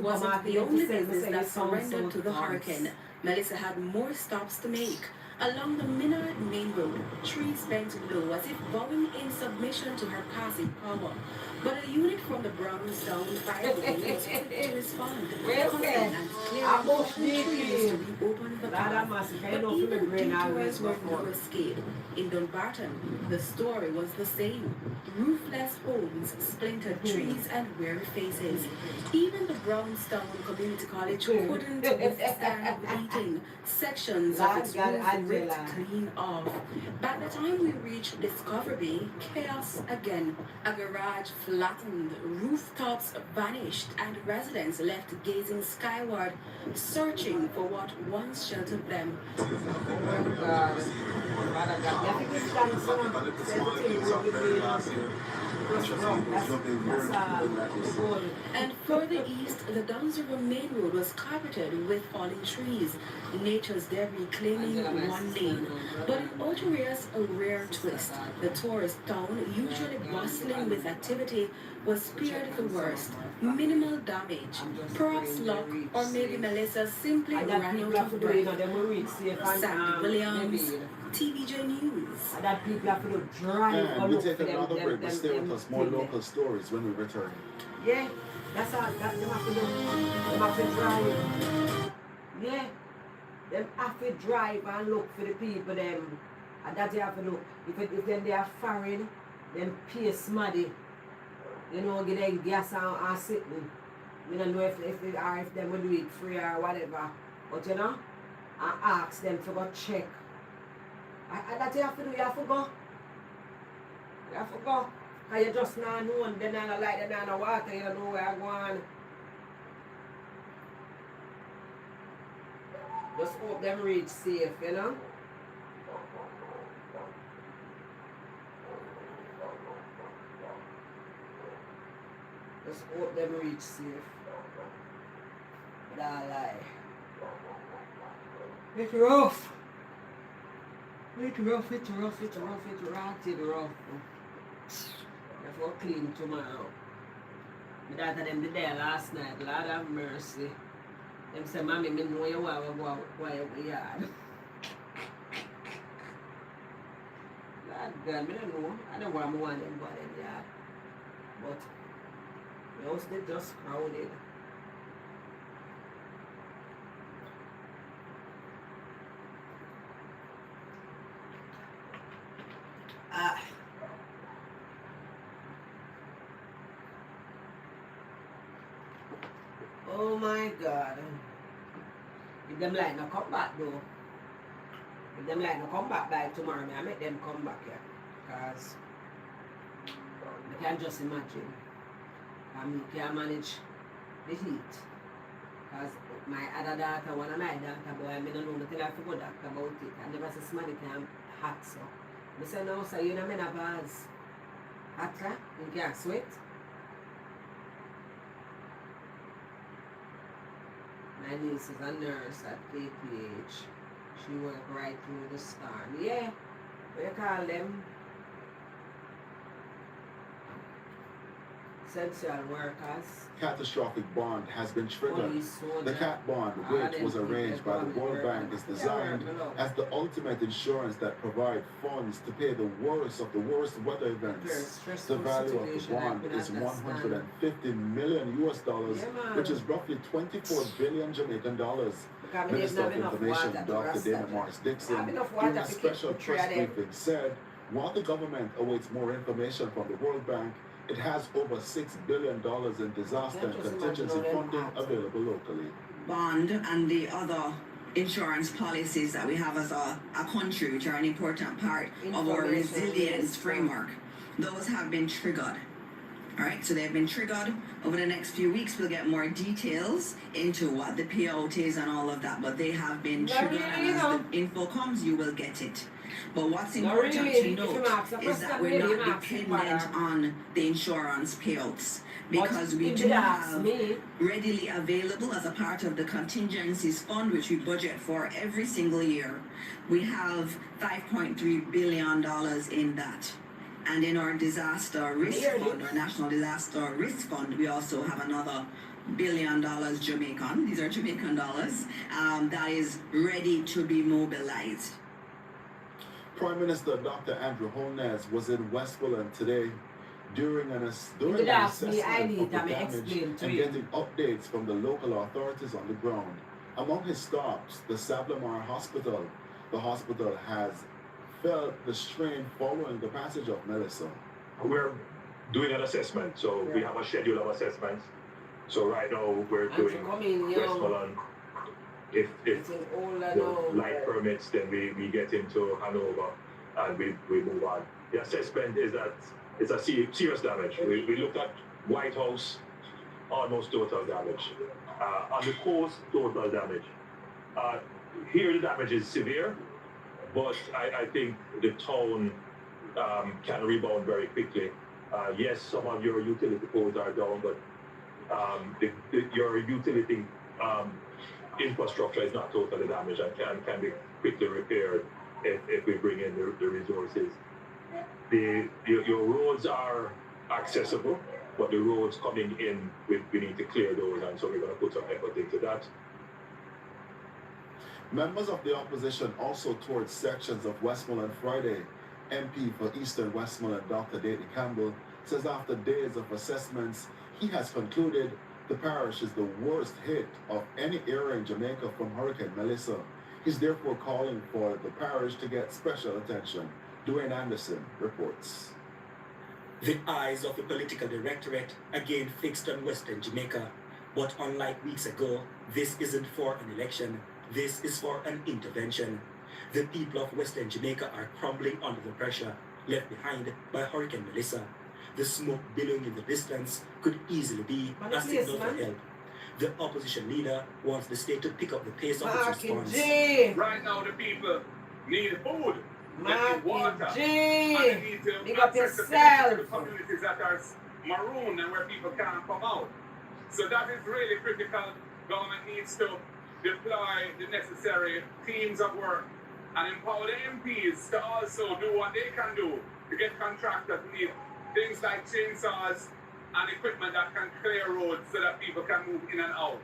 Wasn't the only business that surrendered to the hurricane. Melissa had more stops to make. Along the Minard Main Road, trees bent low as if bowing in submission to her passing power. But a unit from the Brownstown Fire Brigade was quick to respond, cutting and clearing all trees to reopen the path. But even detours were no escape. In Dunbarton, the story was the same. Roofless homes, splintered trees, and weary faces. Even the Brownstown Community College couldn't withstand beating. Sections of its roof ripped clean off. By the time we reached Discovery Bay, chaos again. A garage flattened, rooftops vanished, and residents left gazing skyward, searching for what once sheltered them. And further east, the Downs River Main Road was carpeted with falling trees, nature's debris claiming one lane. But in Otoria's a rare twist. The tourist town, usually bustling with activity, was spared the worst. Minimal damage. Perhaps luck, or maybe Melissa simply ran out of breath. Sandy Williams, TVJ News. That people have to drive. And we take another break, but stay with us. More local stories when we return. Yeah, that's all. That them have to do. Them have to drive. Yeah, them have to drive and look for the people. Them, and that they have to do. If then they are foreign, them pay smaddy. You know, get them gas and sitting. We don't know if them will do it free or whatever. But you know, I ask them to go check. And that you have to do, you have to go. You have to go. Because you just not know, and then I don't like them, no water, you don't know where I'm going. Just hope them reach safe, you know. Just hope them reach safe. But I lie. It's rough. It's rough. Therefore clean tomorrow. My daughter them did there last night. Lord have mercy. Them say, Mommy, me know you want to go out the yard. Lord God, me don't know. I don't want them go out the yard. But the house they just crowded. Oh my God. If them like no come back though. If them like no come back by tomorrow, I make them come back here. Because I can just imagine. And I can manage the heat. Because my other daughter, one of my daughter boy, I don't know nothing I forgot that about it. I never see somebody can hot so. I say no, so you know me not bars. Hot, you can't sweat. My niece is a nurse at KPH. She worked right through the storm. Yeah, what you call them? Essential workers. Catastrophic bond has been triggered. The CAT bond, which was arranged by the World Bank, is designed as the ultimate insurance that provides funds to pay the worst of the worst weather events. The value of the bond is $150 million US, which is roughly 24 billion Jamaican dollars. Minister of Information, Dr. Dana Morris Dixon, during a special press briefing, said, while the government awaits more information from the World Bank, it has over $6 billion in disaster and contingency funding available locally. Bond and the other insurance policies that we have as a country, which are an important part of our resilience framework, those have been triggered. All right, so they've been triggered. Over the next few weeks, we'll get more details into what the payout is and all of that, but they have been triggered, and as the info comes, you will get it. But what's important to note is that we're not dependent on the insurance payouts, because we do have readily available as a part of the contingencies fund, which we budget for every single year. We have $5.3 billion in that. And in our disaster risk fund, our national disaster risk fund, we also have another billion Jamaican, these are Jamaican dollars, that is ready to be mobilized. Prime Minister Dr. Andrew Holness was in Westmoreland today during an assessment of the damage and getting updates from the local authorities on the ground. Among his stops, the Sablamar Hospital. The hospital has felt the strain following the passage of Melissa. We're doing an assessment, so we have a schedule of assessments. So right now we're doing Westmoreland. If the light permits, then we get into Hanover and we move on. The assessment is that it's a serious damage. We looked at White House, almost total damage. On the coast, total damage. Here the damage is severe, but I think the town can rebound very quickly. Yes, some of your utility poles are down, but your utility infrastructure is not totally damaged and can be quickly repaired if we bring in the resources. Your roads are accessible, but the roads coming in, we need to clear those, and so we're going to put some effort into that. Members of the opposition also toured sections of Westmoreland Friday. MP for Eastern Westmoreland, Dr. Dayton Campbell, says after days of assessments, he has concluded the parish is the worst hit of any area in Jamaica from Hurricane Melissa. He's therefore calling for the parish to get special attention. Dwayne Anderson reports. The eyes of the political directorate again fixed on Western Jamaica. But unlike weeks ago, this isn't for an election. This is for an intervention. The people of Western Jamaica are crumbling under the pressure left behind by Hurricane Melissa. The smoke billowing in the distance could easily be a signal for help. The opposition leader wants the state to pick up the pace of its response. Right now, the people need food, they need water, and they need to access the communities that are marooned and where people can't come out. So that is really critical. Government needs to deploy the necessary teams of work and empower the MPs to also do what they can do to get contractors who need things like chainsaws and equipment that can clear roads so that people can move in and out.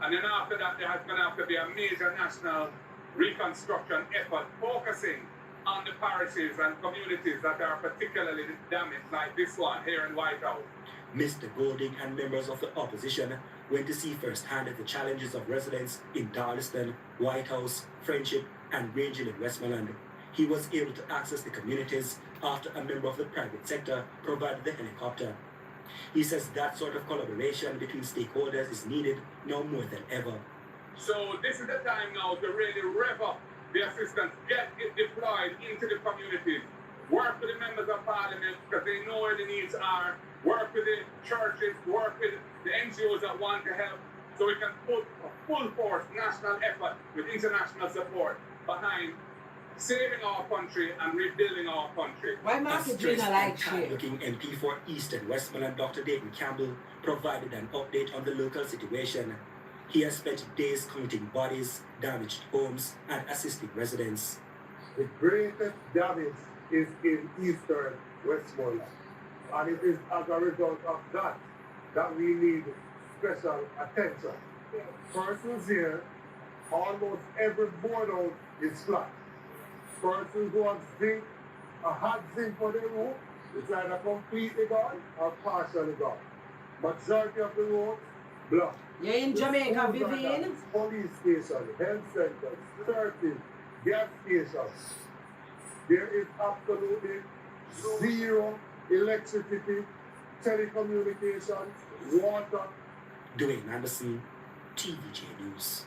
And then after that, there has going to have to be a major national reconstruction effort focusing on the parishes and communities that are particularly damaged, like this one here in White House. Mr. Golding and members of the opposition went to see firsthand the challenges of residents in Darlaston, White House, Friendship, and Rangel in Westmoreland. He was able to access the communities after a member of the private sector provided the helicopter. He says that sort of collaboration between stakeholders is needed now more than ever. So this is the time now to really rev up the assistance, get it deployed into the communities, work with the members of parliament because they know where the needs are, work with the churches, work with the NGOs that want to help, so we can put a full force national effort with international support behind saving our country and rebuilding our country. Why looking MP for Eastern Westmoreland, Dr. Dayton Campbell, provided an update on the local situation. He has spent days counting bodies, damaged homes, and assisting residents. The greatest damage is in Eastern Westmoreland, and it is as a result of that that we need special attention. Persons here, almost every board out is flat. Persons who have zinc, a hot zinc for their roof, it's either completely gone or partially gone. Majority of the roads blocked. You're in Jamaica, Vivian? Police stations, health centers, churches, gas stations. There is absolutely zero electricity, telecommunications, water. Dwayne Anderson, TVJ News.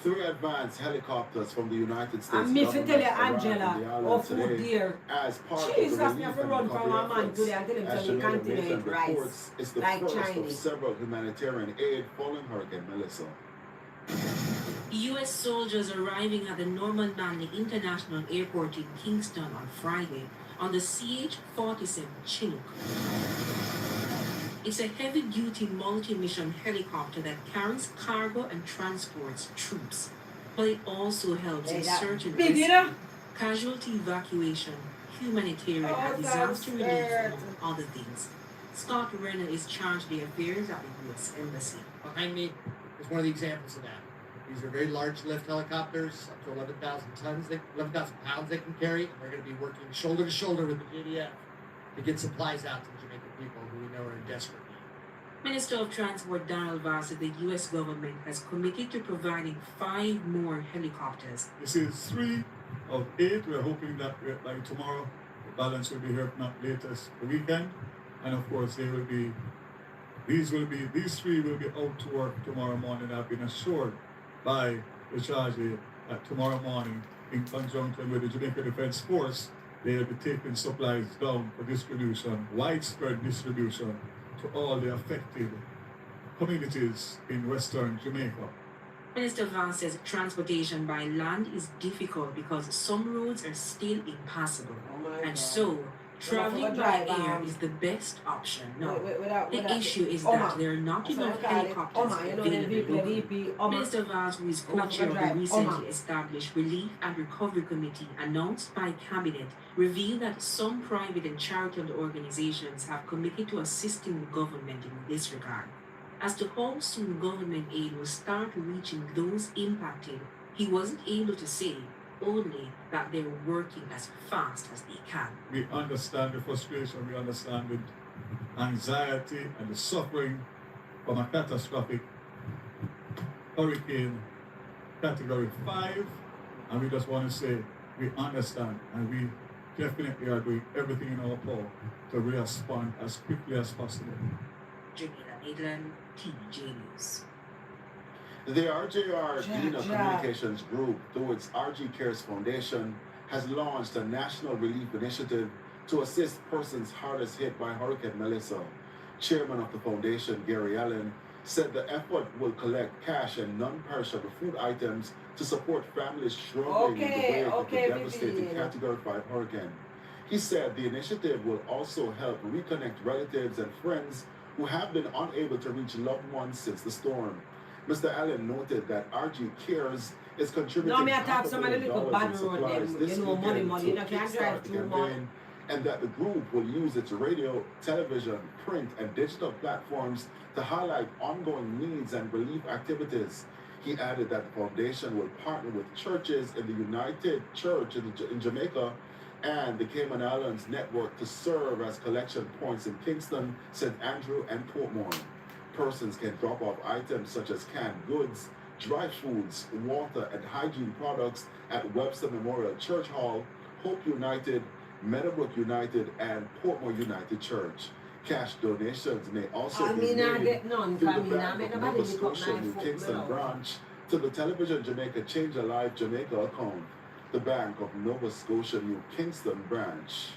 3 advanced helicopters from the United States and me government tell you, Angela, oh food dear. As part Jesus, of the me have to run from a man today and tell him as to Jamaica continue Mason eat rice, reports, it's the like first Chinese. of several humanitarian aid following Hurricane Melissa. U.S. soldiers arriving at the Norman Manley International Airport in Kingston on Friday on the CH-47 Chinook. It's a heavy-duty multi-mission helicopter that carries cargo and transports troops, but it also helps in search and rescue, casualty evacuation, humanitarian and disaster relief, among other things. Scott Renner is charged the affairs at the U.S. Embassy. Behind me is one of the examples of that. These are very large lift helicopters, up to 11,000 pounds they can carry, and they're going to be working shoulder to shoulder with the JDF to get supplies out to the Jamaican people who we know are in desperate need. Minister of Transport Donald Vaz said the U.S. government has committed to providing 5 more helicopters. This is 3 of 8. We're hoping that by tomorrow the balance will be here, if not latest the weekend. And of course, these 3 will be out to work tomorrow morning. I've been assured by the charge that tomorrow morning, in conjunction with the Jamaica Defence Force, they'll be taking supplies down for distribution, widespread distribution, to all the affected communities in Western Jamaica. Minister Vaz says transportation by land is difficult because some roads are still impassable, so traveling by air is the best option now. The issue is that there are not enough helicopters available. Minister Vaz, who is co-chair of the recently established Relief and Recovery Committee announced by Cabinet, revealed that some private and charitable organizations have committed to assisting the government in this regard. As to how soon government aid will start reaching those impacted, he wasn't able to say, only that they're working as fast as they can. We understand the frustration, we understand the anxiety and the suffering from a catastrophic hurricane category 5, and we just want to say we understand and we definitely are doing everything in our power to respond as quickly as possible. Jamila Maitland, TVJ News. The RJR Dina Communications Group, through its RG Cares Foundation, has launched a national relief initiative to assist persons hardest hit by Hurricane Melissa. Chairman of the foundation, Gary Allen, said the effort will collect cash and non-perishable food items to support families struggling in the wake of the devastating Category 5 hurricane. He said the initiative will also help reconnect relatives and friends who have been unable to reach loved ones since the storm. Mr. Allen noted that RG Cares is contributing $500 million in supplies this weekend to kickstart the campaign, and that the group will use its radio, television, print, and digital platforms to highlight ongoing needs and relief activities. He added that the foundation will partner with churches in the United Church in Jamaica and the Cayman Islands network to serve as collection points in Kingston, St. Andrew, and Portmore. Persons can drop off items such as canned goods, dry foods, water, and hygiene products at Webster Memorial Church Hall, Hope United, Meadowbrook United, and Portmore United Church. Cash donations may also be made through the Bank of Nova Scotia New Kingston branch to the Television Jamaica Change a Life Jamaica account, the Bank of Nova Scotia New Kingston branch.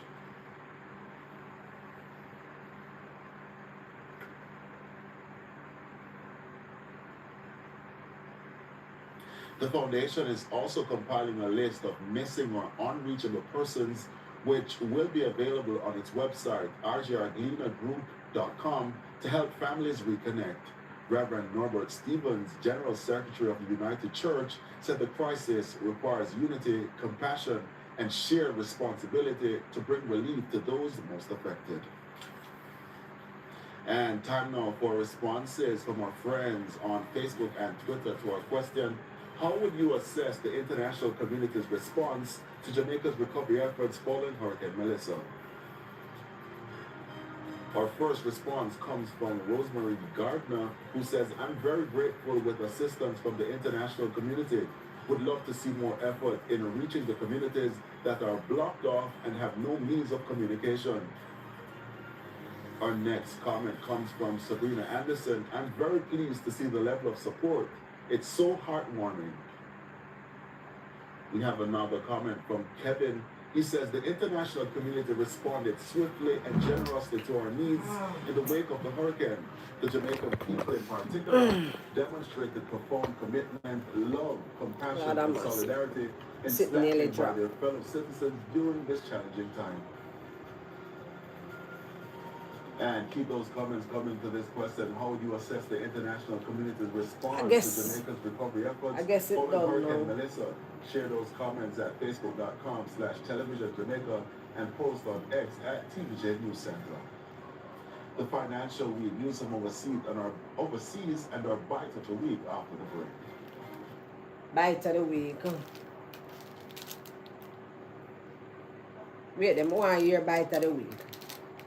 The foundation is also compiling a list of missing or unreachable persons, which will be available on its website, rgrgleanergroup.com, to help families reconnect. Reverend Norbert Stevens, General Secretary of the United Church, said the crisis requires unity, compassion, and shared responsibility to bring relief to those most affected. And time now for responses from our friends on Facebook and Twitter to our question: how would you assess the international community's response to Jamaica's recovery efforts following Hurricane Melissa? Our first response comes from Rosemary Gardner, who says, I'm very grateful with assistance from the international community. Would love to see more effort in reaching the communities that are blocked off and have no means of communication. Our next comment comes from Sabrina Anderson. I'm very pleased to see the level of support. It's so heartwarming. We have another comment from Kevin. He says the international community responded swiftly and generously to our needs in the wake of the hurricane. The Jamaican people in particular demonstrated profound commitment, love, compassion, and solidarity in standing by their fellow citizens during this challenging time. And keep those comments coming to this question: how would you assess the international community's response to Jamaica's recovery efforts following Hurricane Melissa? Share those comments at facebook.com/televisionjamaica and post on X at TVJ News Center. the financial week, news from overseas and our bite of the week after the break. Bite of the week. Wait, them one year bite of the week.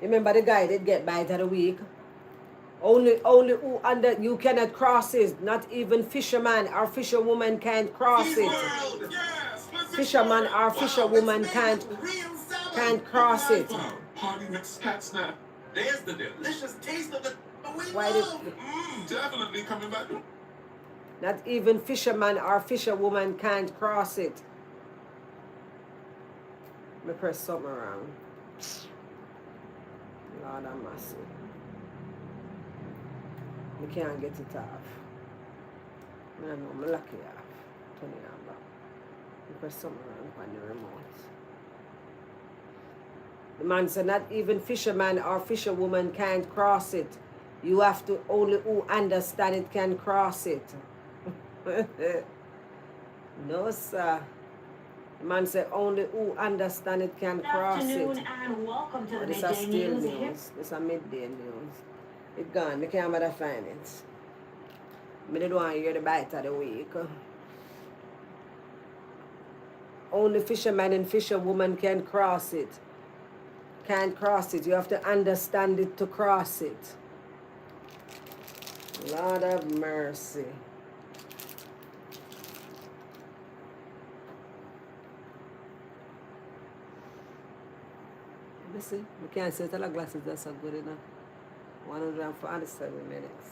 Remember the guy did get bite of the week? Only who under you cannot cross it. Not even fisherman or fisherwoman can't cross it. Fisherman or fisherwoman can't cross it. Party mix cat snap. There's the delicious taste of the Why definitely coming back. Not even fisherman or fisherwoman can't cross it. Let me press something around. Lord have mercy. I can't get it off. I know I'm lucky off. Turn it on back. I press something around on the remote. The man said not even fisherman or fisherwoman can't cross it. You have to only who understand it can cross it. No, sir. The man said only who understand it can cross it. Good afternoon and welcome to the This midday is still news. news. This is midday news. It gone. The camera find it. I don't want to hear the bite of the week. Only fisherman and fisherwoman can cross it. Can't cross it. You have to understand it to cross it. Lord of mercy. Let me see. We can't say the glasses that's so good enough. 147 minutes.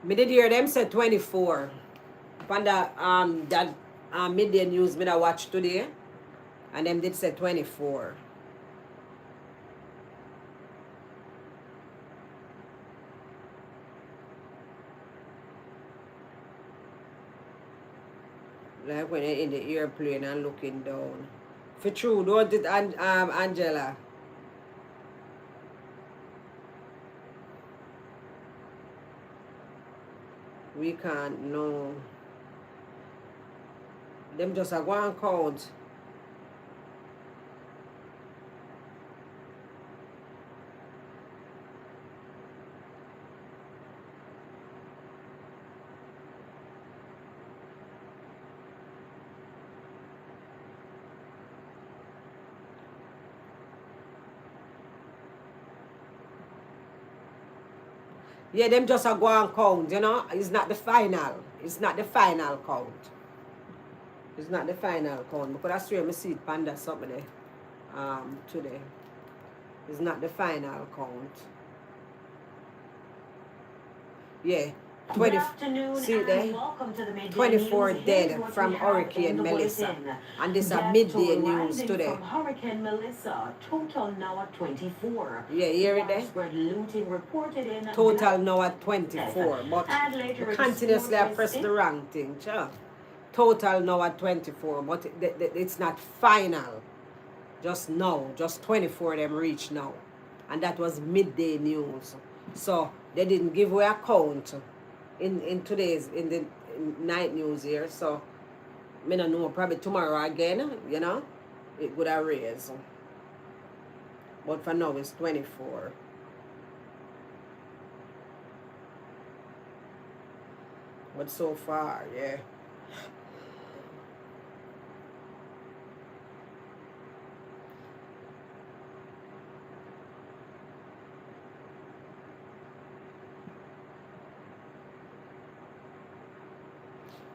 Me did hear them say 24. From that midday news me that watch today, and them did say 24. Like when you're in the airplane and looking down. For true, don't it, Angela? We can't know. Them just a go and count. Yeah, them just a go and count, you know. It's not the final. It's not the final count. It's not the final count. Because I swear I see it panda something there today. It's not the final count. Yeah. 20, see there? 24 dead from Hurricane Melissa. And this is midday news today. From Hurricane Melissa, total now at 24. Yeah, you hear it there? Widespread looting reported in Total now at 24. But continuously I press the wrong thing. Sure. Total now at 24. But it's not final. Just now. Just 24 of them reach now. And that was midday news. So they didn't give away a count in today's in the night news here, so I don't know, probably tomorrow again, you know, it would have raised. But for now it's 24. But so far, yeah.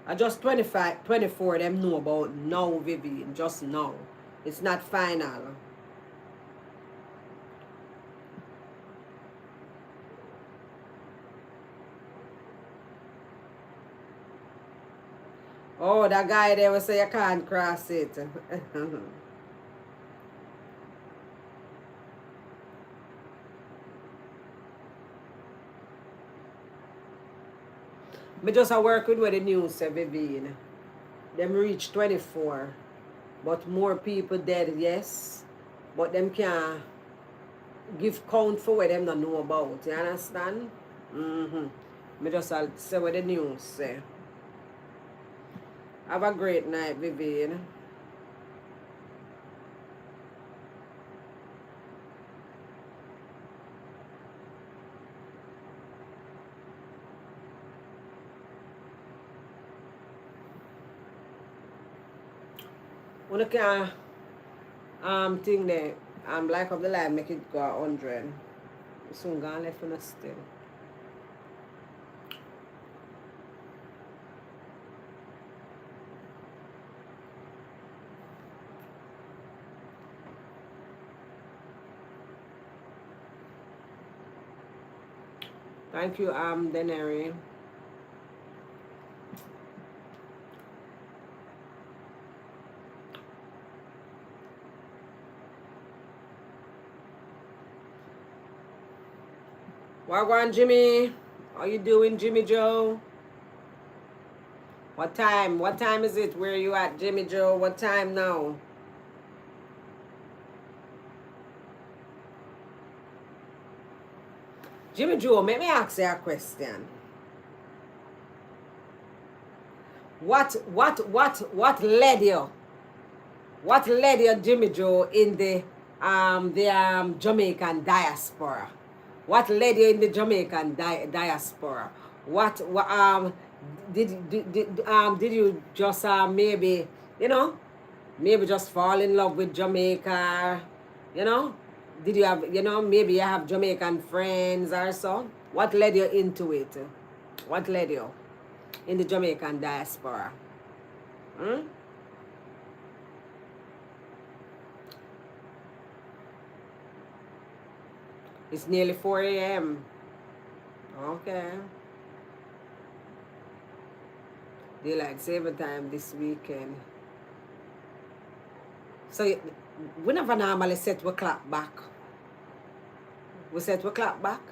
I just 24 them know about now, Vivian, just now. It's not final. Oh, that guy there will say you can't cross it. Me just a work with what the news say, Vivian. Them reach 24. But more people dead, yes. But them can't give count for what them don't know about. You understand? Me just say what the news say. Have a great night, Vivian. When can thing there, like up the line, make it go 100. Soon gone left on us still. Thank you, Denary. Wagwan Jimmy. How you doing, Jimmy Joe? What time? What time is it? Where are you at, Jimmy Joe? What time now? Jimmy Joe, let me ask you a question. What led you? What led you, Jimmy Joe, in the Jamaican diaspora? What led you in the Jamaican diaspora? Did you just maybe, maybe just fall in love with Jamaica, Did you have, maybe you have Jamaican friends or so? What led you into it? What led you in the Jamaican diaspora? It's nearly 4 a.m. Okay. Daylight saving time this weekend. So we never normally set we clock back. We set we clock back.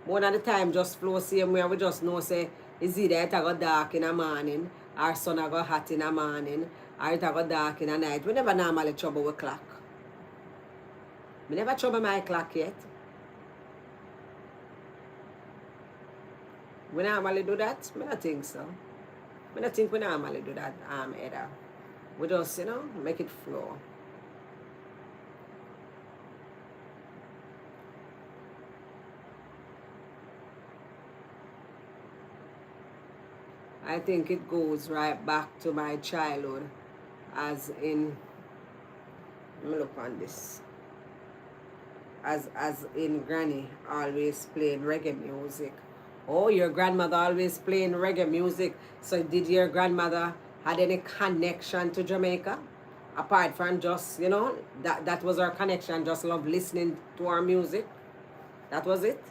More than the time just flow same way. We just know say it's either it go dark in the morning or sun go hot in the morning or it go dark in the night. We never normally trouble we clock. We never trouble my clock yet. We normally do that? I don't think so. I don't think we normally do that either. We just, make it flow. I think it goes right back to my childhood, as in, let me look on this. As in Granny always playing reggae music. Oh, your grandmother always playing reggae music. So did your grandmother had any connection to Jamaica? Apart from just, that was her connection, just love listening to our music? That was it?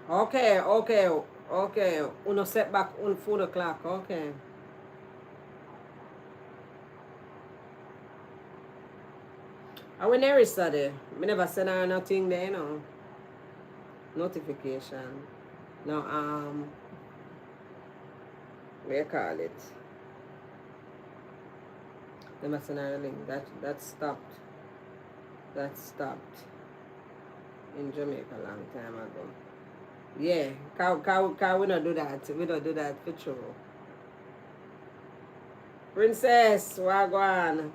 Okay. Uno set back on 4 o'clock, okay. I will never study. I never send her nothing there, Notification. No, what you call it? Never send her a link. That stopped. That stopped in Jamaica a long time ago. Yeah, we don't do that. We don't do that for sure. Princess, wagwan.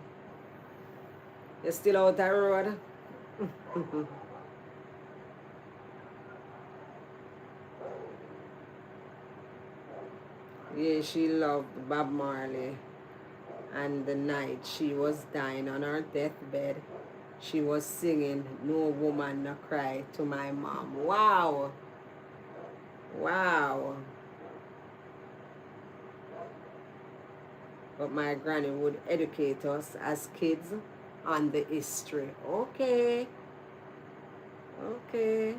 You're still out the road? Yeah, she loved Bob Marley. And the night she was dying on her deathbed, she was singing "No Woman No Cry" to my mom. Wow. But my granny would educate us as kids on the history. Okay. Okay.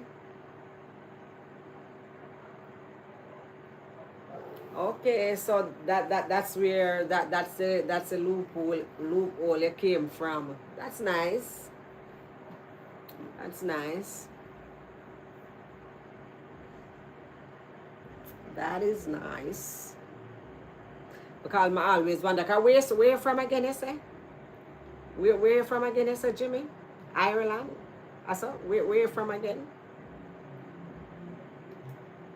Okay, so that's where that's a loophole it came from. That's nice. That's nice. That is nice. Because I always wonder, where you from again, you say? Where you from again, you say, Jimmy? Ireland? I saw, where you from again?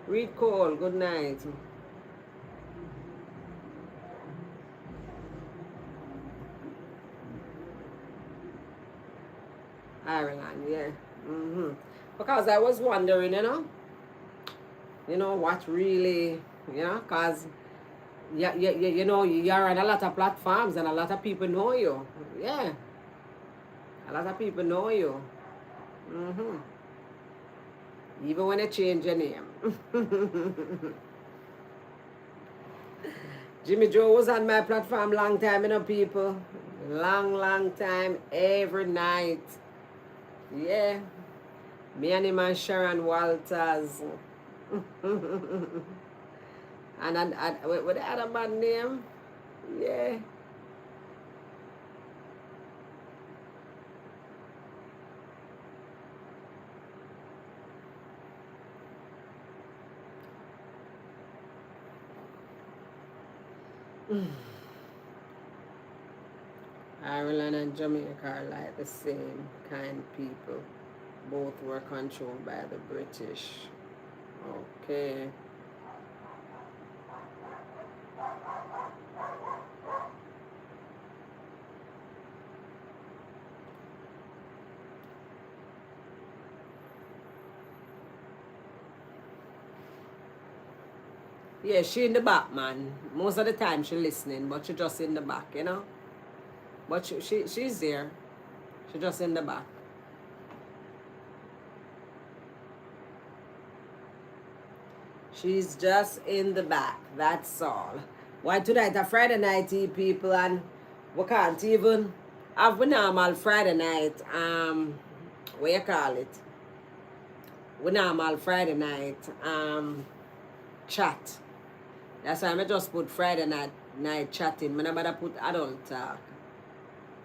Read Cole, good night. Ireland, yeah. Because I was wondering, you know what really, because you know, you're on a lot of platforms and a lot of people know you. Yeah. A lot of people know you. Even when you change your name. Jimmy Joe was on my platform long time, people. Long time, every night. Yeah. Me and him and Sharon Walters. And what the other man name? Yeah. Ireland and Jamaica are like the same kind of people. Both were controlled by the British. Okay. Yeah, she in the back, man. Most of the time she listening, but she just in the back, But she's there. She just in the back. She's just in the back. That's all. Why tonight a Friday night, people, and we can't even have a normal Friday night. What you call it? We normal Friday night chat. That's why I just put Friday night chatting. I never put adult talk.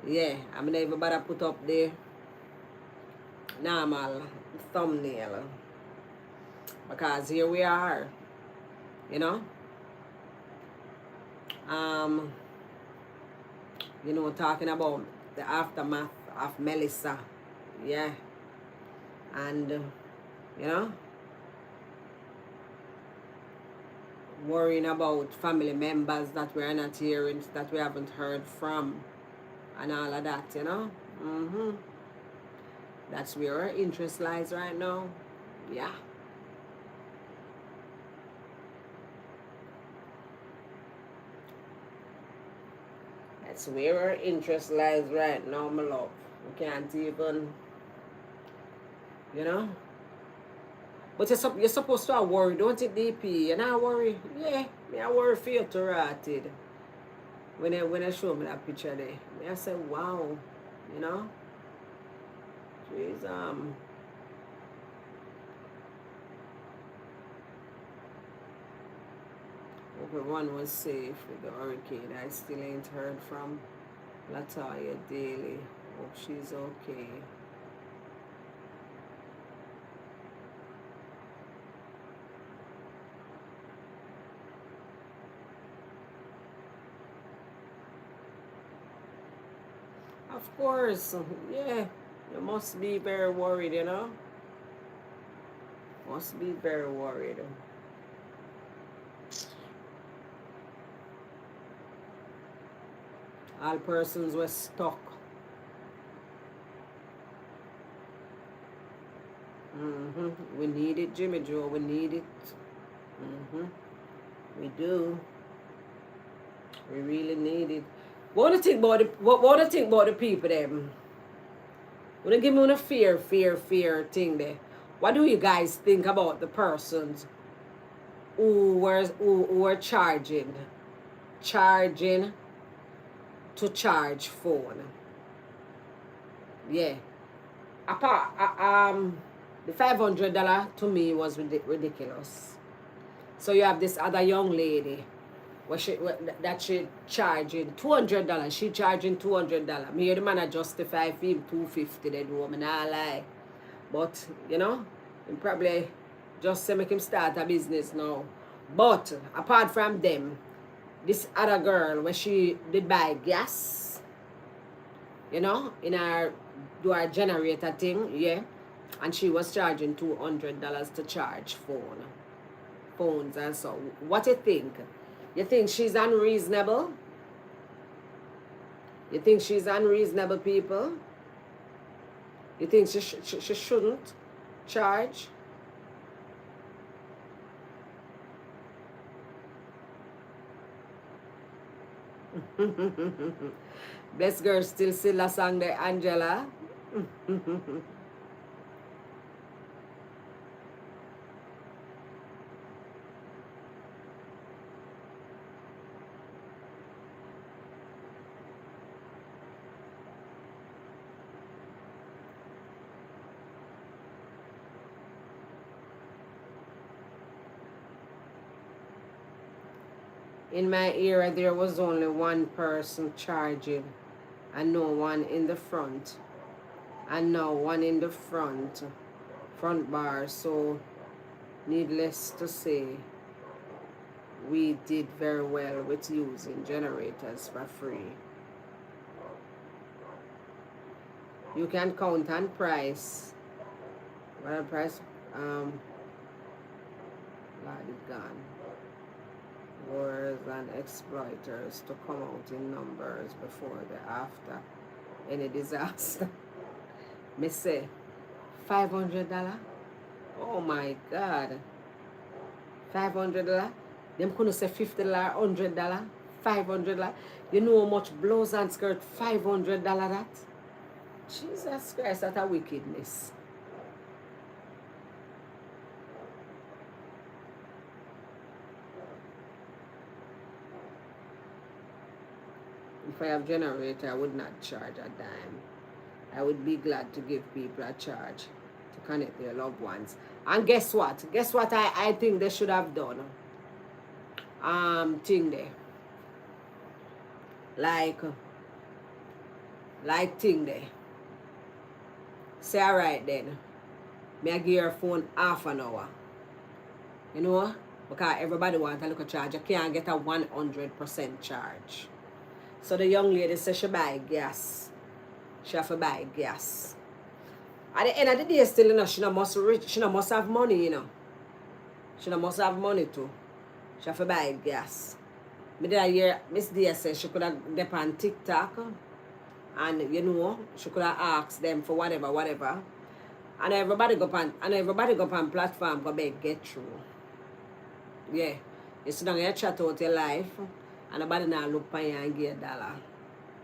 Yeah, I'm never bother put up the normal thumbnail. Because here we are. Talking about the aftermath of Melissa. Yeah. And worrying about family members that we're not hearing, that we haven't heard from, and all of that, That's where our interest lies right now. Yeah. That's where our interest lies right now, my love. We can't even, But you're supposed to worry, don't you, DP? You're not worry. Yeah, I worry for you to rot it. When I show me that picture there, I say, wow, Jeez, hope everyone was safe with the hurricane. I still ain't heard from Latoya Daly. Hope she's okay. Of course, yeah. You must be very worried, Must be very worried. All persons were stuck. We need it, Jimmy Joe. We need it. We do. We really need it. What do you think about the people them? Wanna give me a fear thing there. What do you guys think about the persons who were charging to charge phone? Yeah. The $500 to me was ridiculous. So you have this other young lady that she charging $200. She charging $200. Me hear the man justify him $250. They do. Me not lie. But you know, he probably just say make him start a business now. But apart from them, this other girl when she did buy gas, you know, in her do her generator thing, yeah, and she was charging $200 to charge phones and so. What you think? You think she's unreasonable? You think she's unreasonable, people? You think she shouldn't charge? Bless girl still a song there, Angela. In my era, there was only one person charging and no one in the front. And now one in the front bar. So, needless to say, we did very well with using generators for free. You can count on price. What a price? Lord is gone. Wars and exploiters to come out in numbers before the after any disaster. Me say $500. Oh my God. $500. Them couldn't say $50, $100, $500. You know how much blouse and skirt $500 that? Jesus Christ, that's a wickedness. If I have generator, I would not charge a dime. I would be glad to give people a charge to connect their loved ones. And guess what? Guess what I think they should have done? Thing there. Like thing there. Say alright then. Me I give your phone half an hour. You know? Because everybody wants a little charge. You can't get a 100% charge. So the young lady says she buy gas. She have to buy gas. At the end of the day, still, you know, she must have money, you know. She must have money too. She have to buy gas. Me did hear Miss Dia say she could have dep on TikTok, and you know, she could have asked them for whatever. And everybody go on platform go beg get through. Yeah. You sit down here chat out your life. And nobody now look for you and get $1.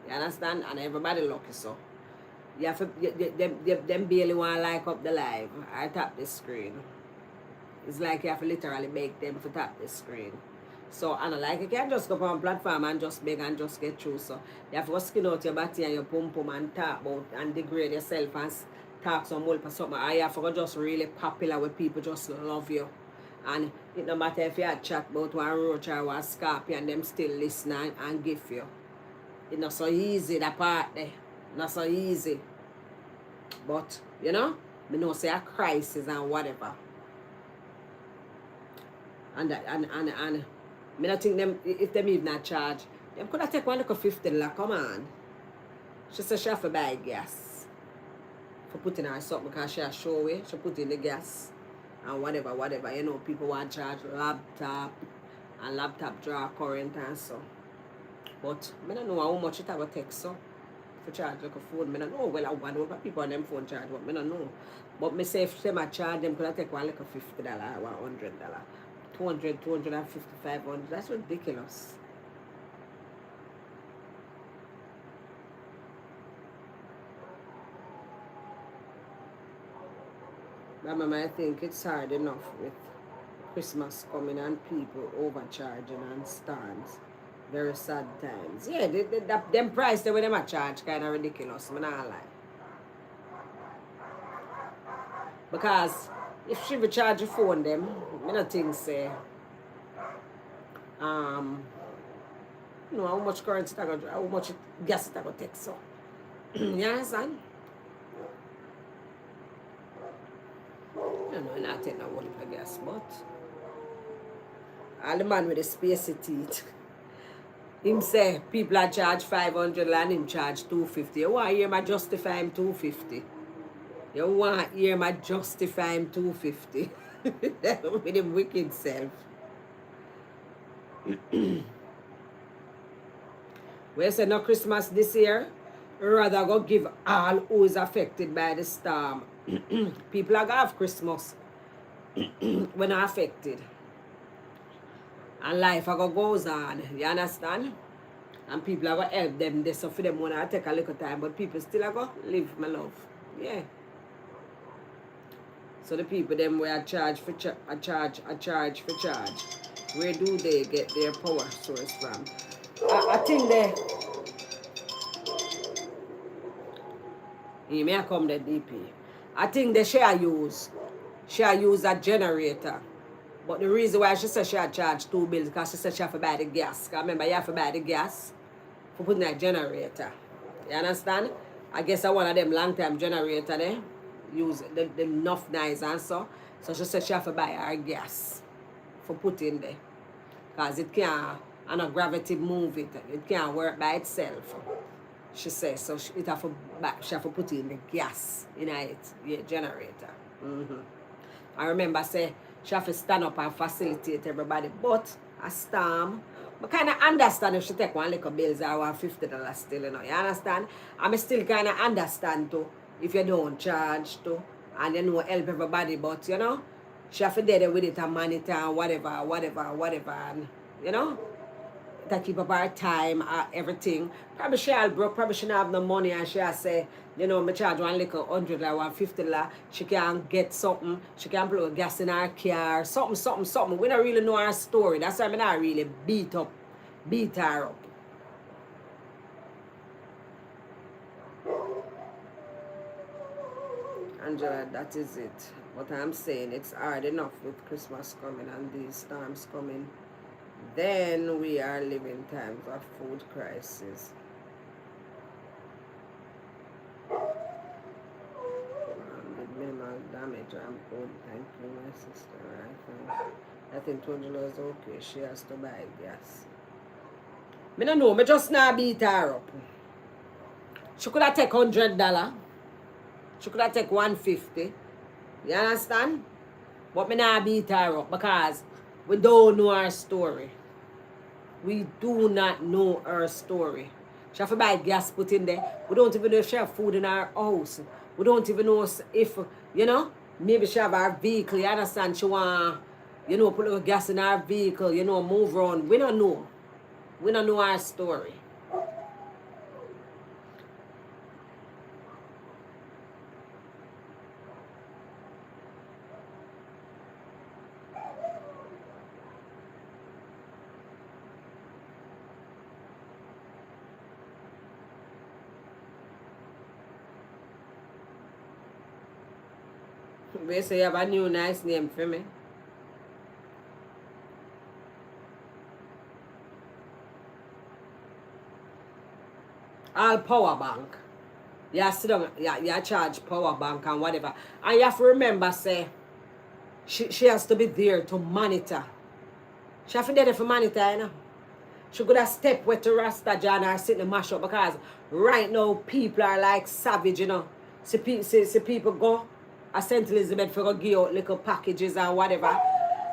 You understand? And everybody lucky so. You have to, them barely want to like up the live or tap the screen. It's like you have to literally beg them to tap the screen. So, and like you can't just go on platform and just beg and just get through. So, you have to skin out your body and your pum and talk about and degrade yourself and talk some more for something. Or you have to go just really popular where people just love you. And it no matter if you had chat about one roach or one scorpion, them still listen and give you. It's not so easy, that part there. Not so easy. But, you know, me know say a crisis and whatever. And me not think them, if them even not charge, them could have take one little $50, come on. She said she have to buy gas. For putting her something because she has show way, she put in the gas. And whatever, you know, people want to charge laptop and laptop draw current and so. But I don't know how much it will take so for charge like a phone. I don't know. Well, I wonder what people on them phone charge, but I don't know. But me say if them charge them could take one like a $50 or $100. $200, $250, $500. That's ridiculous. I think it's hard enough with Christmas coming and people overcharging and storms. Very sad times. Yeah, them price they with them a charge kind of ridiculous. I'm not lie. Because if she will charge your phone them, I don't think say you know how much currency it gonna, how much gas it gonna take. So you understand? I don't know, not take no one for gas, but all the man with the spacey teeth. Him say people are charge 500 and him charge 250. You want to hear me justify him 250? You want to hear me justify him 250? With him wicked self. We say no Christmas this year. Rather go give all who is affected by the storm. People are going to have Christmas when are affected. And life goes on, you understand? And people are going to help them. They suffer them when I take a little time, but people still are going to live, my love. Yeah. So the people them where charge for charge. Where do they get their power source from? I think they... You may come the DP. I think they share use a generator. But the reason why she said she had charged 2 bills because she said she have to buy the gas. Because remember, you have to buy the gas for putting that generator. You understand? I guess one of them long time generator there use the enough nice and so. So she said she have to buy her gas for putting there. Because it can't, and a gravity move it. It can't work by itself. She says so she have to put in the gas in it, yeah, generator. I remember say she have to stand up and facilitate everybody. But a storm, I kind of understand if she take one little bills or $150 still, you know. You understand? I still kind of understand too if you don't charge too and you know help everybody. But you know, she have to do it with it and monitor and whatever, and you know. That keep up her time, everything. Probably she all broke, probably she don't have no money and she say, you know, me charge one little $100 or $50, she can get something, she can plug gas in her car, something. We don't really know her story. That's why I not really beat her up. Angela, that is it. What I'm saying, it's hard enough with Christmas coming and these storms coming. Then we are living times of food crisis. With minimal damage, I'm good. Thank you, my sister. I think $20 is okay. She has to buy gas. I don't know. I just not beat her up. She could have take $100. She could have take $150. You understand? But I not beat her up because we don't know her story. We do not know her story. She have to buy gas put in there. We don't even know if she have food in her house. We don't even know if, you know, maybe she have her vehicle. You understand? She want, you know, put a little gas in her vehicle, you know, move around. We don't know. We don't know her story. We say you have a new nice name for me. All power bank. You sit down, you charge power bank and whatever. And you have to remember, say, she has to be there to monitor. She have to be there for monitor, you know. She could have stepped with the Rasta John or sit in the mash up because right now people are like savage, you know. See people go a St. Elizabeth for go give out little packages and whatever.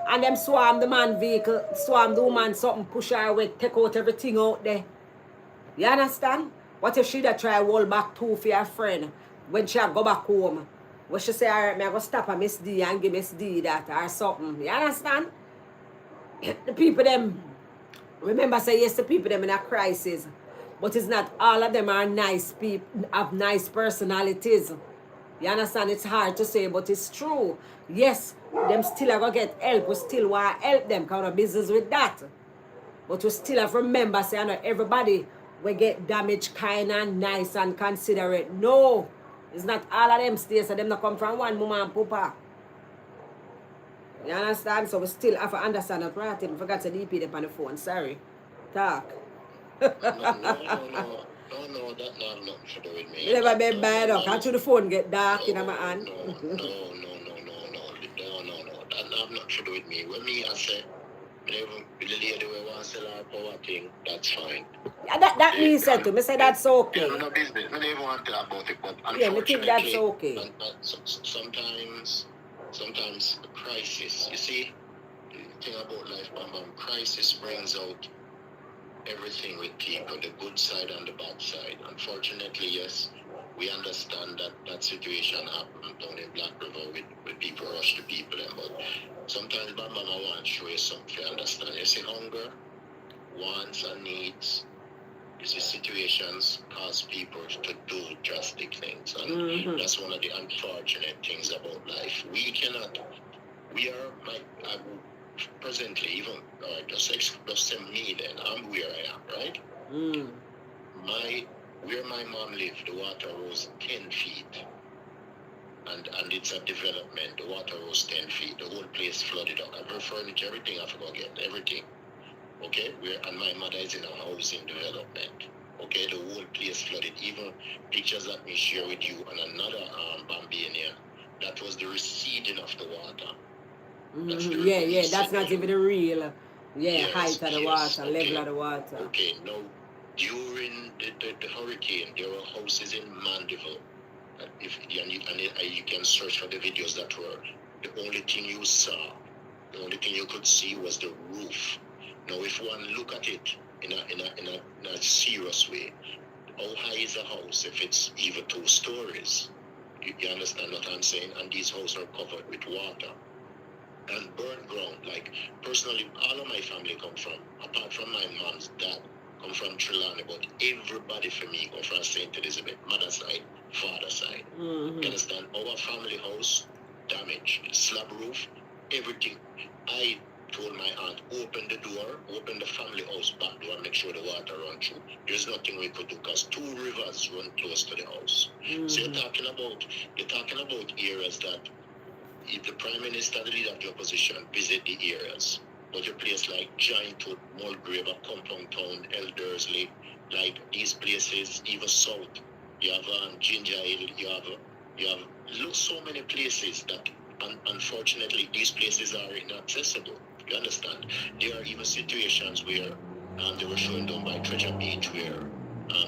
And them swarm the man vehicle, swarm the woman something, push her away, take out everything out there. You understand? What if she da try hold back too for her friend when she go back home? When she say, alright, I go stop her Miss D and give Miss D that or something. You understand? The people them, remember say yes, the people them in a crisis. But it's not all of them are nice people, have nice personalities. You understand? It's hard to say, but it's true. Yes, them still are going to get help. We still want to help them, kind of business with that. But we still have to remember, say, not everybody will get damaged kind and nice and considerate. No. It's not all of them states, so them not come from one mama and papa. You understand? So we still have to understand that right. I forgot to DP them on the phone. Sorry. Talk. No, that not have nothing to do with me. You never been bad up. Can't you the phone get dark in my hand? No. That have nothing to do with me. When me I say, whenever the lady will want to sell her power thing, that's fine. Yeah, that means that too. Me say that's okay. Yeah, no business. I don't even want to talk about it, but yeah, me think that's okay. Sometimes the crisis, you see, the thing about life, crisis brings out everything with people, the good side and the bad side. Unfortunately, yes, we understand that situation happened down in Black River with people rush the people, but sometimes my mama wants to show you something, understand? You see, hunger, wants and needs, you see, situations cause people to do drastic things, and that's one of the unfortunate things about life. Presently, even just say me then, I'm where I am, right? Where my mom lived, the water rose 10 feet. And it's a development. The water rose 10 feet. The whole place flooded up. Every furniture, everything I forgot again, everything. Okay? And my mother is in a housing development. Okay? The whole place flooded. Even pictures that me share with you and another Bambania, that was the receding of the water. That's not even the real height of the water, level of the water. Okay, now during the hurricane, there were houses in Mandeville. And you can search for the videos that were the only thing you saw, the only thing you could see was the roof. Now, if one look at it in a serious way, how high is a house if it's even 2 stories? You understand what I'm saying? And these houses are covered with water and burnt ground. Like, personally, all of my family come from, apart from my mom's dad, come from Trelawney, but everybody for me come from St. Elizabeth, mother side, father side. You understand? Our family house, damaged, slab roof, everything. I told my aunt, open the door, open the family house back door, make sure the water run through. There's nothing we could do because 2 rivers run close to the house. So you're talking about areas that if the Prime Minister, the leader of the opposition, visit the areas, but a place like Giantwood, Mulgrave, Compound Town, Eldersley, like these places, even south, you have Ginger Hill, you have so many places that unfortunately these places are inaccessible. You understand? There are even situations where they were showing down by Treasure Beach where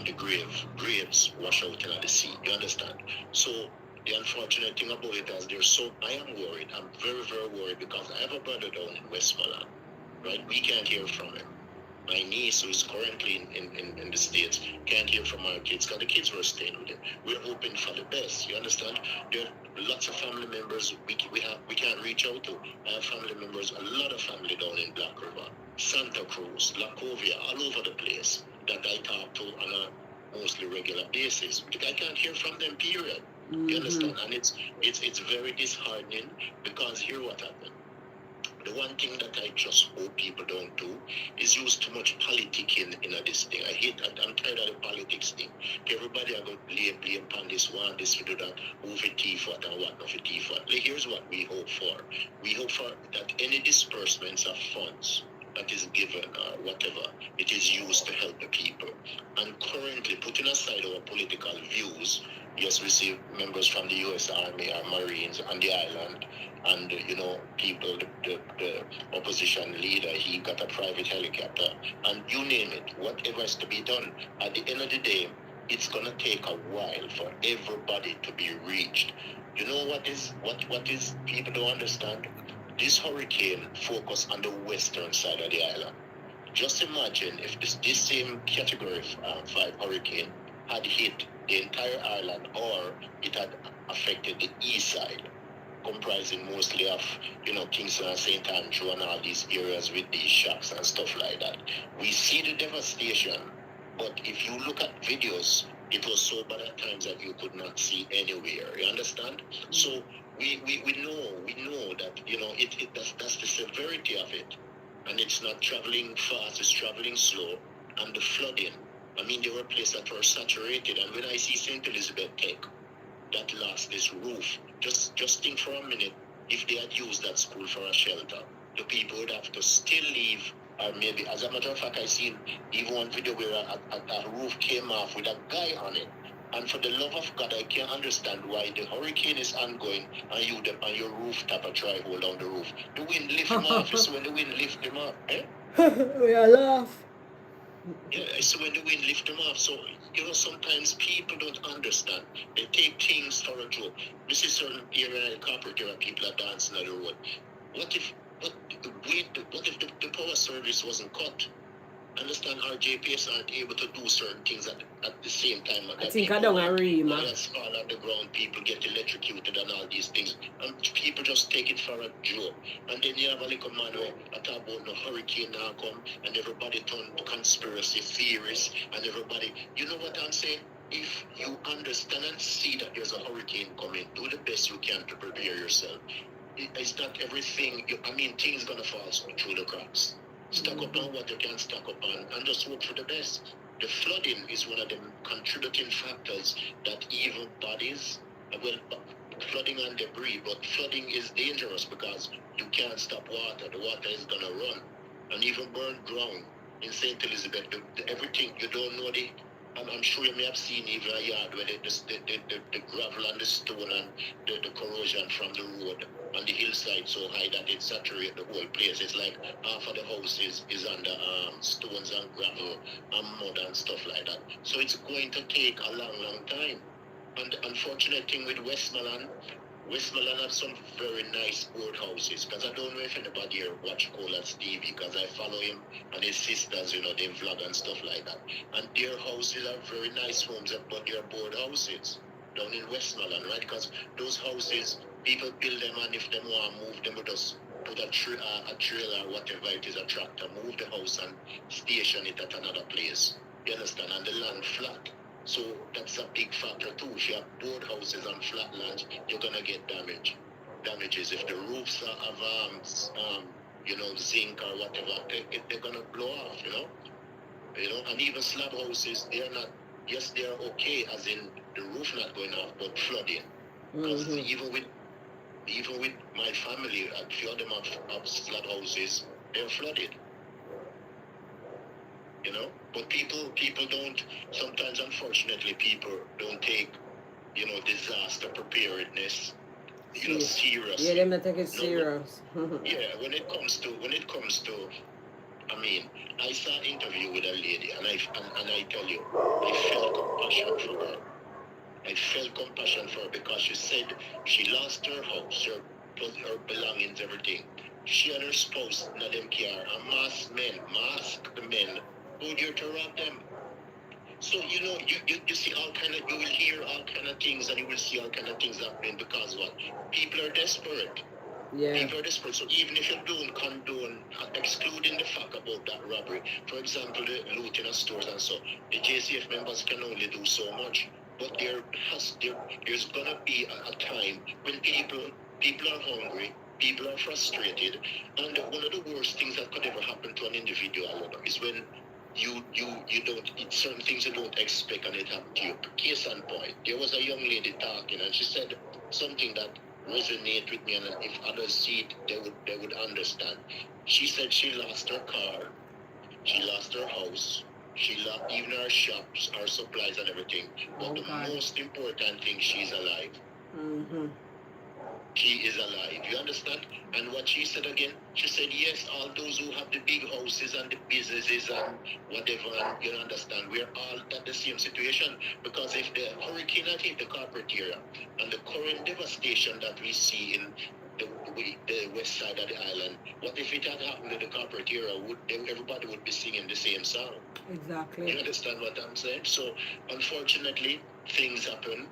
the graves wash out into the sea. You understand? So the unfortunate thing about it is I am worried. I'm very, very worried because I have a brother down in Westmoreland, right? We can't hear from him. My niece, who is currently in the States, can't hear from our kids because the kids were staying with him. We're hoping for the best, you understand? There are lots of family members we can't reach out to. I have family members, a lot of family down in Black River, Santa Cruz, Lacovia, all over the place that I talk to on a mostly regular basis. I can't hear from them, period. You understand? And it's very disheartening because here what happened. The one thing that I just hope people don't do is use too much politics in this thing. I hate that. I'm tired of the politics thing. Everybody are going to blame on this one, this to do that, who for thief what and what not for thief what. Like, here's what we hope for. We hope for that any disbursements of funds that is given or whatever, it is used to help the people. And currently, putting aside our political views, yes, we see members from the U.S. Army or Marines on the island, and people, the opposition leader, he got a private helicopter, and you name it, whatever is to be done. At the end of the day, it's gonna take a while for everybody to be reached. You know what is people don't understand? This hurricane focused on the western side of the island. Just imagine if this same category 5 hurricane had hit the entire island, or it had affected the east side, comprising mostly of, Kingston and St. Andrew and all these areas with these shocks and stuff like that. We see the devastation, but if you look at videos, it was so bad at times that you could not see anywhere. You understand? So we know that, that's the severity of it. And it's not traveling fast, it's traveling slow. And the flooding, there were places that were saturated. And when I see St. Elizabeth Tech, that lost this roof. Just think for a minute, if they had used that school for a shelter, the people would have to still leave, or maybe, as a matter of fact, I seen even one video where a roof came off with a guy on it. And for the love of God, I can't understand why the hurricane is ongoing and you on your rooftop are try hold down the roof. The wind lift him off. It's when the wind lift him up. Eh? We are laugh. Yeah, it's when the wind lift them off. So, sometimes people don't understand. They take things for a joke. This is certain area in the corporate area, people are dancing on the road. What if the power service wasn't cut? Understand, our JPS aren't able to do certain things at the same time. I think I don't agree, man. Fall on the ground, people get electrocuted and all these things. And people just take it for a joke. And then you have a little man where I talk about no hurricane now come and everybody turn conspiracy theorists and everybody, you know what I'm saying? If you understand and see that there's a hurricane coming, do the best you can to prepare yourself. It's not everything, things gonna fall through the cracks. Stock up on what you can stock up on and just hope for the best. The flooding is one of the contributing factors that even bodies, flooding and debris, but flooding is dangerous because you can't stop water. The water is going to run. And even burned ground in St. Elizabeth, everything, you don't know I'm sure you may have seen even a yard where the gravel and the stone and the corrosion from the road on the hillside so high that it saturates the whole place. It's like half of the house is under stones and gravel and mud and stuff like that. So it's going to take a long time. And the unfortunate thing with Westmoreland have some very nice boardhouses, because I don't know if anybody here watch Cola Stevie, because I follow him and his sisters, they vlog and stuff like that. And their houses are very nice homes, but they're boardhouses down in Westmoreland, right? Because those houses, people build them, and if they want to move them, we just put a trailer or whatever it is, a tractor, move the house and station it at another place. You understand? And the land flat. So that's a big factor too. If you have board houses on flat lands, you're gonna get damages. If the roofs have zinc or whatever, they're gonna blow off, and even slab houses, they're okay, as in the roof not going off, but flooding. Because even with my family, a few of them have slab houses, they're flooded. But people don't, sometimes unfortunately people don't take, disaster preparedness, seriously. Yeah, they're not taking it serious. Yeah, when it comes to, I saw an interview with a lady and I tell you, I felt compassion for her because she said she lost her house, her belongings, everything. She and her spouse, not them care, and masked men, go there to rob them. So, you see you will hear all kind of things, and you will see all kind of things happening because what? People are desperate. Yeah. People are desperate. So even if you don't condone, excluding the fact about that robbery, for example, the looting of stores and so, the JCF members can only do so much. But there's gonna be a time when people are hungry, people are frustrated, and one of the worst things that could ever happen to an individual is when you don't, certain things you don't expect and it happened to you. Case in point, there was a young lady talking and she said something that resonated with me, and if others see it, they would understand. She said she lost her car, she lost her house, she lost even her shops, her supplies and everything. But the most important thing, she's alive. She is alive, you understand? And what she said again, she said, yes, all those who have the big houses and the businesses and whatever, and you understand, we're all at the same situation. Because if the hurricane had hit the corporate area and the current devastation that we see in the west side of the island, what if it had happened in the corporate area? Everybody would be singing the same song. Exactly. You understand what I'm saying? So, unfortunately, things happen.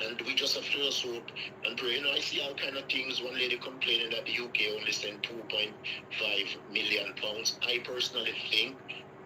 And we just have to just hope and pray. I see all kind of things. One lady complaining that the UK only sent £2.5 million. I personally think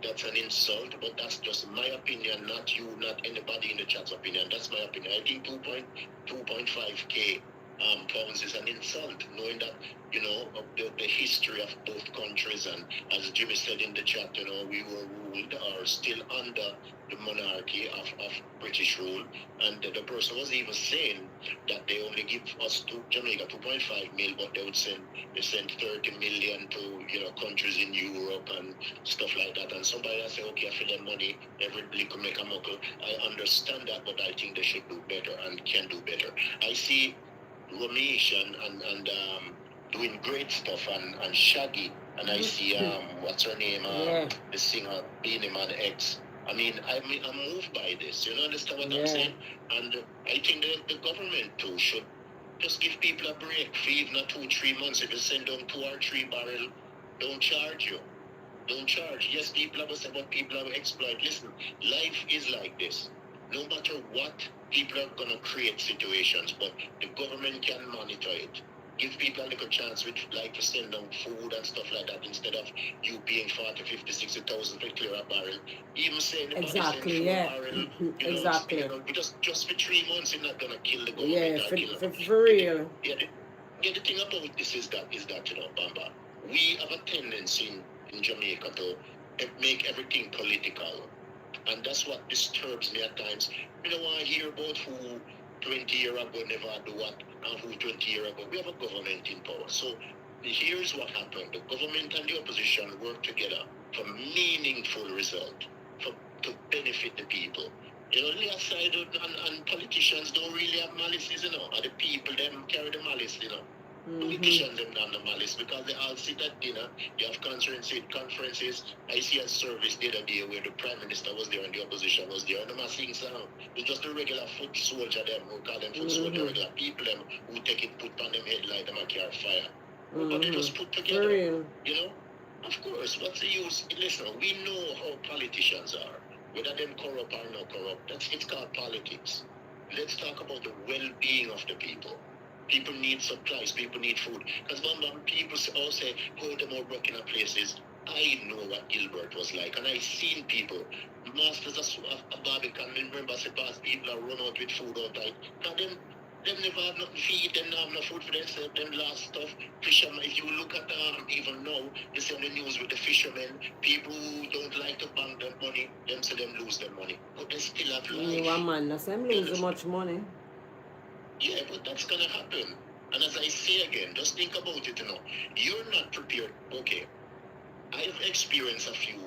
that's an insult, but that's just my opinion, not you, not anybody in the chat's opinion. That's my opinion. I think 2.5k pounds is an insult, knowing that, you know, of the history of both countries. And as Jimmy said in the chat, you know, we were ruled or still under the monarchy of British rule. And the person was even saying that they only give us to Jamaica 2.5 mil, but they send 30 million to, you know, countries in Europe and stuff like that. And somebody will say, okay, I feel their money, every little make a muckle. I understand that, but I think they should do better and can do better. I see Ramesh and doing great stuff and Shaggy, and I see what's her name, the singer Beanie Man X. I mean, I'm moved by this. You know, understand what I'm saying? And I think the government too should just give people a break for even 2-3 months. If you send them 2 or 3 barrels, don't charge you. Don't charge. Yes, people have said, but people have exploit. Listen, life is like this. No matter what, people are going to create situations, but the government can monitor it. Give people a little chance with, like, to send them food and stuff like that instead of you paying 40, 50, 60,000 for clear a barrel. Even saying the exactly, barrel, exactly. You know, just for 3 months, you're not going to kill the government. Yeah, for real. The thing about this is that, you know, Bamba, we have a tendency in Jamaica to make everything political. And that's what disturbs me at times. You don't want to hear about who 20 years ago never do what and who 20 years ago. We have a government in power. So here's what happened. The government and the opposition work together for meaningful result, to benefit the people. You know, the other side and politicians don't really have malices, you know. And the people, them carry the malice, you know. Politicians them down the malice because they all sit at dinner. You have conferences. I see a service the other day where the Prime Minister was there and the opposition was there, and them are sing song. It's just the regular foot soldier them who call them foot soldier, regular people them who take it, put on them head like them and carry fire. But they just put together, you know. Of course, what's the use? Listen, we know how politicians are. Whether them corrupt or not corrupt, it's called politics. Let's talk about the well-being of the people. People need supplies, people need food. Because people all say, oh, them all working at places. I know what Gilbert was like, and I seen people, masters of Barbican, remember, say, past people are run out with food all time. Because them never have nothing to eat, them have no food for themselves, them last stuff. Fishermen, if you look at even now, you see on the news with the fishermen, people who don't like to bank their money, them say them lose their money. But they still have life. One man, that's them lose much money. Yeah, but that's going to happen. And as I say again, just think about it, you know. You're not prepared. Okay, I've experienced a few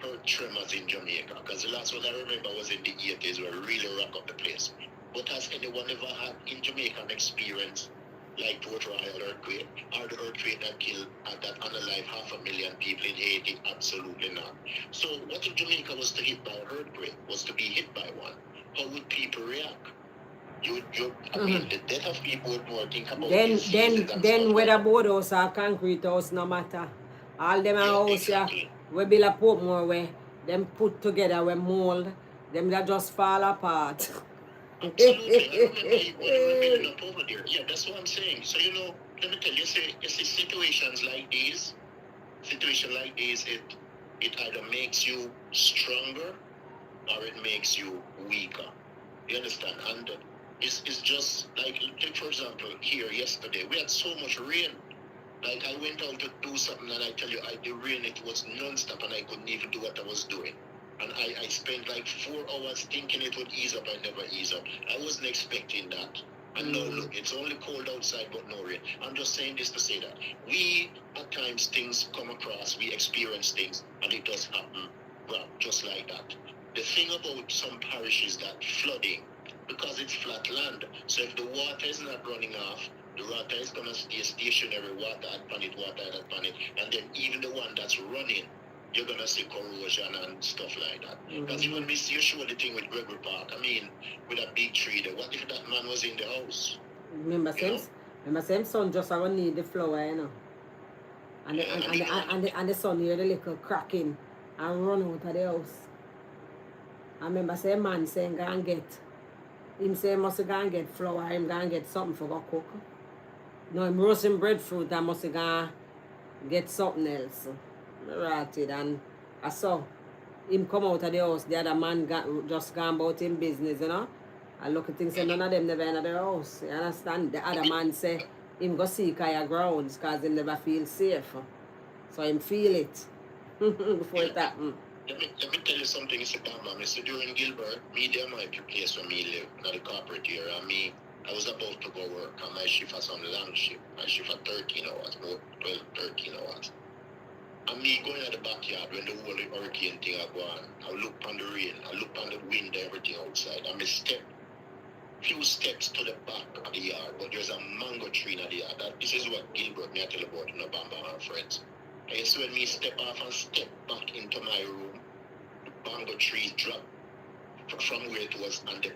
earth tremors in Jamaica, because the last one I remember was in the 80s where it really rocked up the place. But has anyone ever had in Jamaica an experience like Port Royal earthquake, or the earthquake that killed that unalive 500,000 people in Haiti? Absolutely not. So what if Jamaica was to hit by an earthquake, was to be hit by one? How would people react? I mean, the death of people would more think about then whether board house or concrete house, no matter. All them house we build a Portmore where them put together, we mold, them that just fall apart. Absolutely. Yeah, that's what I'm saying. So, you know, let me tell you, you see situations like these, it either makes you stronger or it makes you weaker. You understand? And it's just like, take for example, here yesterday, we had so much rain. Like, I went out to do something and I tell you, the rain, it was non-stop and I couldn't even do what I was doing. And I spent like 4 hours thinking it would ease up. I never ease up. I wasn't expecting that. And now look, it's only cold outside but no rain. I'm just saying this to say that we, at times, things come across, we experience things, and it does happen, well, just like that. The thing about some parishes that flooding, because it's flat land, so if the water is not running off, the water is going to stay stationary, water at planet, and then even the one that's running, you're going to see corrosion and stuff like that. Because even you show the thing with Gregory Park, I mean, with a big tree there, what if that man was in the house? Remember, same son just going to need the flower, you know. And the son hear the little cracking and run out of the house. I remember same man saying, go and get. Him say must go and get flour, him go and get something for go cook. No, him roasting breadfruit, I must go get something else. Rotted, and I saw him come out of the house, the other man just gone about him business, you know. I look at things say none of them never in their house. You understand? The other man say him go seek higher grounds because him never feel safe. So him feel it before it happen. Let me tell you something, Mr. Bamba. Mr. During Gilbert, me there my place where me live, in the corporate area, and me, I was about to go work, and my shift was on the long shift. My shift for 13 hours, about 12, 13 hours. And me going at the backyard when the whole hurricane thing are going, I look on the rain, I look on the wind, everything outside, and I step few steps to the back of the yard, but there's a mango tree in the yard. This is what Gilbert me I tell about in the Bamba and friends. And you see when me step off and step back into my room, the mango tree drop from where it was, and the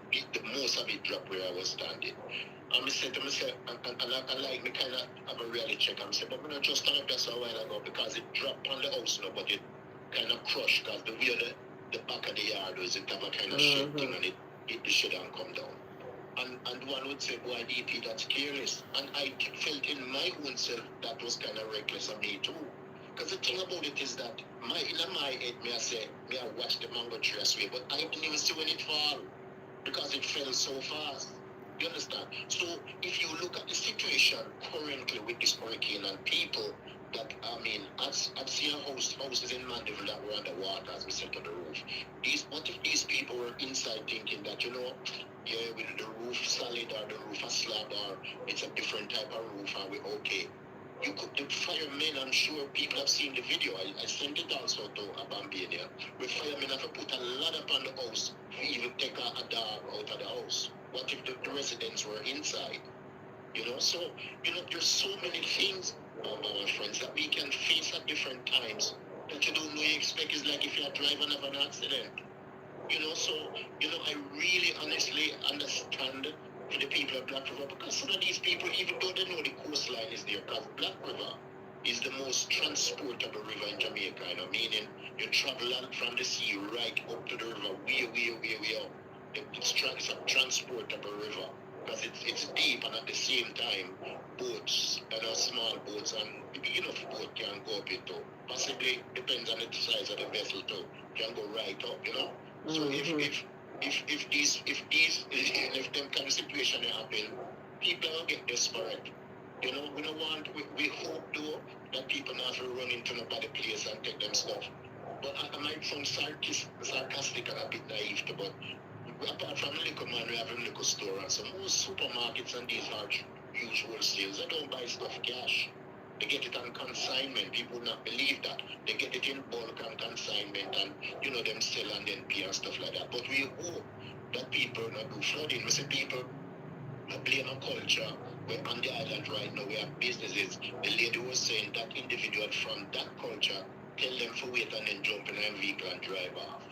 most of it dropped where I was standing. And I said to myself, and like me kind of have a reality check, and I said, but I'm not just stand up just a while ago because it dropped on the house now, but it kind of crushed because the way the back of the yard was, it have a kind of shed thing, and it hit the shed and come down. And one would say, boy, DP, that's careless. And I felt in my own self that was kind of reckless of me too. Because the thing about it is that in my head, I say, I watched the mango tree sway, but I didn't even see when it fall because it fell so fast. You understand? So if you look at the situation currently with this hurricane and people that, I've seen houses in Mandeville that were underwater as we said on the roof. What if these people were inside thinking that, with the roof solid or the roof a slab or it's a different type of roof and we're okay. The firemen, I'm sure people have seen the video. I sent it also to Abambania. Where firemen have put a ladder on the house to even take a dog out of the house. What if the residents were inside? So, there's so many things, my friends, that we can face at different times that you don't know you expect. Is like if you're driving and have an accident. I really honestly understand for the people of Black River because some of these people, even though they know the coastline is there, because Black River is the most transportable river in Jamaica, meaning you travel from the sea right up to the river, way up. It's a transportable river because it's deep and at the same time, boats, small boats and big enough boat can go up it too. Possibly depends on the size of the vessel too, can go right up, So if them kind of situation happen, people will get desperate. We don't want. We hope though that people not to run into nobody place and take them stuff. But I might sound sarcastic and a bit naive too. But apart from liquor man, we have a liquor store and some most supermarkets and these large usual sales. They don't buy stuff cash. They get it on consignment. People would not believe that. They get it in bulk on consignment and, them sell and then pay and stuff like that. But we hope that people not do flooding. We say people not blame a culture. We're on the island right now. We have businesses. The lady was saying that individual from that culture tell them to wait and then jump in a vehicle and drive off.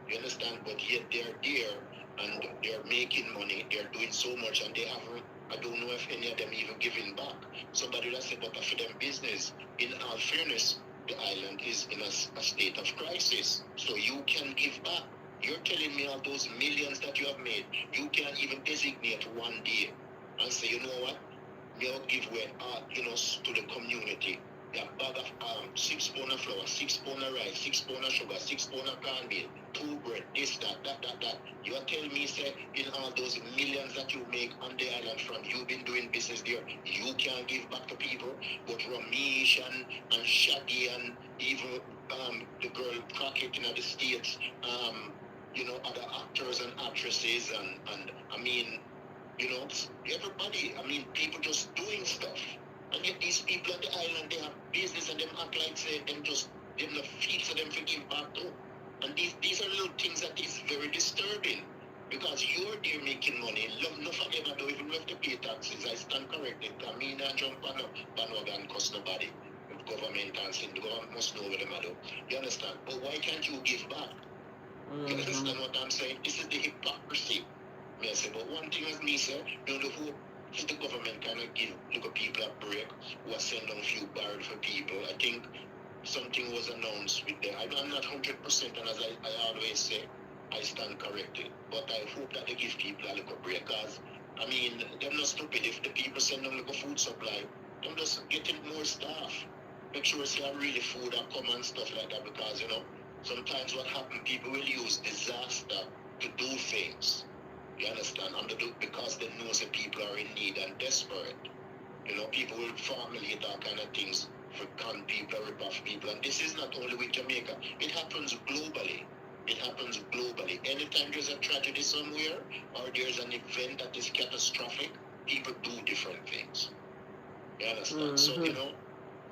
You understand? But yet they're there and they're making money. They're doing so much and they haven't. I don't know if any of them even giving back. Somebody will say, but for them business, in all fairness, the island is in a state of crisis. So you can give back. You're telling me all those millions that you have made, you can't even designate one day and say, you know what? You'll give away to the community. A bag of 6 pounds of flour, 6 pounds of rice, 6 pounds of sugar, 6 pounds of cornmeal, 2 bread, this, that. You are telling me, say, in all those millions that you make on the island from you been doing business there, you can't give back to people. But Ramesh and Shaggy and even the girl Crockett in the States, other actors and actresses and everybody, people just doing stuff. And yet these people on the island, they have business and them act like say them the feet for them to give back to. And these are little things that is very disturbing. Because you're there making money. Not ever do even have to pay taxes. I stand corrected. I mean I jump on a bandwagon cost nobody. With government and saying the government must know what they do. You understand? But why can't you give back? You understand what I'm saying? This is the hypocrisy. I say, but one thing as me say, the hope if the government cannot give people a break who are sending a few barrels for people, I think something was announced with them. I'm not 100%, and as I always say, I stand corrected. But I hope that they give people a little break, because, they're not stupid. If the people send them a food supply, they're just getting more staff. Make sure it's really food and come and stuff like that, because, sometimes what happens, people will use disaster to do things. You understand? Because they know that people are in need and desperate. You know, people will formulate all kind of things for con people, rip off people. And this is not only with Jamaica. It happens globally. It happens globally. Anytime there's a tragedy somewhere or there's an event that is catastrophic, people do different things. You understand? So, you know,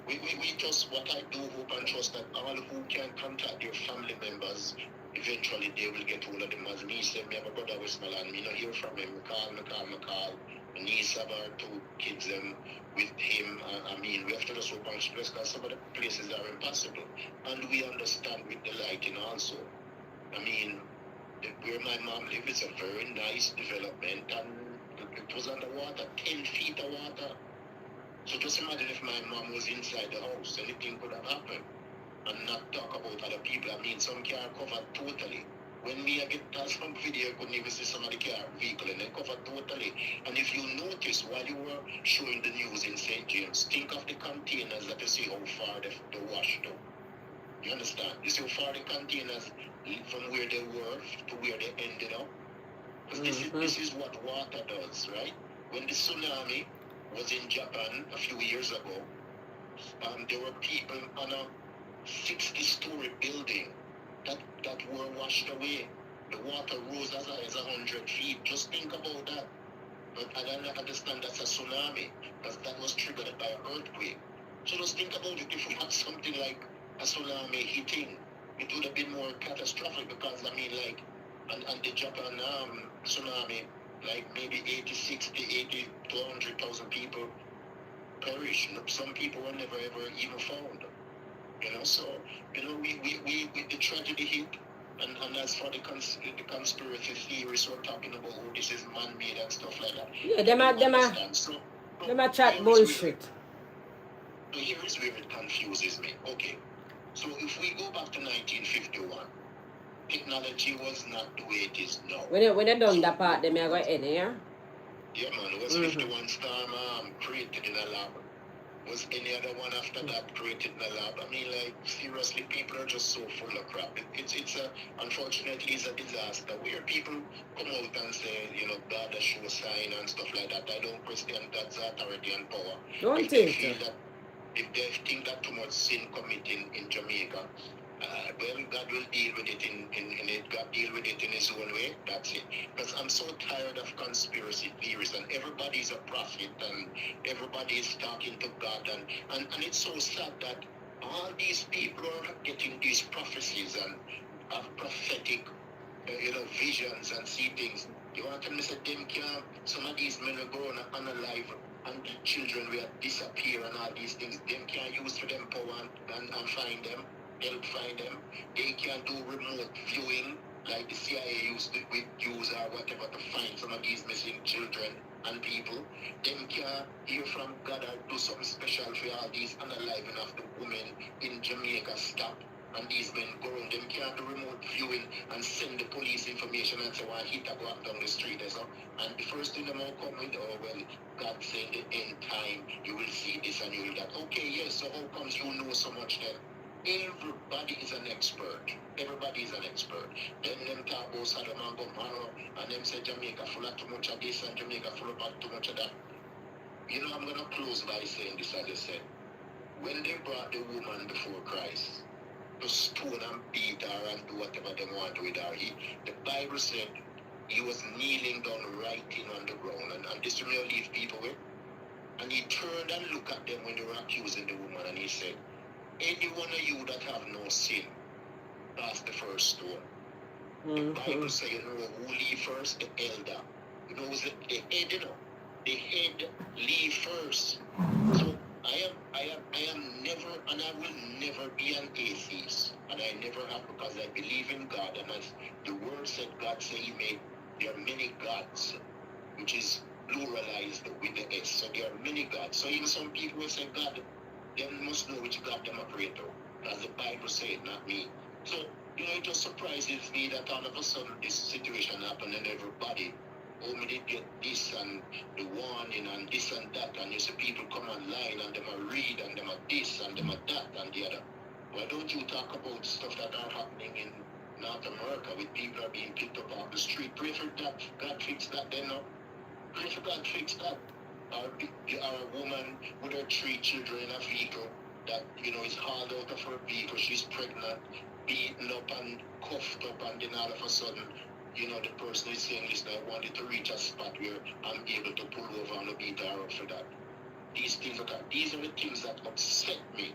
we just, what I do hope and trust that all who can contact their family members, eventually they will get hold of them. As me said, me have a brother Westmoreland, me not hear from him. Me call. My niece have her 2 kids with him. I mean, we have to just hope and stress because some of the places are impossible. And we understand with the lighting also. I mean, where my mom lived is a very nice development and it was underwater, 10 feet of water. So just imagine if my mom was inside the house, anything could have happened. And not talk about other people. I mean, some car covered totally. When me I get some video, I couldn't even see some of the car vehicle and they covered totally. And if you notice while you were showing the news in St. James, think of the containers that you see how far they washed up. You understand? You see how far the containers from where they were to where they ended up? Because this is what water does, right? When the tsunami was in Japan a few years ago, there were people on a 60-story building that were washed away. The water rose as high as 100 feet. Just think about that. But I don't understand that's a tsunami, because that was triggered by an earthquake. So just think about it. If we had something like a tsunami hitting, it would have been more catastrophic, because I mean, like, and the Japan tsunami, like maybe 80, 60, 80 to 100,000 people perished. Some people were never ever even found. You know, so, you know, we the tragedy hit, and as for the conspiracy theories, we're talking about, oh, this is man-made and stuff like that. Yeah, them a chat bullshit. So here is where it confuses me. Okay, so if we go back to 1951, technology was not the way it is now. When they done that part, they may go in here. Yeah, man, it was 51 Storm created in a lab. Was any other one after that created in a lab? I mean, like, seriously, people are just so full of crap. Unfortunately, it's a disaster where people come out and say, you know, God has shown sign and stuff like that. I don't question God's authority and power. Don't think so. If they think that too much sin committing in Jamaica, well, God will deal with it God deal with it in his own way. That's it. Because I'm so tired of conspiracy theories, and everybody's a prophet, and everybody is talking to God, and it's so sad that all these people are getting these prophecies and have prophetic, visions and see things. You want to say them can't, some of these men are growing up unalive, and the children will disappear and all these things. Them can't use for them power and find them. Help find them. They can do remote viewing like the CIA used to use or whatever to find some of these missing children and people. Them can hear from God or do something special for all these unaliving of the women in Jamaica stop. And these men go around, them can't do remote viewing and send the police information and say, well, hit a go up down the street. And the first thing them all come with, oh, well, God said the end time, you will see this and you will that. Okay, yes, so how comes you know so much then? Everybody is an expert. Everybody is an expert. Then them talk about Sodom and Gomorrah, and them say Jamaica full of too much of this and Jamaica full of too much of that. You know, I'm going to close by saying this, as I said. When they brought the woman before Christ to stone and beat her and do whatever they want with her, the Bible said he was kneeling down writing on the ground, and this will leave people with. And he turned and looked at them when they were accusing the woman, and he said, any one of you that have no sin, cast the first stone. The Bible says, who leave first? The elder. You know, the head, the head leave first. So I am never, and I will never be an atheist, and I never have, because I believe in God, and as the word said, God said He made, there are many gods, which is pluralized with the S. So there are many gods. So even some people will say God, they must know which God them operate to, as the Bible said, not me. So, it just surprises me that all of a sudden this situation happened and everybody, me did get this and the warning and this and that, and you see people come online and them a read and them a this and them a that and the other. Why don't you talk about stuff that are happening in North America, with people are being picked up off the street. Pray for that. God fix that then now. Pray for God fix that. Or a woman with her 3 children in a vehicle that, is hauled out of her vehicle. She's pregnant, beaten up and cuffed up, and then all of a sudden, the person is saying, listen, I wanted to reach a spot where I'm able to pull over and beat her up for that. These are the things that upset me.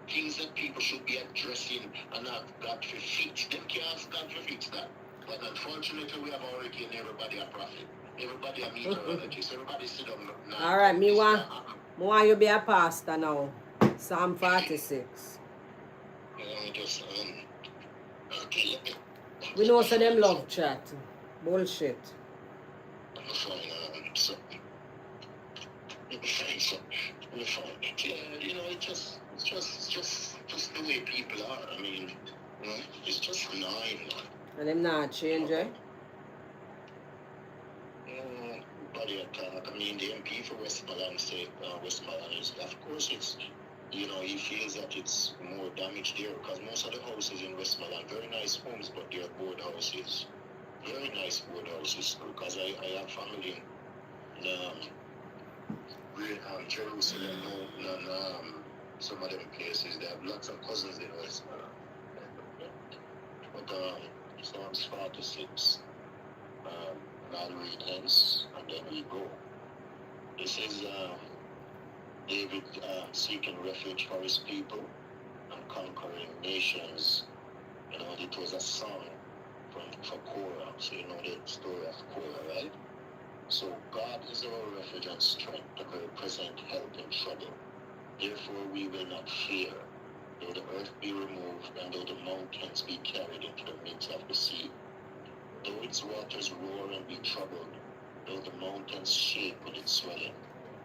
Things that people should be addressing and not God to fix. Them can't ask God to fix that. But unfortunately, we have a hurricane, everybody a prophet. Everybody a meteorologist. Everybody sit down now. All right, me want you be a pastor now. Psalm 46. We know so them love chat. Bullshit. It's just the way people are. I mean, it's just annoying. And them not change, eh? Body attack. I mean, the MP for Westmoreland say Westmoreland is, of course, it's, he feels that it's more damage there because most of the houses in Westmoreland, very nice homes, but they're board houses. Very nice board houses because I have family in Jerusalem, some of them places. They have lots of cousins in Westmoreland. But Psalms 46. And I'll read hence, and then we go. This is David seeking refuge for his people and conquering nations. It was a song for Korah, so you know the story of Korah, right? So God is our refuge and strength, the very present help in trouble. Therefore we will not fear, though the earth be removed, and though the mountains be carried into the midst of the sea. Though its waters roar and be troubled, though the mountains shake with its swelling,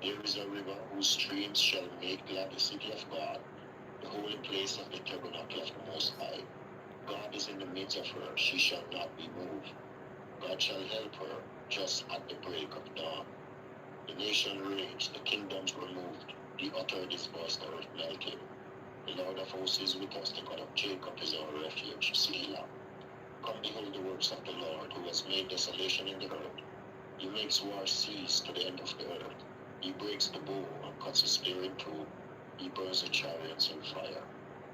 there is a river whose streams shall make glad the city of God, the holy place of the tabernacle of the Most High. God is in the midst of her, she shall not be moved. God shall help her just at the break of dawn. The nation raged, the kingdoms were moved, the utter dispersed, the earth melted. The Lord of hosts is with us, the God of Jacob is our refuge, Selah. Come behold the works of the Lord, who has made desolation in the earth. He makes war cease to the end of the earth. He breaks the bow and cuts the spear in two. He burns the chariots in fire.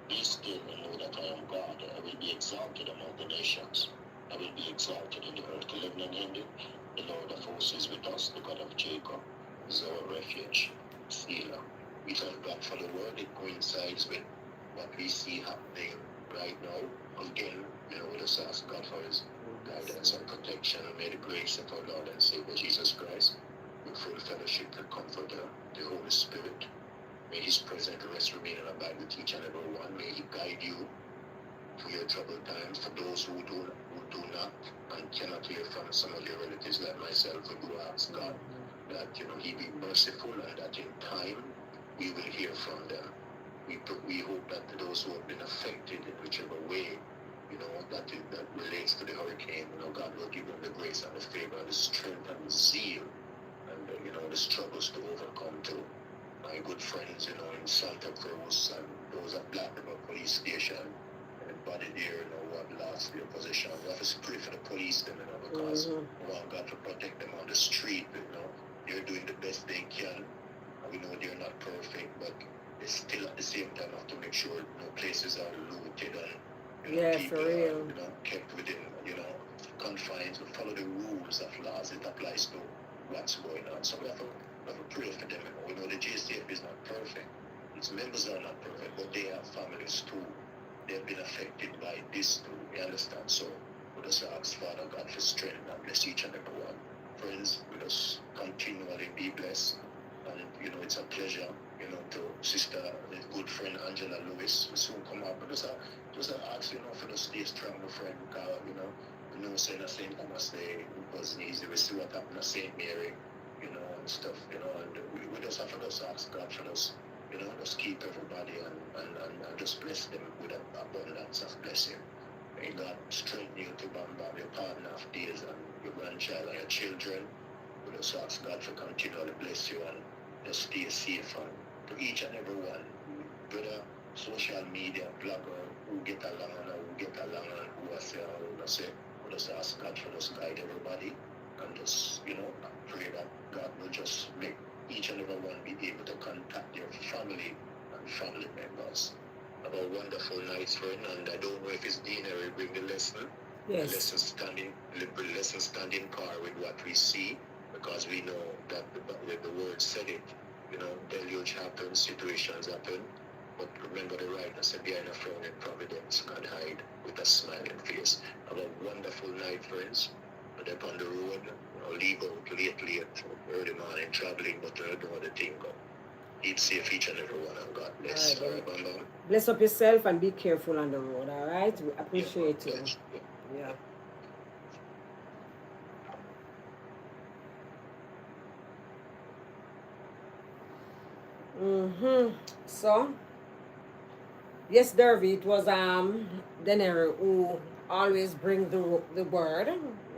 Be still and know that I am God. I will be exalted among the nations. I will be exalted in the earth, living unhindered. The Lord of hosts is with us, the God of Jacob is our refuge, Selah. We thank God for the word. It coincides with what we see happening right now. Again, we just ask God for his guidance and protection, and may the grace of our Lord and Savior Jesus Christ, with full fellowship, the Comforter, the Holy Spirit, may his presence rest, remain, and abide with each and every one. May he guide you through your troubled times. For those who do not and cannot hear from some of your relatives like myself, we do ask God that he be merciful, and that in time we will hear from them. We hope that those who have been affected in whichever way, that relates to the hurricane, God will give them the grace and the favor and the strength and the zeal and, the struggles to overcome too. My good friends, in Santa Cruz and those at Black River Police Station, everybody there, who have lost their position. We have to pray for the police, because we want God to protect them on the street, They're doing the best they can. We know they're not perfect, but they still at the same time have to make sure places are looted and people for real. are kept within confines and follow the rules of laws. It applies to what's going on. So we have to pray for them. We know the JCF is not perfect. Its members are not perfect, but they have families too. They've been affected by this too. You understand? So we just ask Father God for strength and bless each and every one. Friends, we just continually be blessed. And it's a pleasure, to sister, good friend Angela Lewis, will soon come up. But just ask, for the stay strong, my friend, because, saying at St. Thomas Day, it wasn't easy. We see what happened at St. Mary, and stuff, and we just have to just ask God for us, just keep everybody and just bless them with an abundance of blessing. May God strengthen you to bombard your partner of days and your grandchild and your children. We just ask God to continually bless you and just stay safe. And to each and every one, whether social media, blogger, who get along and who I say, we just ask God for just guide everybody and just, pray that God will just make each and every one be able to contact their family and family members. Have a wonderful night, friend, and I don't know if it's Dean will bring the lesson. Yes. The lesson stand in par with what we see, because we know that the word said it. Deluge happens, situations happen, but remember the writer said behind a frowning providence God hide with a smiling face. Have a wonderful night, friends. But up on the road, leave out late, early morning traveling, but you don't know the thing go. Keep safe each and every one, and God bless. All right, bam, bam. Bless up yourself and be careful on the road, all right? We appreciate you. Yeah. So, yes, Derby, it was Denero who always bring the word.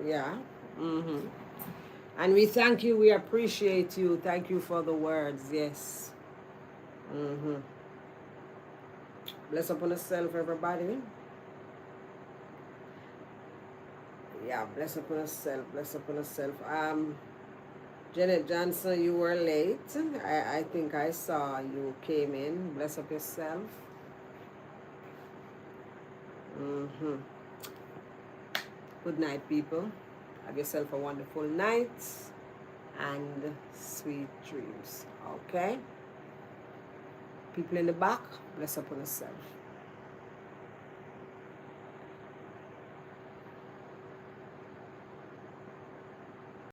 Yeah. And we thank you, we appreciate you. Thank you for the words, yes. Bless upon yourself, everybody. Yeah, bless upon yourself, bless upon yourself. Janet Johnson, you were late. I think I saw you came in. Bless up yourself. Good night, people. Have yourself a wonderful night and sweet dreams. Okay? People in the back, bless upon yourself.